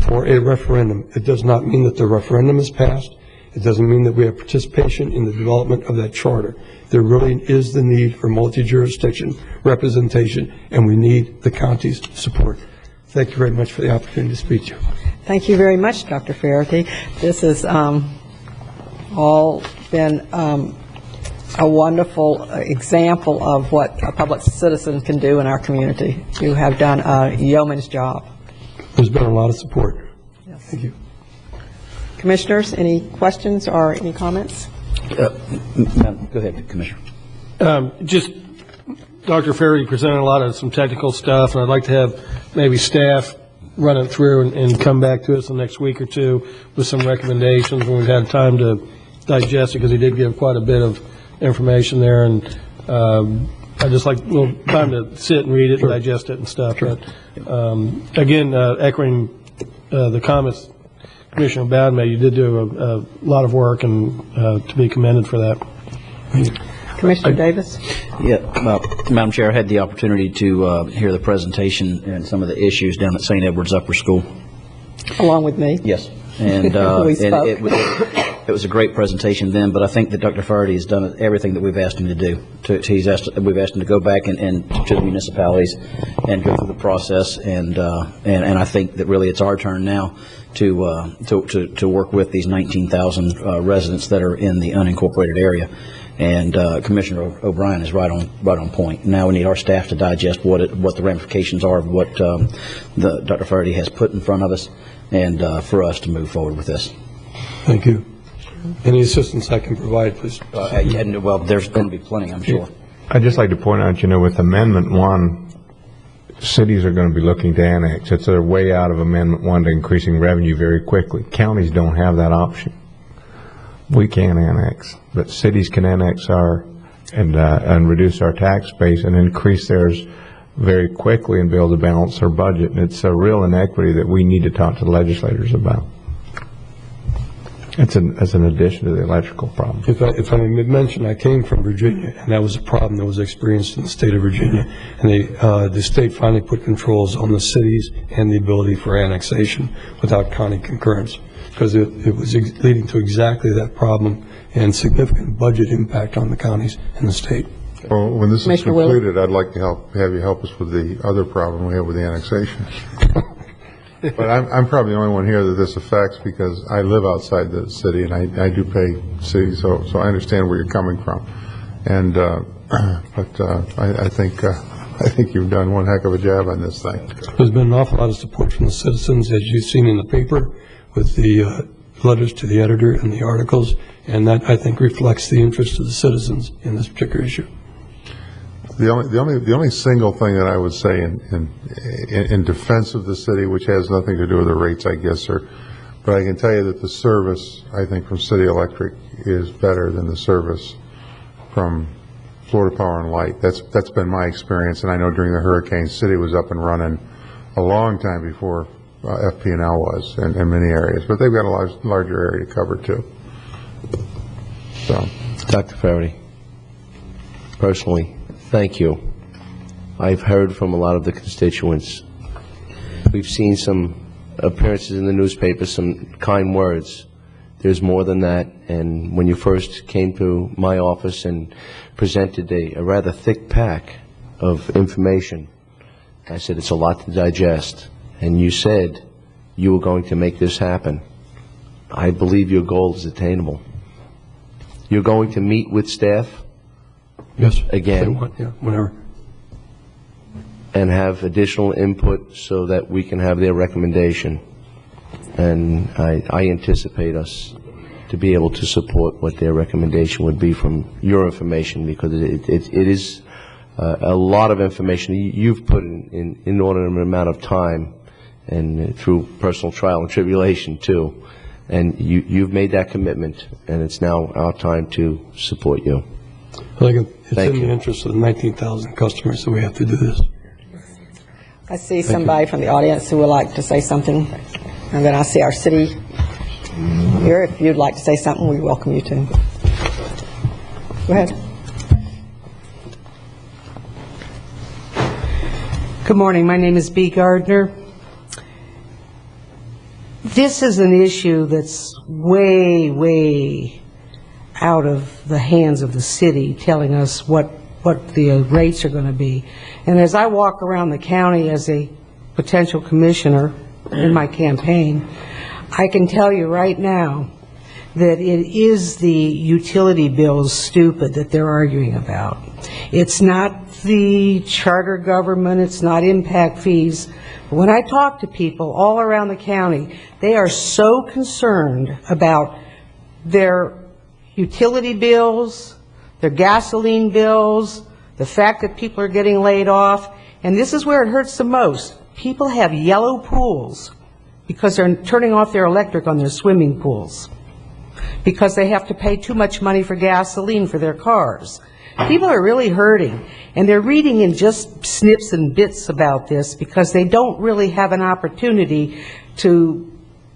for a referendum, it does not mean that the referendum is passed. It doesn't mean that we have participation in the development of that charter. There really is the need for multi-jurisdiction representation, and we need the county's support. Thank you very much for the opportunity to speak to you. Thank you very much, Dr. Faraday. This has all been a wonderful example of what a public citizen can do in our community. You have done a yeoman's job. There's been a lot of support. Yes. Thank you. Commissioners, any questions or any comments? Go ahead, Commissioner. Just, Dr. Faraday presented a lot of some technical stuff, and I'd like to have maybe staff run it through and come back to us the next week or two with some recommendations when we've had time to digest it, because he did give quite a bit of information there, and I'd just like a little time to sit and read it and digest it and stuff. But again, echoing the comments Commissioner Bowden made, you did do a lot of work, and to be commended for that. Commissioner Davis? Yeah, Madam Chair, I had the opportunity to hear the presentation and some of the issues down at St. Edward's Upper School. Along with me? Yes. And, it was a great presentation then, but I think that Dr. Faraday has done everything that we've asked him to do. We've asked him to go back and to the municipalities and go through the process, and I think that really it's our turn now to work with these 19,000 residents that are in the unincorporated area. And Commissioner O'Brien is right on point. Now we need our staff to digest what the ramifications are of what Dr. Faraday has put in front of us, and for us to move forward with this. Thank you. Any assistance I can provide, please? Well, there's going to be plenty, I'm sure. I'd just like to point out, with Amendment 1, cities are going to be looking to annex. It's a way out of Amendment 1 to increasing revenue very quickly. Counties don't have that option. We can annex, but cities can annex and reduce our tax base and increase theirs very quickly and be able to balance their budget. And it's a real inequity that we need to talk to the legislators about. It's as an addition to the electrical problem. If I may mention, I came from Virginia, and that was a problem that was experienced in the state of Virginia. And the state finally put controls on the cities and the ability for annexation without county concurrence, because it was leading to exactly that problem and significant budget impact on the counties and the state. Well, when this is completed, I'd like to have you help us with the other problem we have with the annexation. But I'm probably the only one here that this affects, because I live outside the city and I do pay city, so I understand where you're coming from. And I think you've done one heck of a job on this thing. There's been an awful lot of support from the citizens, as you've seen in the paper, with the letters to the editor and the articles, and that, I think, reflects the interest of the citizens in this particular issue. The only single thing that I would say in defense of the city, which has nothing to do with the rates, I guess, but I can tell you that the service, I think, from City Electric is better than the service from Florida Power and Light. That's been my experience, and I know during the hurricane, City was up and running a long time before FP&L was in many areas, but they've got a larger area to cover too. So, Dr. Faraday, personally, thank you. I've heard from a lot of the constituents. We've seen some appearances in the newspaper, some kind words. There's more than that, and when you first came to my office and presented a rather thick pack of information, I said it's a lot to digest, and you said you were going to make this happen. I believe your goal is attainable. You're going to meet with staff? Yes. Again? Yeah, whenever. And have additional input so that we can have their recommendation. And I anticipate us to be able to support what their recommendation would be from your information, because it is a lot of information you've put in inordinate amount of time, and through personal trial and tribulation too. And you've made that commitment, and it's now our time to support you. I think it's in the interest of the 19,000 customers that we have to do this. I see somebody from the audience who would like to say something, and then I see our city here. If you'd like to say something, we welcome you to. Go ahead. Good morning. My name is Bea Gardner. This is an issue that's way, way out of the hands of the city, telling us what the rates are going to be. And as I walk around the county as a potential commissioner in my campaign, I can tell you right now that it is the utility bills, stupid, that they're arguing about. It's not the charter government, it's not impact fees. When I talk to people all around the county, they are so concerned about their utility bills, their gasoline bills, the fact that people are getting laid off, and this is where it hurts the most. People have yellow pools because they're turning off their electric on their swimming pools, because they have to pay too much money for gasoline for their cars. People are really hurting, and they're reading in just snips and bits about this because they don't really have an opportunity to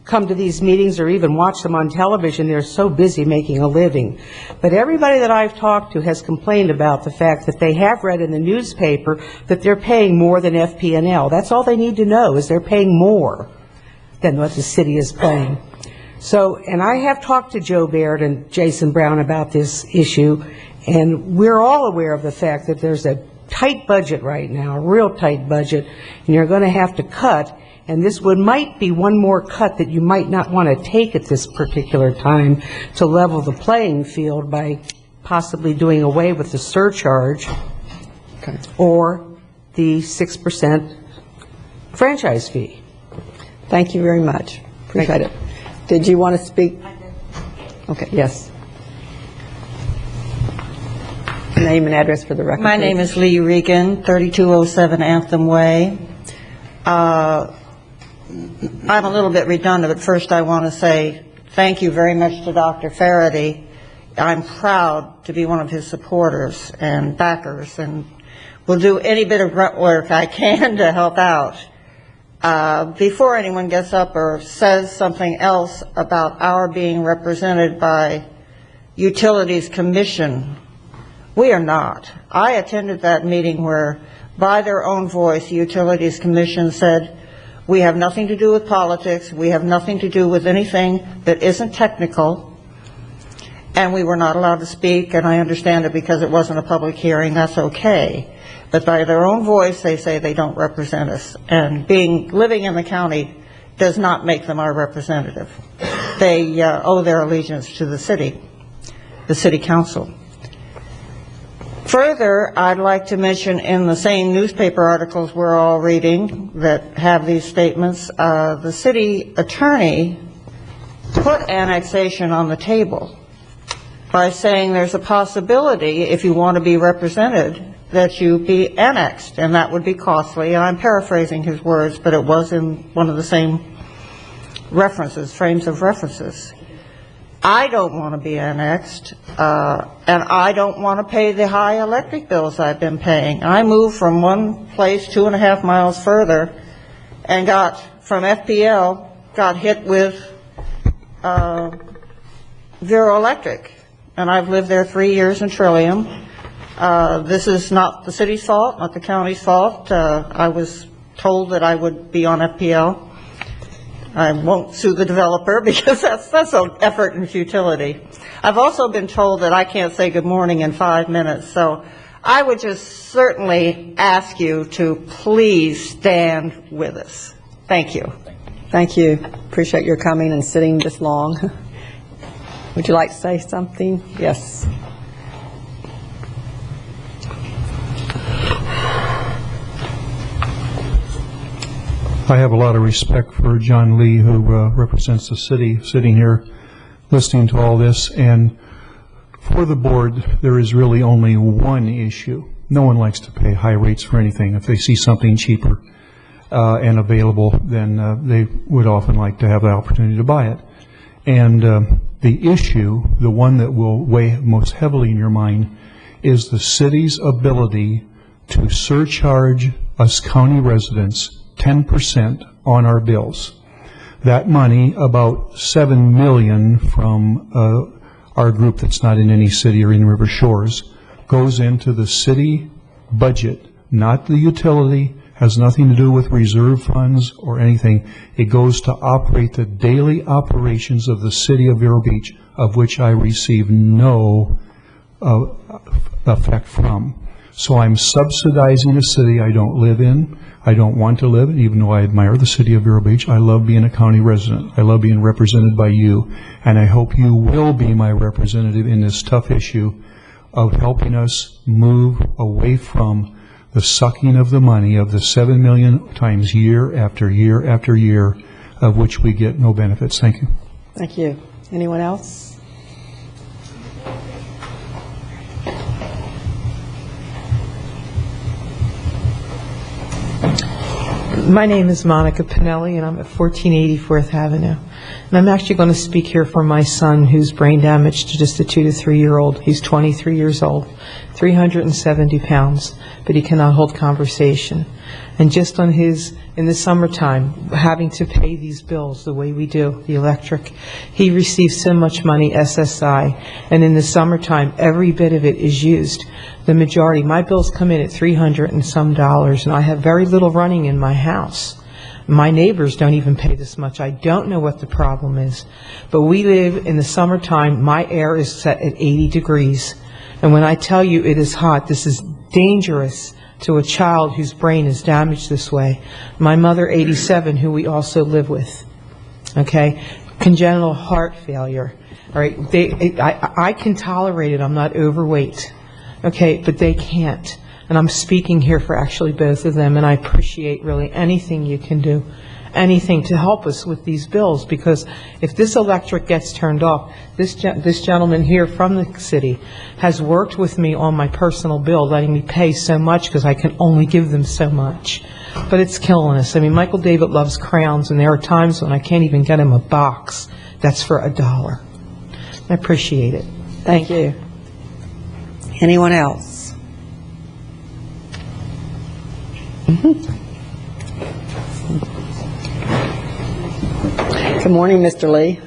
come to these meetings or even watch them on television. They're so busy making a living. But everybody that I've talked to has complained about the fact that they have read in the newspaper that they're paying more than FP&L. That's all they need to know, is they're paying more than what the city is paying. So, and I have talked to Joe Baird and Jason Brown about this issue, and we're all aware of the fact that there's a tight budget right now, a real tight budget, and you're going to have to cut, and this might be one more cut that you might not want to take at this particular time to level the playing field by possibly doing away with the surcharge or the 6% franchise fee. Thank you very much. Appreciate it. Did you want to speak? Okay, yes. Name and address for the record. My name is Lee Regan, 3207 Anthem Way. I'm a little bit redundant, but first I want to say thank you very much to Dr. Faraday. I'm proud to be one of his supporters and backers, and will do any bit of grunt work I can to help out. Before anyone gets up or says something else about our being represented by Utilities Commission, we are not. I attended that meeting where, by their own voice, the Utilities Commission said, we have nothing to do with politics, we have nothing to do with anything that isn't technical, and we were not allowed to speak, and I understand it because it wasn't a public hearing, that's okay. But by their own voice, they say they don't represent us. And living in the county does not make them our representative. They owe their allegiance to the city council. Further, I'd like to mention in the same newspaper articles we're all reading that have these statements, the city attorney put annexation on the table by saying there's a possibility, if you want to be represented, that you be annexed, and that would be costly. And I'm paraphrasing his words, but it was in one of the same references, frames of references. I don't want to be annexed, and I don't want to pay the high electric bills I've been paying. I moved from one place 2.5 miles further and got, from FPL, got hit with Vero Electric, and I've lived there 3 years in Trillium. This is not the city's fault, not the county's fault. I was told that I would be on FPL. I won't sue the developer because that's an effort and futility. I've also been told that I can't say good morning in 5 minutes, so I would just certainly ask you to please stand with us. Thank you. Thank you. Appreciate your coming and sitting this long. Would you like to say something? Yes. I have a lot of respect for John Lee, who represents the city, sitting here listening to all this. And for the board, there is really only one issue. No one likes to pay high rates for anything. If they see something cheaper and available, then they would often like to have the opportunity to buy it. And the issue, the one that will weigh most heavily in your mind, is the city's ability to surcharge us county residents 10% on our bills. That money, about $7 million from our group that's not in any city or in River Shores, goes into the city budget, not the utility, has nothing to do with reserve funds or anything. It goes to operate the daily operations of the city of Vero Beach, of which I receive no effect from. So I'm subsidizing a city I don't live in. I don't want to live in, even though I admire the city of Vero Beach. I love being a county resident. I love being represented by you. And I hope you will be my representative in this tough issue of helping us move away from the sucking of the money of the 7 million times year after year after year, of which we get no benefits. Thank you. Thank you. Anyone else? My name is Monica Pinelli, and I'm at 1480 4th Avenue. And I'm actually going to speak here for my son, who's brain damaged to just a 2 to 3 year old. He's 23 years old, 370 pounds, but he cannot hold conversation. And just on his, in the summertime, having to pay these bills the way we do, the electric, he receives so much money, SSI, and in the summertime, every bit of it is used. The majority, my bills come in at $300 and some, and I have very little running in my house. My neighbors don't even pay this much. I don't know what the problem is. But we live in the summertime, my air is set at 80 degrees. And when I tell you it is hot, this is dangerous to a child whose brain is damaged this way. My mother, 87, who we also live with, okay, congenital heart failure. All right, I can tolerate it. I'm not overweight, okay, but they can't. And I'm speaking here for actually both of them, and I appreciate really anything you can do, anything to help us with these bills, because if this electric gets turned off, this gentleman here from the city has worked with me on my personal bill, letting me pay so much because I can only give them so much. But it's killing us. I mean, Michael David loves crowns, and there are times when I can't even get him a box that's for $1. I appreciate it. Thank you. Anyone else? Good morning, Mr. Lee.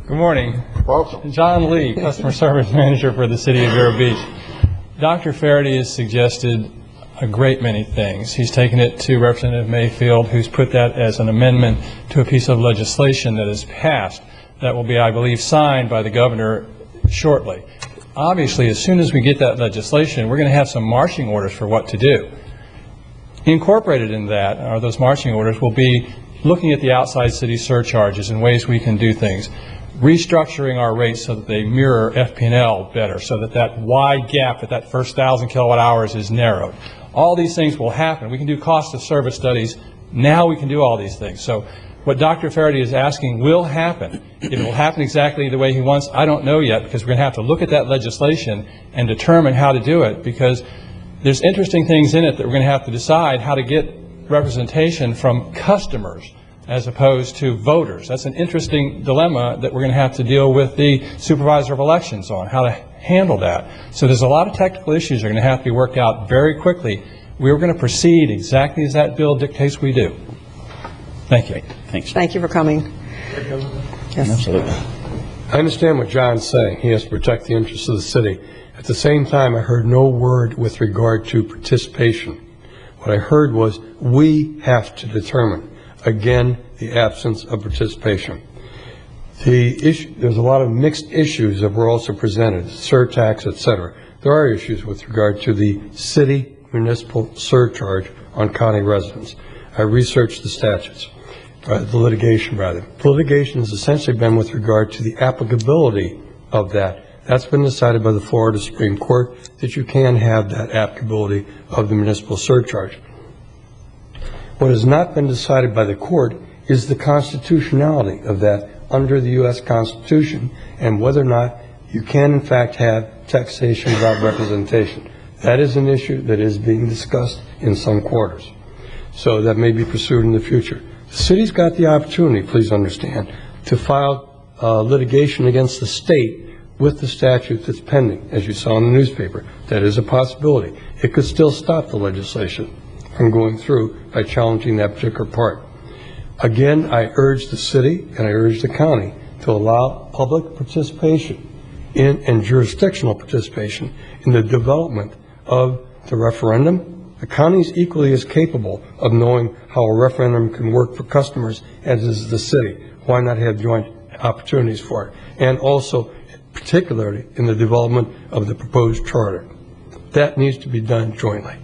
Good morning. Welcome. John Lee, Customer Service Manager for the City of Vero Beach. Dr. Faraday has suggested a great many things. He's taken it to Representative Mayfield, who's put that as an amendment to a piece of legislation that is passed that will be, I believe, signed by the governor shortly. Obviously, as soon as we get that legislation, we're going to have some marching orders for what to do. Incorporated in that, or those marching orders, will be looking at the outside city surcharges and ways we can do things, restructuring our rates so that they mirror FP&L better, so that that wide gap at that first 1,000 kilowatt hours is narrowed. All these things will happen. We can do cost of service studies. Now we can do all these things. So What Dr. Faraday is asking will happen. If it will happen exactly the way he wants, I don't know yet, because we're going to have to look at that legislation and determine how to do it, because there's interesting things in it that we're going to have to decide how to get representation from customers as opposed to voters. That's an interesting dilemma that we're going to have to deal with the supervisor of elections on, how to handle that. So there's a lot of technical issues that are going to have to be worked out very quickly. We're going to proceed exactly as that bill dictates we do. Thank you. Thanks. Thank you for coming. Yes. Absolutely. I understand what John's saying. He has to protect the interests of the city. At the same time, I heard no word with regard to participation. What I heard was we have to determine, again, the absence of participation. There's a lot of mixed issues that were also presented, surtax, et cetera. There are issues with regard to the city municipal surcharge on county residents. I researched the statutes. The litigation, rather. The litigation has essentially been with regard to the applicability of that. That's been decided by the Florida Supreme Court that you can have that applicability of the municipal surcharge. What has not been decided by the court is the constitutionality of that under the U.S. Constitution and whether or not you can, in fact, have taxation without representation. That is an issue that is being discussed in some quarters. So that may be pursued in the future. The city's got the opportunity, please understand, to file litigation against the state with the statute that's pending, as you saw in the newspaper. That is a possibility. It could still stop the legislation from going through by challenging that particular part. Again, I urge the city and I urge the county to allow public participation and jurisdictional participation in the development of the referendum. The county is equally as capable of knowing how a referendum can work for customers as is the city. Why not have joint opportunities for it? And also, particularly in the development of the proposed charter. That needs to be done jointly.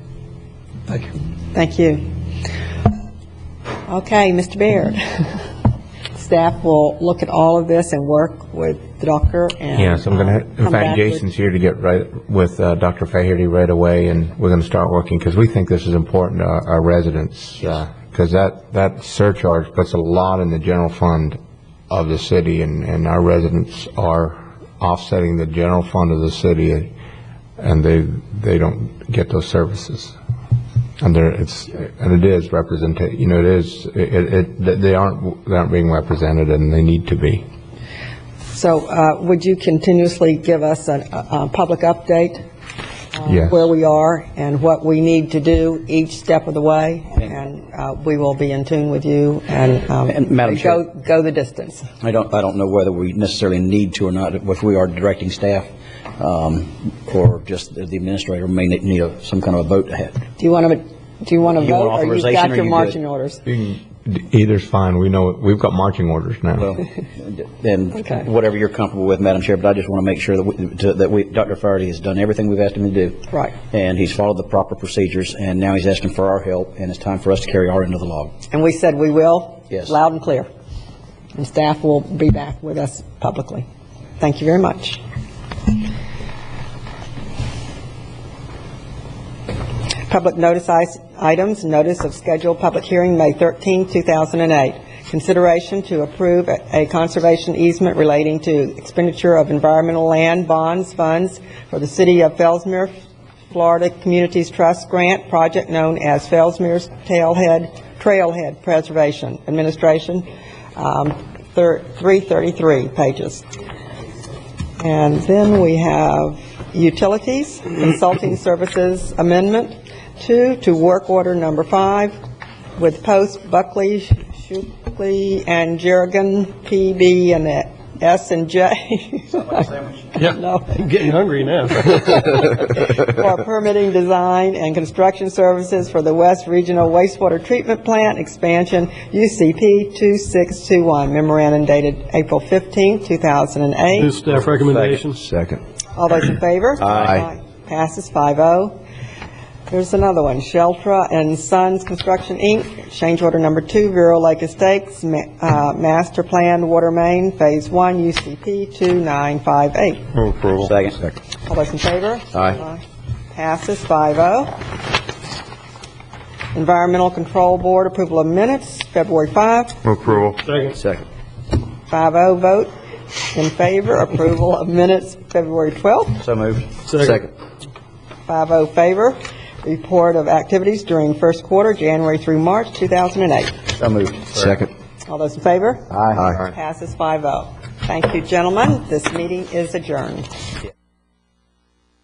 Thank you. Thank you. Okay, Mr. Baird. Staff will look at all of this and work with the doctor and Yes, I'm going to, in come fact, back Jason's here to get right with Dr. Faherty right away, and we're going to start working because we think this is important to our residents, because that surcharge puts a lot in the general fund of the city, and our residents are offsetting the general fund of the city, and they don't get those services. And it is represented. You know, they aren't being represented, and they need to be. So would you continuously give us a public update Yes. where we are and what we need to do each step of the way? And we will be in tune with you and Madam Chair, go the distance. I don't know whether we necessarily need to or not. If we are directing staff, or just the administrator may need some kind of a vote ahead. Do you want to vote, or you've authorization, got or your you marching good? orders? Either's fine. We know we've got marching orders now. Well, then whatever you're comfortable with, Madam Chair, but I just want to make sure that Dr. Faraday has done everything we've asked him to do. Right. And he's followed the proper procedures, and now he's asking for our help, and it's time for us to carry our end of the log. And we said we will? Yes. Loud and clear. And staff will be back with us publicly. Thank you very much. Public notice items, notice of scheduled public hearing May 13, 2008. Consideration to approve a conservation easement relating to expenditure of environmental land bonds funds for the City of Fellsmere, Florida Communities Trust grant project known as Fellsmere's Trailhead Preservation Administration, 333 pages. And then we have utilities, consulting services amendment. 2 to work order number 5 with Post, Buckley, Shukley, and Jerrigan, PB, and S and J. Yeah, I'm getting hungry now. For permitting, design, and construction services for the West Regional Wastewater Treatment Plant expansion, UCP 2621, memorandum dated April 15, 2008. New staff recommendations. Second. All those in favor? Aye. Passes 5-0. There's another one, Sheltra and Sons Construction, Inc., change order number 2, Vero Lake Estates, Master Plan Water Main, Phase 1, UCP 2958. Move approval. Second. All those in favor? Aye. Passes 5-0. Environmental Control Board, approval of minutes, February 5. Move approval. Second. 5-0 vote in favor, approval of minutes, February 12th. So moved. Second. 5-0 favor. Report of activities during first quarter, January through March 2008. So moved. Second. All those in favor? Aye. Passes 5-0. Thank you, gentlemen. This meeting is adjourned.